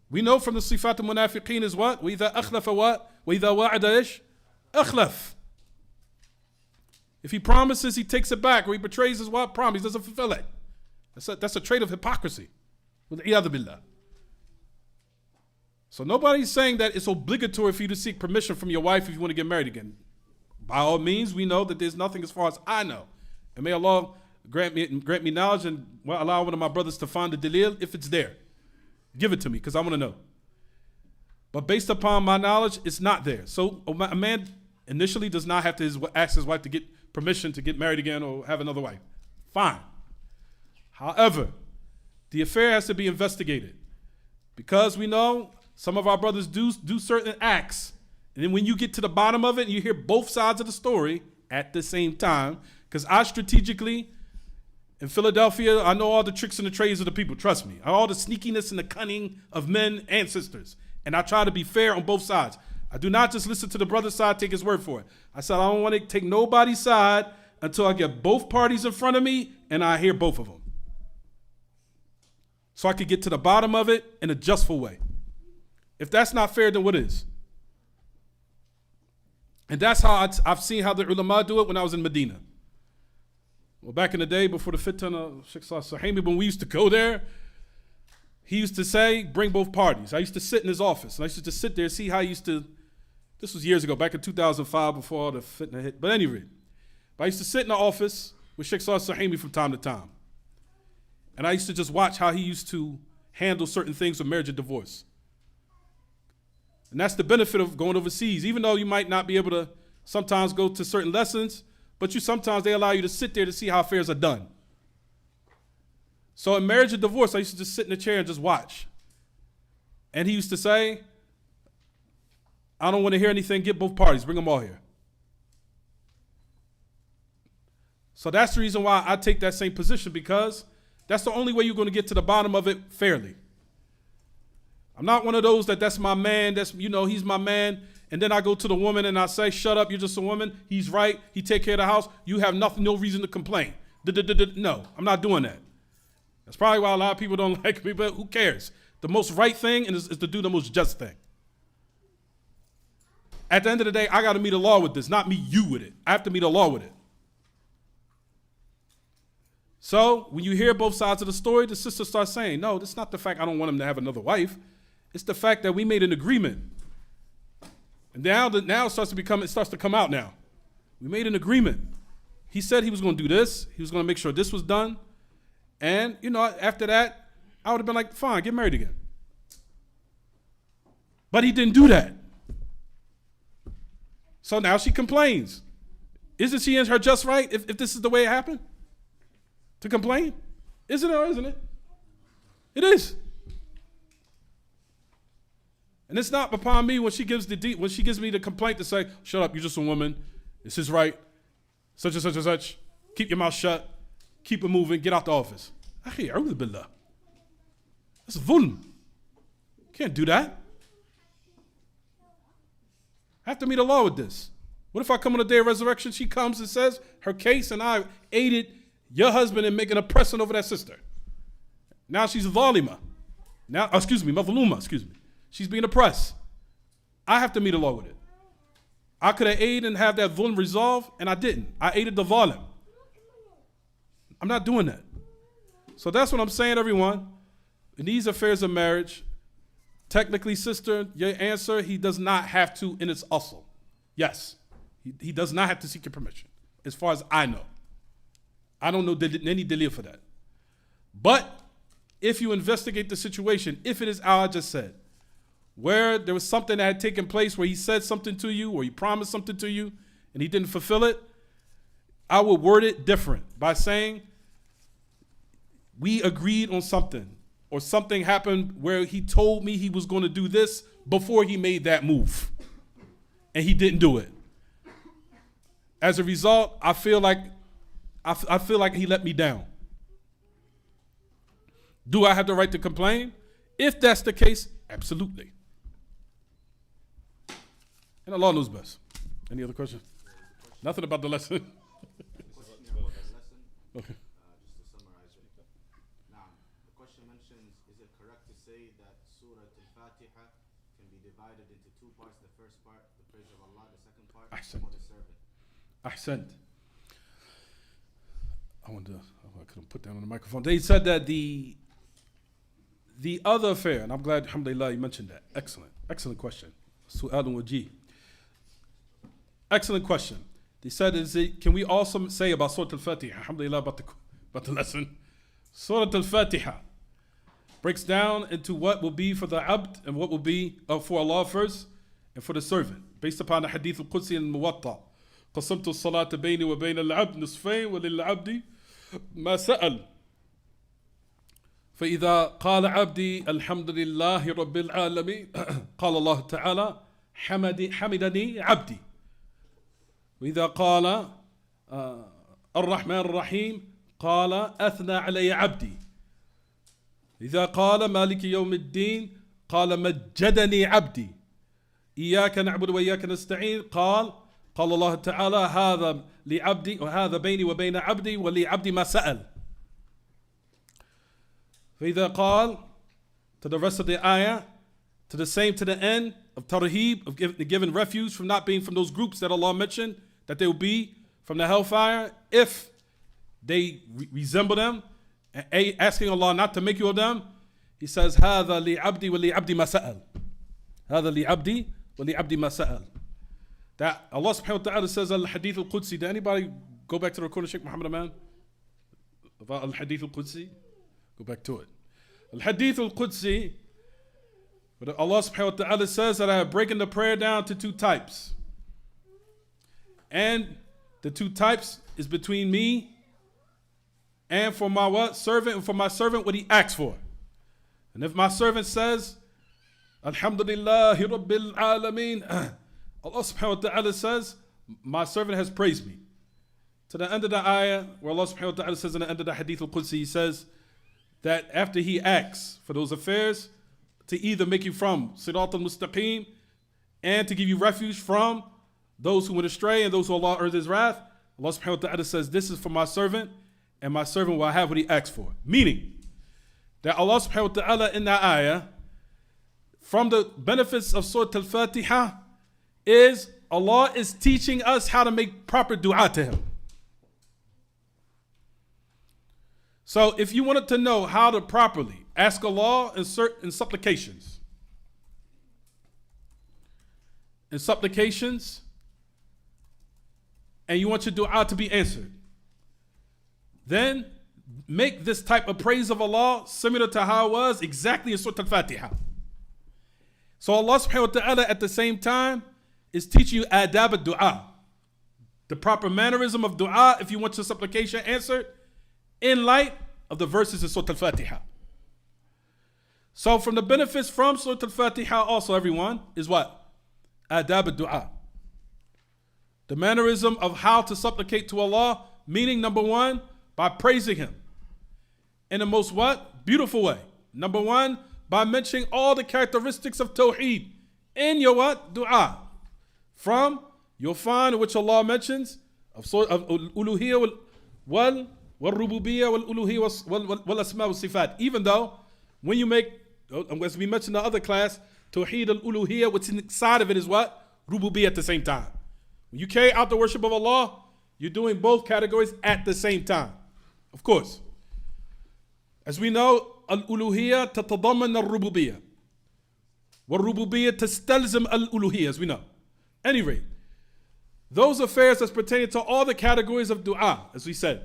We know from the Sifat al-Munafiqeen is what? وَإِذَا أَخْلَفَ what? وَإِذَا وَعَدَ إيش? أَخْلَف. If he promises, he takes it back, or he betrays his what? Promise, he doesn't fulfill it. That's a trait of hypocrisy. وَالْعِيَاذُ بِاللَّهِ. So nobody's saying that it's obligatory for you to seek permission from your wife if you want to get married again. By all means, we know that there's nothing as far as I know. And may Allah grant me knowledge and allow one of my brothers to find the dalil if it's there. Give it to me because I want to know. But based upon my knowledge, it's not there. So a man initially does not have to ask his wife to get permission to get married again or have another wife. Fine. However, the affair has to be investigated because we know some of our brothers do certain acts. And then when you get to the bottom of it, you hear both sides of the story at the same time. Because I strategically, in Philadelphia, I know all the tricks and the trades of the people. Trust me. All the sneakiness and the cunning of men and sisters. And I try to be fair on both sides. I do not just listen to the brother's side, take his word for it. I said I don't want to take nobody's side until I get both parties in front of me and I hear both of them. So I could get to the bottom of it in a justful way. If that's not fair, then what is? And that's how I've seen how the ulama do it when I was in Medina. Well, back in the day, before the fitna of Sheikh Sahimi, when we used to go there, he used to say, bring both parties. I used to sit in his office, and I used to sit there, see how he used to, this was years ago, back in 2005, before all the fitna hit. But anyway, I used to sit in the office with Sheikh Sahimi from time to time. And I used to just watch how he used to handle certain things with marriage and divorce. And that's the benefit of going overseas. Even though you might not be able to sometimes go to certain lessons, but sometimes they allow you to sit there to see how affairs are done. So in marriage and divorce, I used to just sit in a chair and just watch. And he used to say, I don't want to hear anything, get both parties, bring them all here. So that's the reason why I take that same position, because that's the only way you're going to get to the bottom of it fairly. I'm not one of those that's my man, he's my man, and then I go to the woman and I say, shut up, you're just a woman, he's right, he take care of the house, you have no reason to complain. No, I'm not doing that. That's probably why a lot of people don't like me, but who cares? The most right thing is to do the most just thing. At the end of the day, I got to meet Allah with this, not me, you with it. I have to meet Allah with it. So when you hear both sides of the story, the sister starts saying, no, it's not the fact I don't want him to have another wife. It's the fact that we made an agreement. And now it starts to come out now. We made an agreement. He said he was going to do this. He was going to make sure this was done. And, after that, I would have been like, fine, get married again. But he didn't do that. So now she complains. Isn't she in her just right if this is the way it happened? To complain? Isn't it or isn't it? It is. And it's not upon me when she gives me the complaint to say, shut up, you're just a woman. This is right. Such and such and such. Keep your mouth shut. Keep it moving. Get out the office. Akhi, a'udhu billah. That's dhulm. Can't do that. I have to meet Allah with this. What if I come on the day of resurrection, she comes and says her case and I aided your husband in making a oppression over that sister. Now she's a dhalima. Madhluma. She's being oppressed. I have to meet Allah with it. I could have aided and have that dhulm resolved, and I didn't. I aided the dhalim. I'm not doing that. So that's what I'm saying, everyone. In these affairs of marriage, technically, sister, your answer, he does not have to in its asl. Yes, he does not have to seek your permission, as far as I know. I don't know any dalil for that. But if you investigate the situation, if it is how I just said, where there was something that had taken place where he said something to you or he promised something to you and he didn't fulfill it, I would word it different by saying we agreed on something or something happened where he told me he was going to do this before he made that move and he didn't do it. As a result, I feel like he let me down. Do I have the right to complain? If that's the case, absolutely. And Allah knows best. Any other questions? Nothing about the lesson. Okay. Just to summarize it. Now, the question mentions, is it correct to say that Surah al-Fātiḥah can be divided into two parts? The first part, the praise of Allah, the second part, Ahsant. for the servant. Ahsant. I couldn't put that on the microphone. They said that the other affair, and I'm glad, alhamdulillah, you mentioned that. Excellent. Excellent question. Su'alun wajih. Excellent question. They said, can we also say about Surah al-Fātiḥah, alhamdulillah, about the lesson. Surah al-Fātiḥah breaks down into what will be for the ʿabd and what will be for Allah first and for the servant, based upon the hadith al-Qudsi and Muwatta. قسمت الصلاة بيني وبين العبد نصفين وللعبد ما سأل فإذا قال عبدي الحمد لله رب العالمين قال الله تعالى حمدني عبدي وإذا قال الرحمن الرحيم قال أثنى علي عبدي إذا قال مالك يوم الدين قال مجدني عبدي إياك نعبد وإياك نستعين قال الله تعالى هذا لعبدي وهذا بيني وبين عبدي ولعبدي ما سأل. فإذا قال, to the rest of the ayah, to the end of tarheeb, of giving refuge from not being from those groups that Allah mentioned, that they will be from the hellfire if they resemble them, asking Allah not to make you of them. He says, هذا لعبدي ولعبدي ما سأل. هذا لعبدي ولعبدي ما سأل. That Allah subhanahu wa ta'ala says al-Hadith al-Qudsi. Did anybody go back to the recording, Sheikh Muhammad Aman? About al-Hadith al-Qudsi? Go back to it. Al-Hadith al-Qudsi, but Allah subhanahu wa ta'ala says that I have broken the prayer down to two types. And the two types is between me and for my what? Servant, and for my servant what he asks for. And if my servant says, Alhamdulillahi Rabbil Alameen, Allah subhanahu wa ta'ala says, my servant has praised me. To the end of the ayah, where Allah subhanahu wa ta'ala says in the end of the Hadith al-Qudsi, he says that after he asks for those affairs, to either make you from Sirat al-Mustaqim and to give you refuge from those who went astray and those who Allah earned his wrath, Allah subhanahu wa ta'ala says, this is for my servant, and my servant will have what he asks for. Meaning that Allah subhanahu wa ta'ala in that ayah, from the benefits of Surah al-Fātiḥah, is Allah is teaching us how to make proper dua to him. So if you wanted to know how to properly ask Allah in supplications, and you want your dua to be answered, then make this type of praise of Allah similar to how it was exactly in Surah al-Fātiḥah. So Allah subhanahu wa ta'ala at the same time is teaching you adab al-du'a, the proper mannerism of dua if you want your supplication answered in light of the verses in Surah al-Fātiḥah. So from the benefits from Surah al-Fātiḥah also, everyone, is what? Adab al-du'a. The mannerism of how to supplicate to Allah, meaning number one, by praising him in the most what? Beautiful way. Number one, by mentioning all the characteristics of tawheed in your what? Dua. From, you'll find which Allah mentions of uluhiyya wal rububiyya wal uluhiyya wal asma wal sifat. Even though when you make, as we mentioned in the other class, tawheed al uluhiyya, what's inside of it is what? Rububiyya at the same time. When you carry out the worship of Allah, you're doing both categories at the same time. Of course. As we know, al-uluhiyya tatadamman al-rububiyya. Wal-rububiyya tastalzim al-uluhiyya, as we know. Any rate, those affairs that's pertaining to all the categories of dua, as we said,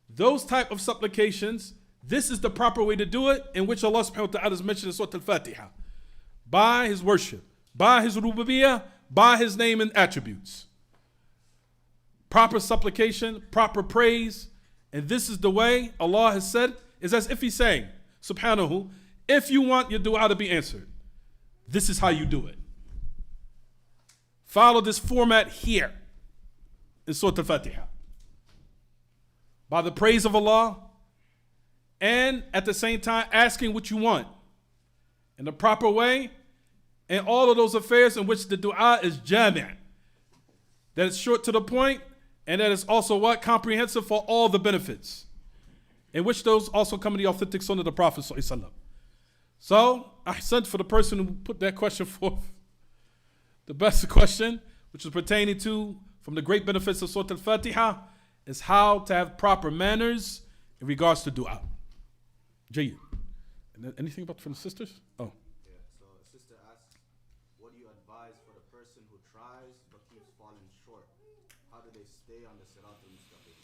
those type of supplications, this is the proper way to do it, in which Allah subhanahu wa ta'ala has mentioned in Surah al-Fātiḥah. By his worship, by his rububiyyah, by his name and attributes. Proper supplication, proper praise, and this is the way Allah has said, is as if he's saying, subhanahu, if you want your dua to be answered, this is how you do it. Follow this format here in Surah al-Fātiḥah. By the praise of Allah and at the same time asking what you want in the proper way, and all of those affairs in which the dua is jami', that it's short to the point, and that it's also what? Comprehensive for all the benefits, in which those also come in the authentic Sunnah of the Prophet sallallahu alaihi wasallam. So, ahsant for the person who put that question forth. The best question, which is pertaining to, from the great benefits of Surah al-Fātiḥah, is how to have proper manners in regards to dua. Jayyid. And then anything about from the sisters? Oh. Yeah, so a sister asks, what do you advise for the person who tries but keeps falling short? How do they stay on the Sirat al-Mustaqim?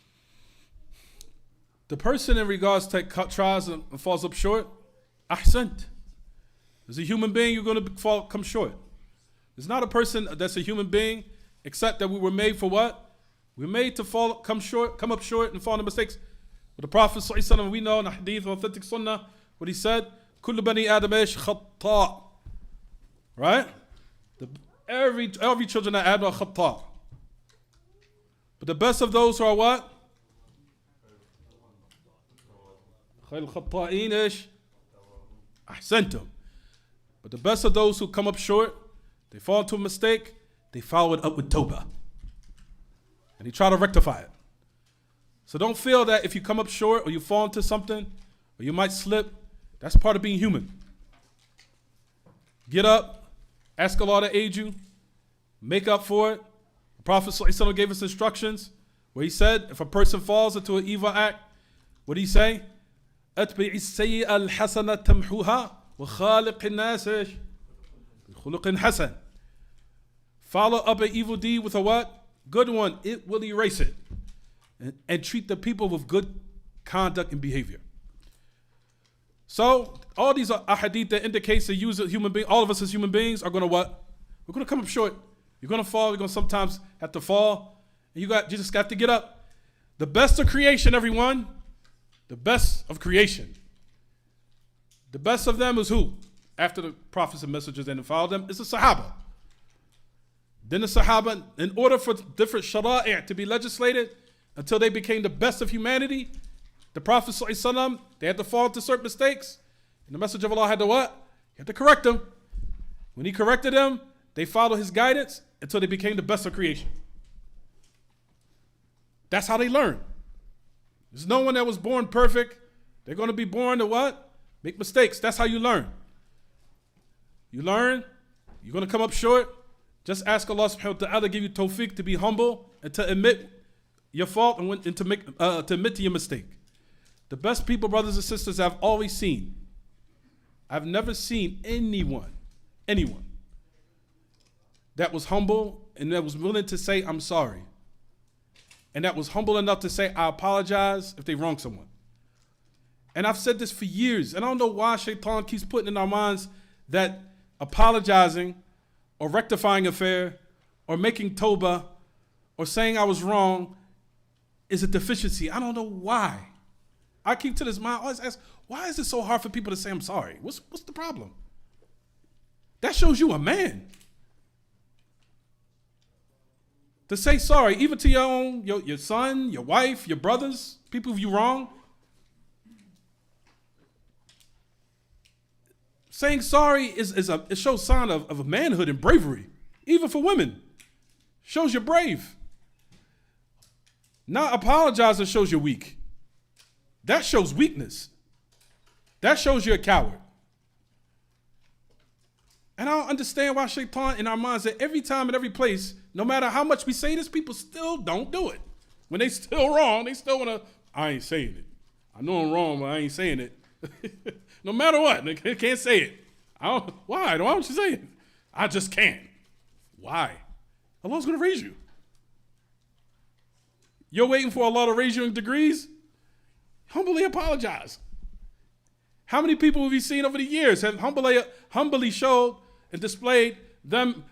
The person in regards to tries and falls up short, ahsant. As a human being, you're going to come short. There's not a person that's a human being, except that we were made for what? We were made to come up short and fall into mistakes. But the Prophet sallallahu alaihi wasallam, we know in the hadith of authentic Sunnah, what he said, "Kullu bani Adam ish khatta." Right? Every children of Adam are khatta. But the best of those who are what? Khayl khatta'in ish ahsantum. But the best of those who come up short, they fall into a mistake, they follow it up with tawbah. And they try to rectify it. So don't feel that if you come up short or you fall into something or you might slip, that's part of being human. Get up, ask Allah to aid you, make up for it. The Prophet ﷺ gave us instructions where he said, if a person falls into an evil act, what did he say? أتبع السيئة الحسنة تمحوها وخالق الناس بخلق حسن. Follow up an evil deed with a what? Good one. It will erase it. And treat the people with good conduct and behavior. So, all these are ahadith that indicates that you as a human being, all of us as human beings are going to what? We're going to come up short. You're going to fall. You're going to sometimes have to fall. And you just have to get up. The best of creation, everyone. The best of creation. The best of them is who? After the prophets and messengers and followed them, is the Sahaba. Then the Sahaba, in order for different shara'i' to be legislated, until they became the best of humanity, the Prophet ﷺ, they had to fall into certain mistakes. And the Messenger of Allah had to what? He had to correct them. When he corrected them, they followed his guidance until they became the best of creation. That's how they learn. There's no one that was born perfect. They're going to be born to what? Make mistakes. That's how you learn. You learn. You're going to come up short. Just ask Allah subhanahu wa ta'ala give you tawfiq to be humble and to admit your fault and to admit to your mistake. The best people, brothers and sisters, I've always seen. I've never seen anyone that was humble and that was willing to say, I'm sorry. And that was humble enough to say, I apologize if they wronged someone. And I've said this for years. And I don't know why Shaitan keeps putting in our minds that apologizing or rectifying affair or making tawbah or saying I was wrong is a deficiency. I don't know why. I keep to this mind, I always ask, why is it so hard for people to say I'm sorry? What's the problem? That shows you a man. To say sorry, even to your son, your wife, your brothers, people who you wrong. Saying sorry it shows sign of manhood and bravery, even for women. Shows you're brave. Not apologizing shows you're weak. That shows weakness. That shows you're a coward. And I don't understand why Shaitan in our minds that every time and every place, no matter how much we say this, people still don't do it. When they still wrong, they still want to, I ain't saying it. I know I'm wrong, but I ain't saying it. No matter what, they can't say it. Why? Why don't you say it? I just can't. Why? Allah's going to raise you. You're waiting for Allah to raise you in degrees? Humbly apologize. How many people have you seen over the years have humbly showed and displayed them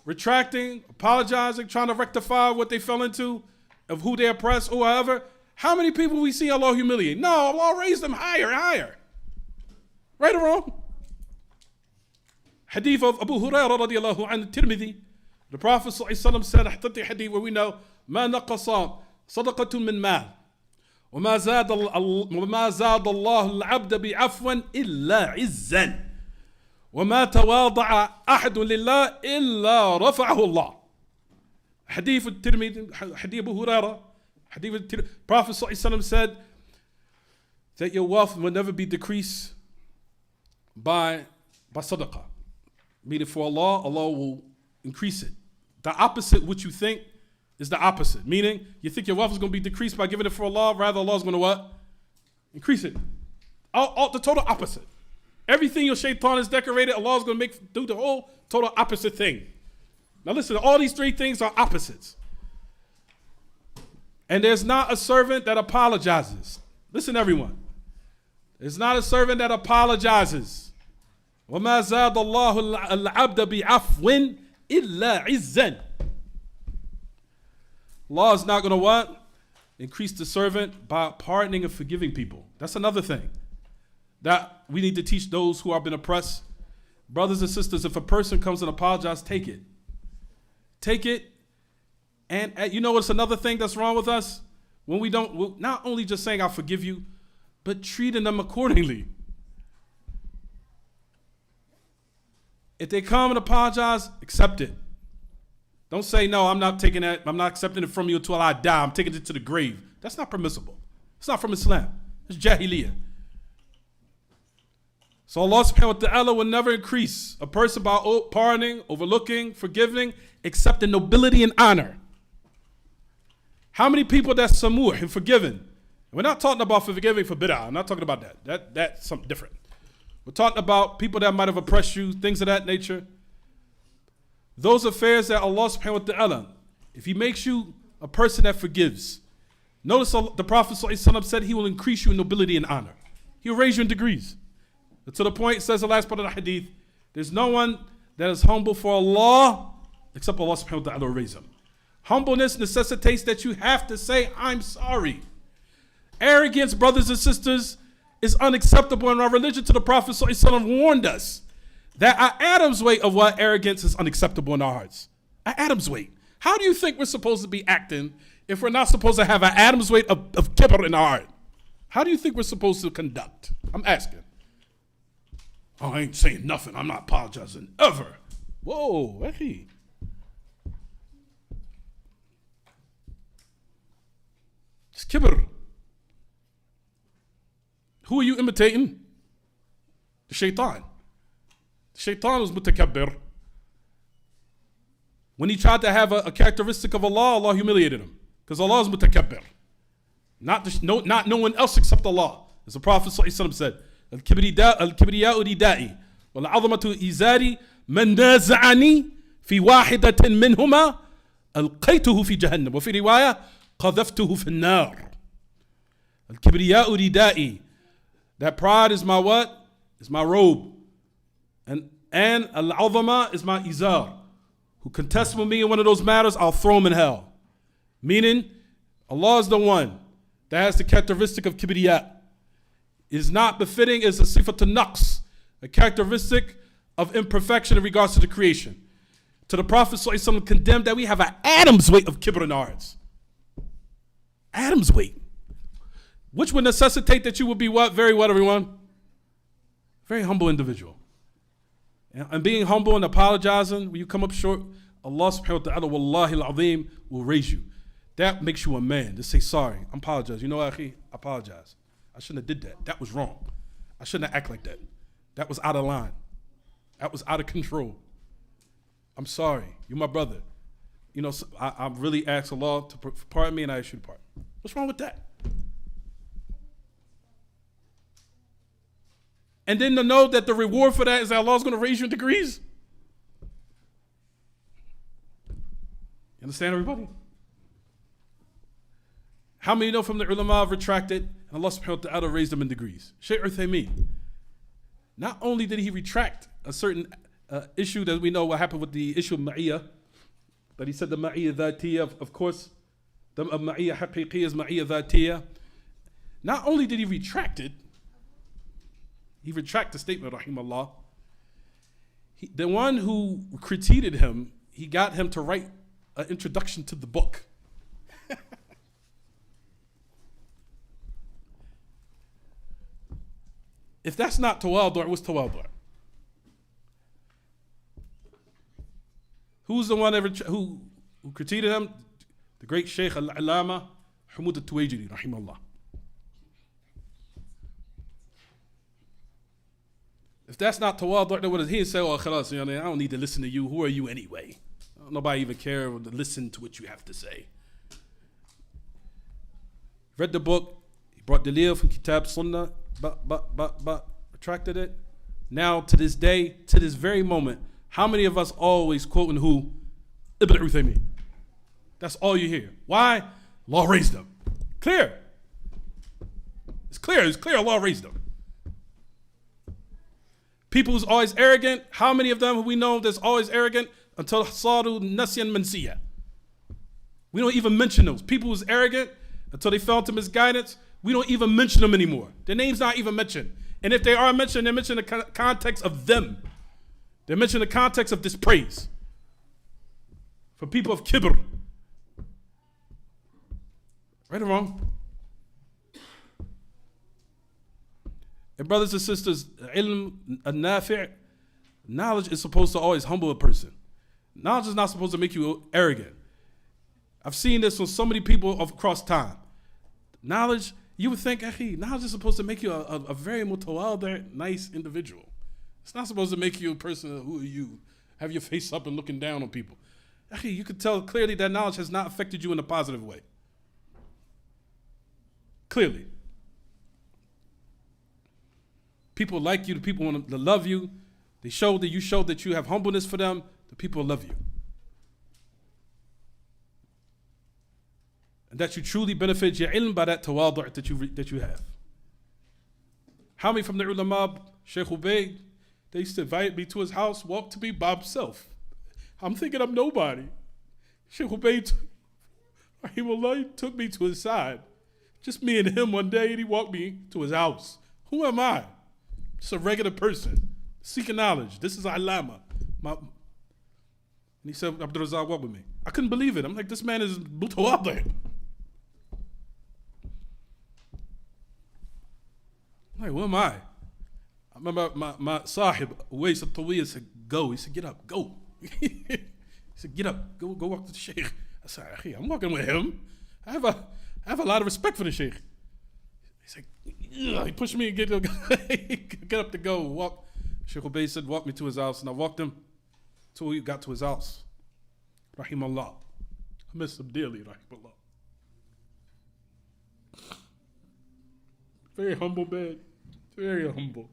retracting, apologizing, trying to rectify what they fell into, of who they oppressed or however? How many people we see Allah humiliate? No, Allah raised them higher and higher. Right or wrong? Hadith of Abu Hurairah radiallahu anhu, Tirmidhi. The Prophet ﷺ said, hadith where we know, ما نقص صدقة من مال وما زاد الله العبد بعفو إلا عزا وما تواضع أحد لله إلا رفعه الله. Hadith al-Tirmidhi, Hadith Abu Hurairah, Hadith al-Tirmidhi. Prophet ﷺ said that your wealth will never be decreased by sadaqah. Meaning for Allah, Allah will increase it. The opposite, what you think, is the opposite. Meaning, you think your wealth is going to be decreased by giving it for Allah, rather Allah is going to what? Increase it. The total opposite. Everything your shaitan is decorated, Allah is going to do the whole total opposite thing. Now listen, all these three things are opposites. And there's not a servant that apologizes. Listen, everyone. There's not a servant that apologizes. وَمَا زَادَ اللَّهُ الْعَبْدَ بِعَفْوٍ إِلَّا عِزًّا. Allah is not going to what? Increase the servant by pardoning and forgiving people. That's another thing that we need to teach those who have been oppressed. Brothers and sisters, if a person comes and apologizes, take it. Take it. And you know what's another thing that's wrong with us? When we don't, we're not only just saying I forgive you, but treating them accordingly. If they come and apologize, accept it. Don't say, no, I'm not taking that. I'm not accepting it from you until I die. I'm taking it to the grave. That's not permissible. It's not from Islam. It's Jahiliyyah. So Allah subhanahu wa ta'ala will never increase a person by pardoning, overlooking, forgiving, except in nobility and honor. How many people that's samuh and forgiven? We're not talking about forgiving for bid'ah. I'm not talking about that. That's something different. We're talking about people that might have oppressed you, things of that nature. Those affairs that Allah subhanahu wa ta'ala, if He makes you a person that forgives, notice the Prophet said He will increase you in nobility and honor. He'll raise you in degrees. To the point, it says the last part of the hadith, there's no one that is humble for Allah except Allah subhanahu wa ta'ala will raise him. Humbleness necessitates that you have to say, I'm sorry. Arrogance, brothers and sisters, is unacceptable in our religion. To the Prophet ﷺ warned us that our Adam's weight of what arrogance is unacceptable in our hearts. Our Adam's weight. How do you think we're supposed to be acting if we're not supposed to have our Adam's weight of kibr in our heart? How do you think we're supposed to conduct? I'm asking. Oh, I ain't saying nothing. I'm not apologizing ever. Whoa, hey. It's kibr. Who are you imitating? The shaitan. The shaitan was mutakabbir. When he tried to have a characteristic of Allah, Allah humiliated him. Because Allah is mutakabbir. Not no one else except Allah. As the Prophet ﷺ said, الكبرياء ردائي والعظمة إزاري من نازعني في واحدة منهما ألقيته في جهنم وفي رواية قذفته في النار. الكبرياء ردائي. That pride is my what? Is my robe. And al-azama is my izar. Who contests with me in one of those matters, I'll throw him in hell. Meaning, Allah is the one that has the characteristic of kibriya. It is not befitting, is a sifatun naqs, a characteristic of imperfection in regards to the creation. To the Prophet ﷺ condemned that we have an Adam's weight of kibr in our hearts. Adam's weight. Which would necessitate that you would be what? Very what, everyone? Very humble individual. And being humble and apologizing when you come up short, Allah subhanahu wa ta'ala, wallahi al-azim, will raise you. That makes you a man. Just say, sorry, I apologize. You know what, akhi? I apologize. I shouldn't have did that. That was wrong. I shouldn't have acted like that. That was out of line. That was out of control. I'm sorry. You're my brother. You know, I really ask Allah to pardon me, and I ask you to pardon. What's wrong with that? And then to know that the reward for that is that Allah's going to raise you in degrees. You understand, everybody? How many know from the ulama have retracted and Allah subhanahu wa ta'ala raised them in degrees? Shaykh Uthaymeen, not only did he retract a certain issue that we know what happened with the issue of ma'iyyah, but he said the ma'iyyah dhatiyah, of course, the ma'iyyah haqiqiyah is ma'iyyah dhatiyah. Not only did he retract it, he retracted the statement, rahimahullah. The one who critiqued him, he got him to write an introduction to the book. If that's not tawadu', what's tawadu'? Who's the one who critiqued him? The great Shaykh al-Allama Hamud al-Tuwaijiri, rahimahullah. If that's not tawadu', then what does he say? Oh, khalas, I don't need to listen to you. Who are you anyway? Nobody even care to listen to what you have to say. Read the book. He brought Dalil from Kitab Sunnah, retracted it. Now, to this day, to this very moment, how many of us always quoting who? Ibn Uthaymeen. That's all you hear. Why? Allah raised them. Clear. It's clear Allah raised them. People who's always arrogant, how many of them we know that's always arrogant? Until Saru Nasiyan Mansiya. We don't even mention those. People who's arrogant until they fell into misguidance, we don't even mention them anymore. Their name's not even mentioned. And if they are mentioned, they're mentioned in the context of them. They're mentioned in the context of dispraise. For people of kibr. Right or wrong? And brothers and sisters, ilm al-nafi', knowledge is supposed to always humble a person. Knowledge is not supposed to make you arrogant. I've seen this from so many people across time. Knowledge, you would think, knowledge is supposed to make you a very mutawadi', nice individual. It's not supposed to make you a person, who are you? Have your face up and looking down on people. You could tell clearly that knowledge has not affected you in a positive way. Clearly. People like you, the people want to love you. They show that you showed that you have humbleness for them, the people love you. And that you truly benefit your ilm by that tawadu' that you have. How many from the ulama, Sheikh Ubaid, they used to invite me to his house, walk to me by himself. I'm thinking I'm nobody. Sheikh Ubaid, rahimahullah, took me to his side. Just me and him one day, and he walked me to his house. Who am I? Just a regular person, seeking knowledge. This is al-Allama. And he said, Abd-Razzāq, walk with me. I couldn't believe it. I'm like, this man is mutawadi'. I'm like, what am I? I remember my sahib, Uwais al-Tawiyya, said, go. He said, get up, go. He said, get up, go walk to the sheikh. I said, I'm walking with him. I have a lot of respect for the sheikh. He said, he pushed me and get up to go. Walk. Sheikh Ubaid said, walk me to his house. And I walked him until we got to his house. Rahimahullah. I miss him dearly, rahimahullah. Very humble man. Very humble.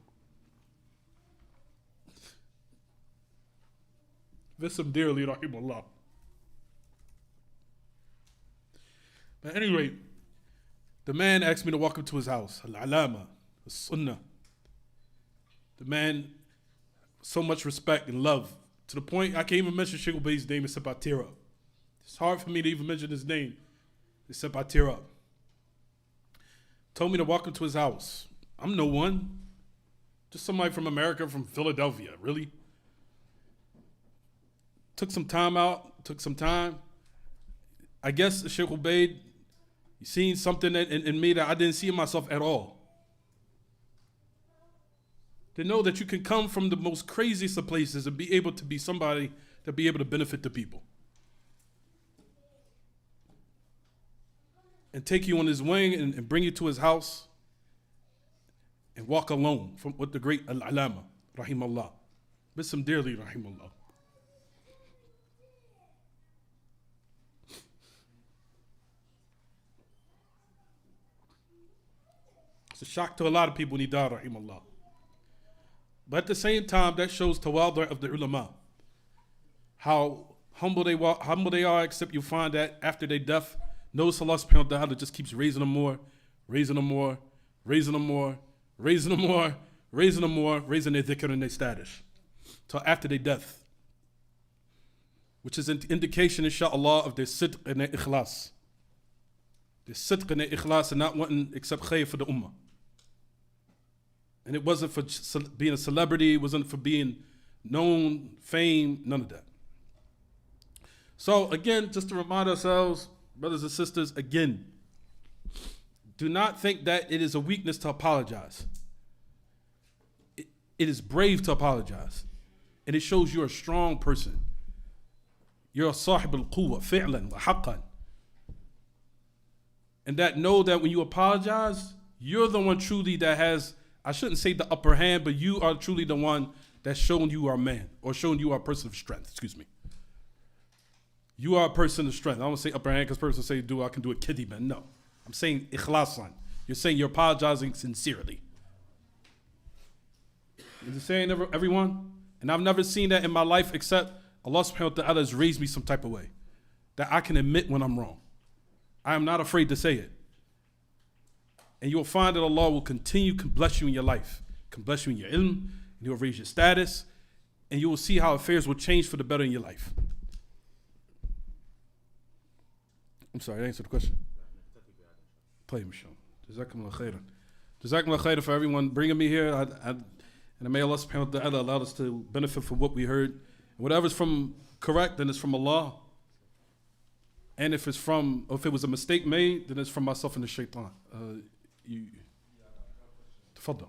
Miss him dearly, rahimahullah. But at any rate, the man asked me to walk him to his house. Al-Alama, the Sunnah. The man, so much respect and love, to the point I can't even mention Sheikh Ubaid's name except I tear up. It's hard for me to even mention his name except I tear up. Told me to walk him to his house. I'm no one. Just somebody from America, from Philadelphia, really. Took some time. I guess Sheikh Ubaid, he seen something in me that I didn't see in myself at all. To know that you can come from the most craziest of places and be able to be somebody that be able to benefit the people. And take you on his wing and bring you to his house and walk alone with the great al-Alama, rahimahullah. Miss him dearly, rahimahullah. It's a shock to a lot of people when he died, rahimahullah. But at the same time, that shows tawadu' of the ulama. How humble they are, except you find that after their death, notice Allah subhanahu wa ta'ala just keeps raising them more, raising them more, raising them more, raising them more, raising them more, raising their dhikr and their status. Till after their death. Which is an indication, inshaAllah, of their sidq and their ikhlas. Their sidq and their ikhlas and not wanting except khayr for the ummah. And it wasn't for being a celebrity, it wasn't for being known, fame, none of that. So again, just to remind ourselves, brothers and sisters, again, do not think that it is a weakness to apologize. It is brave to apologize. And it shows you're a strong person. You're a sahib al-quwwa, fi'lan wa haqqan. And that know that when you apologize, you're the one truly that has, I shouldn't say the upper hand, but you are truly the one that's showing you are a man, or showing you are a person of strength, excuse me. You are a person of strength. I don't want to say upper hand because person say, I can do it kiddie, man. No. I'm saying ikhlasan. You're saying you're apologizing sincerely. Is it saying everyone? And I've never seen that in my life except Allah subhanahu wa ta'ala has raised me some type of way that I can admit when I'm wrong. I am not afraid to say it. And you'll find that Allah will continue to bless you in your life, can bless you in your ilm, and He will raise your status, and you will see how affairs will change for the better in your life. I'm sorry, I answered the question. Play, Michelle. Jazakumullah khairan. Jazakumullah khairan for everyone bringing me here. And may Allah subhanahu wa ta'ala allow us to benefit from what we heard. And whatever's from correct, then it's from Allah. And if it was a mistake made, then it's from myself and the shaitan. Tafaddal.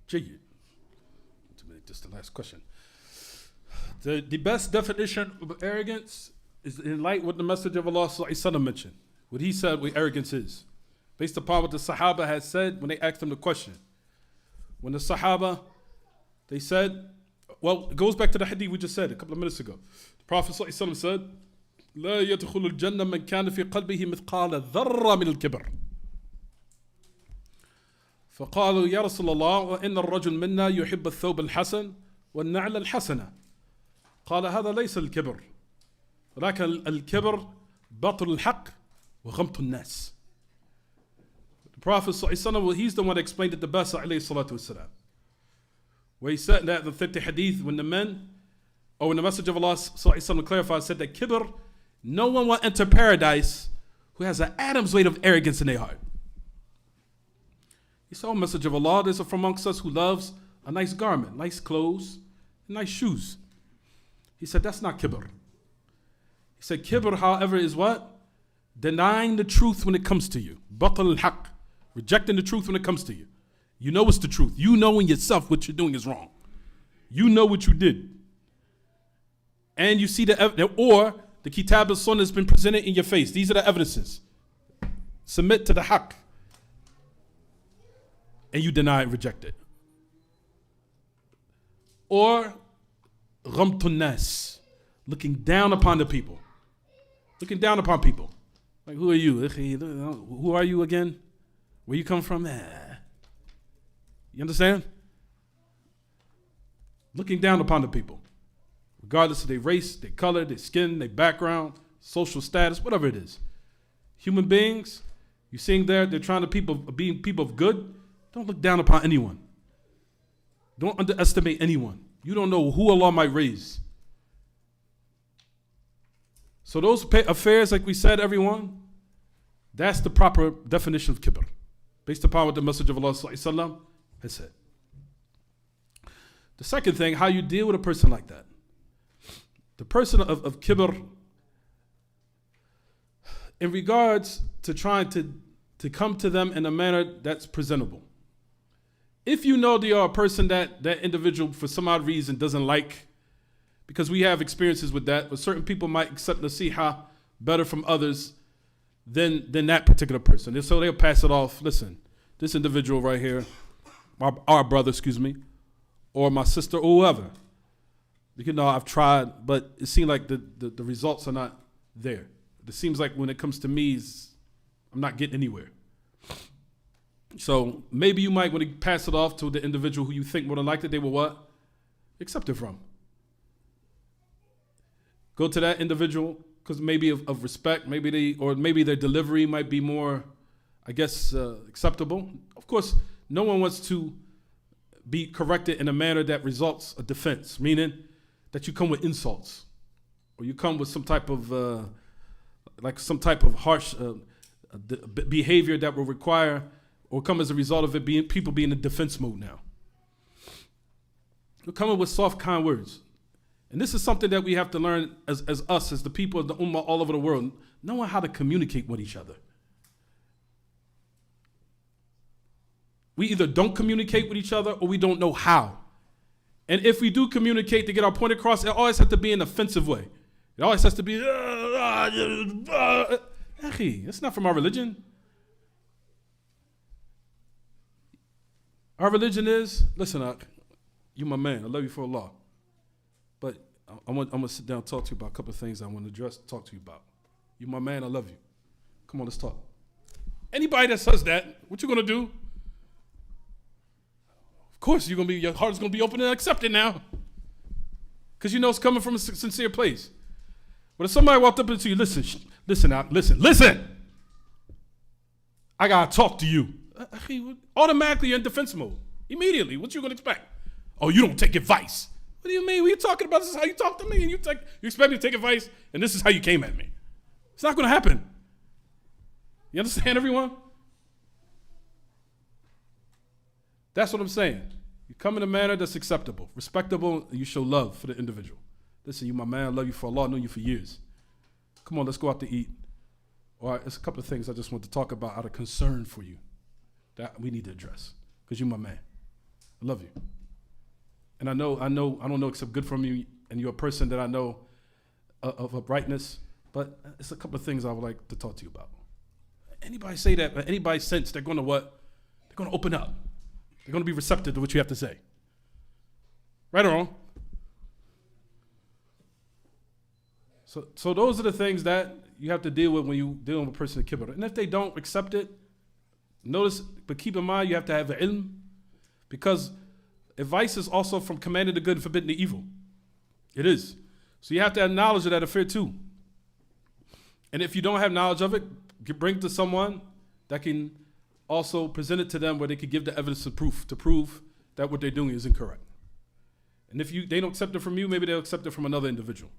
Jayyid. Just the last question. The best definition of arrogance is in light what the Messenger of Allah sallallahu alaihi wasallam mentioned. What he said what arrogance is. Based upon what the Sahaba had said when they asked him the question. When the Sahaba, they said, well, it goes back to the hadith we just said a couple of minutes ago. The Prophet sallallahu alaihi wasallam said, لا يدخل الجنة من كان في قلبه مثقال ذرة من الكبر. فقالوا يا رسول الله وإن الرجل منا يحب الثوب الحسن والنعل الحسنة. قال هذا ليس الكبر ولكن الكبر بطل الحق وغمط الناس. The Prophet ﷺ, he's the one that explained it the best, ﷺ, where he said that the 50 hadith when the Messenger of Allah ﷺ clarified, said that kibr, no one will enter paradise who has an atom's weight of arrogance in their heart. He said, oh, Messenger of Allah, there's from amongst us who loves a nice garment, nice clothes, nice shoes. He said, that's not kibr. He said, kibr, however, is what? Denying the truth when it comes to you. Batal al-haq. Rejecting the truth when it comes to you. You know it's the truth. You know in yourself what you're doing is wrong. You know what you did. And you see the evidence, or the kitab and sunnah has been presented in your face. These are the evidences. Submit to the haq. And you deny it, reject it. Or ghamtun nas, looking down upon the people. Looking down upon people. Like, who are you? Who are you again? Where you come from? You understand? Looking down upon the people. Regardless of their race, their color, their skin, their background, social status, whatever it is. Human beings, you seeing there, they're trying to be people of good. Don't look down upon anyone. Don't underestimate anyone. You don't know who Allah might raise. So those affairs, like we said, everyone, that's the proper definition of kibr, based upon what the Messenger of Allah ﷺ has said. The second thing, how you deal with a person like that. The person of kibr, in regards to trying to come to them in a manner that's presentable. If you know they are a person that individual for some odd reason doesn't like, because we have experiences with that, but certain people might accept nasiha better from others than that particular person. And so they'll pass it off. Listen, this individual right here, our brother, or my sister, or whoever. You know, I've tried, but it seems like the results are not there. It seems like when it comes to me, I'm not getting anywhere. So maybe you might want to pass it off to the individual who you think more than likely they will what? Accept it from. Go to that individual, because maybe of respect, maybe their delivery might be more, I guess, acceptable. Of course, no one wants to be corrected in a manner that results a defense, meaning that you come with insults, or you come with some type of harsh behavior that will require, or come as a result of it being in defense mode now. You're coming with soft, kind words. And this is something that we have to learn as us, as the people of the Ummah all over the world, knowing how to communicate with each other. We either don't communicate with each other or we don't know how. And if we do communicate to get our point across, it always has to be in an offensive way. It always has to be, it's not from our religion. Our religion is, listen, you my man, I love you for Allah. But I'm gonna sit down and talk to you about a couple of things I want to talk to you about. You my man, I love you. Come on, let's talk. Anybody that says that, what you gonna do? Of course, your heart's gonna be open and accept it now. Because you know it's coming from a sincere place. But if somebody walked up into you, listen. I gotta talk to you. Automatically you're in defense mode. Immediately, what you gonna expect? Oh, you don't take advice. What do you mean? What are you talking about? This is how you talk to me, and you expect me to take advice, and this is how you came at me. It's not gonna happen. You understand, everyone? That's what I'm saying. You come in a manner that's acceptable, respectable, and you show love for the individual. Listen, you my man, I love you for Allah, I know you for years. Come on, let's go out to eat. All right, there's a couple of things I just want to talk about out of concern for you that we need to address, because you're my man. I love you. And I don't know except good from you, and you're a person that I know of uprightness, but it's a couple of things I would like to talk to you about. Anybody say that, but anybody sense they're gonna what? They're gonna open up. They're gonna be receptive to what you have to say. Right or wrong? So those are the things that you have to deal with when you deal with a person of kibbutz. And if they don't accept it, notice, but keep in mind you have to have the ilm, because advice is also from commanding the good and forbidding the evil. It is. So you have to have knowledge of that affair too. And if you don't have knowledge of it, bring it to someone that can also present it to them where they could give the evidence of proof to prove that what they're doing is incorrect. And if they don't accept it from you, maybe they'll accept it from another individual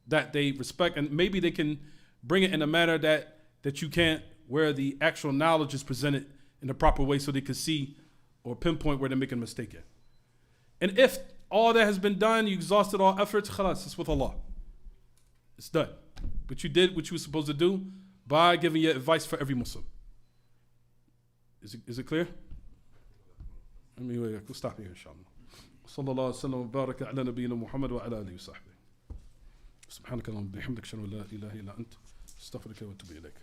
that they respect, and maybe they can bring it in a manner that you can't, where the actual knowledge is presented in the proper way so they can see or pinpoint where they're making a mistake at. And if all that has been done, you exhausted all efforts, khalas, it's with Allah. It's done. But you did what you were supposed to do by giving your advice for every Muslim. Is it clear? We'll stop here, inshallah. Sallallahu alaihi wa baraka ala nabiyyina Muhammad wa ala alihi wa sahbihi. سبحانك اللهم وبحمدك اشهد ان لا اله الا انت استغفرك واتوب اليك.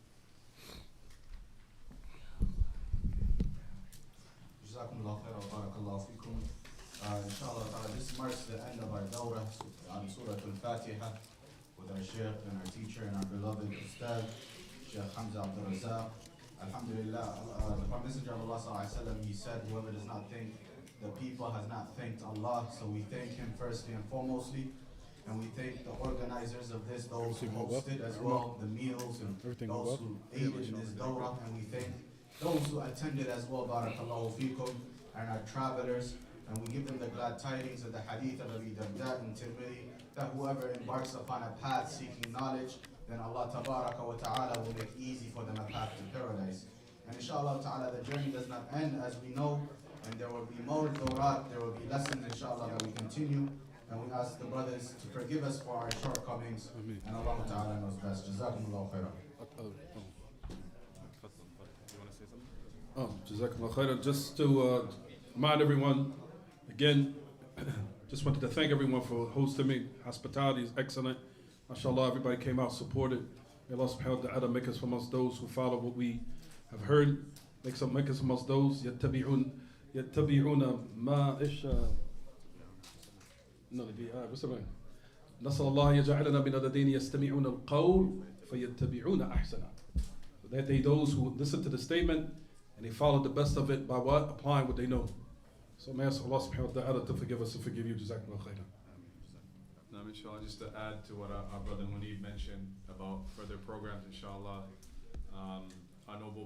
Jazakumullah khairan wa barakallahu feekum. Inshallah, this marks the end of our dawrah on Surah al-Fātiḥah with our Shaykh and our teacher and our beloved Ustad, Shaykh Ḥamzah al-Razzāq. Alhamdulillah, the Messenger of Allah sallallahu alaihi wasallam, he said, whoever does not thank the people has not thanked Allah. So we thank him firstly and foremostly. And we thank the organizers of this, those who hosted as well, the meals, and those who aided in this dawrah. And we thank those who attended as well, barakallahu feekum, and our travelers. And we give them the glad tidings of the hadith of Abi Darda and Tirmidhi, that whoever embarks upon a path seeking knowledge, then Allah tabaraka wa ta'ala will make easy for them a path to paradise. And inshallah ta'ala, the journey does not end, as we know, and there will be more dawrat, there will be lessons inshallah that we continue. And we ask the brothers to forgive us for our shortcomings. Ameen. And Allah Ta'ala knows best. Jazakumullah khairan. Jazakumullah khairan. Just to remind everyone, again, just wanted to thank everyone for hosting me. Hospitality is excellent. MashaAllah, everybody came out, supported. May Allah subhanahu wa ta'ala make us amongst those who follow what we have heard. Make us amongst those يتبعون ما إيش نسأل الله يجعلنا من الذين يستمعون القول فيتبعون أحسنه. That they, those who listen to the statement and they follow the best of it by what? Applying what they know. So may I ask Allah subhanahu wa ta'ala to forgive us and forgive you. Jazakumullah khairan. Now, inshallah, just to add to what our brother Munib mentioned about further programs, inshallah, our noble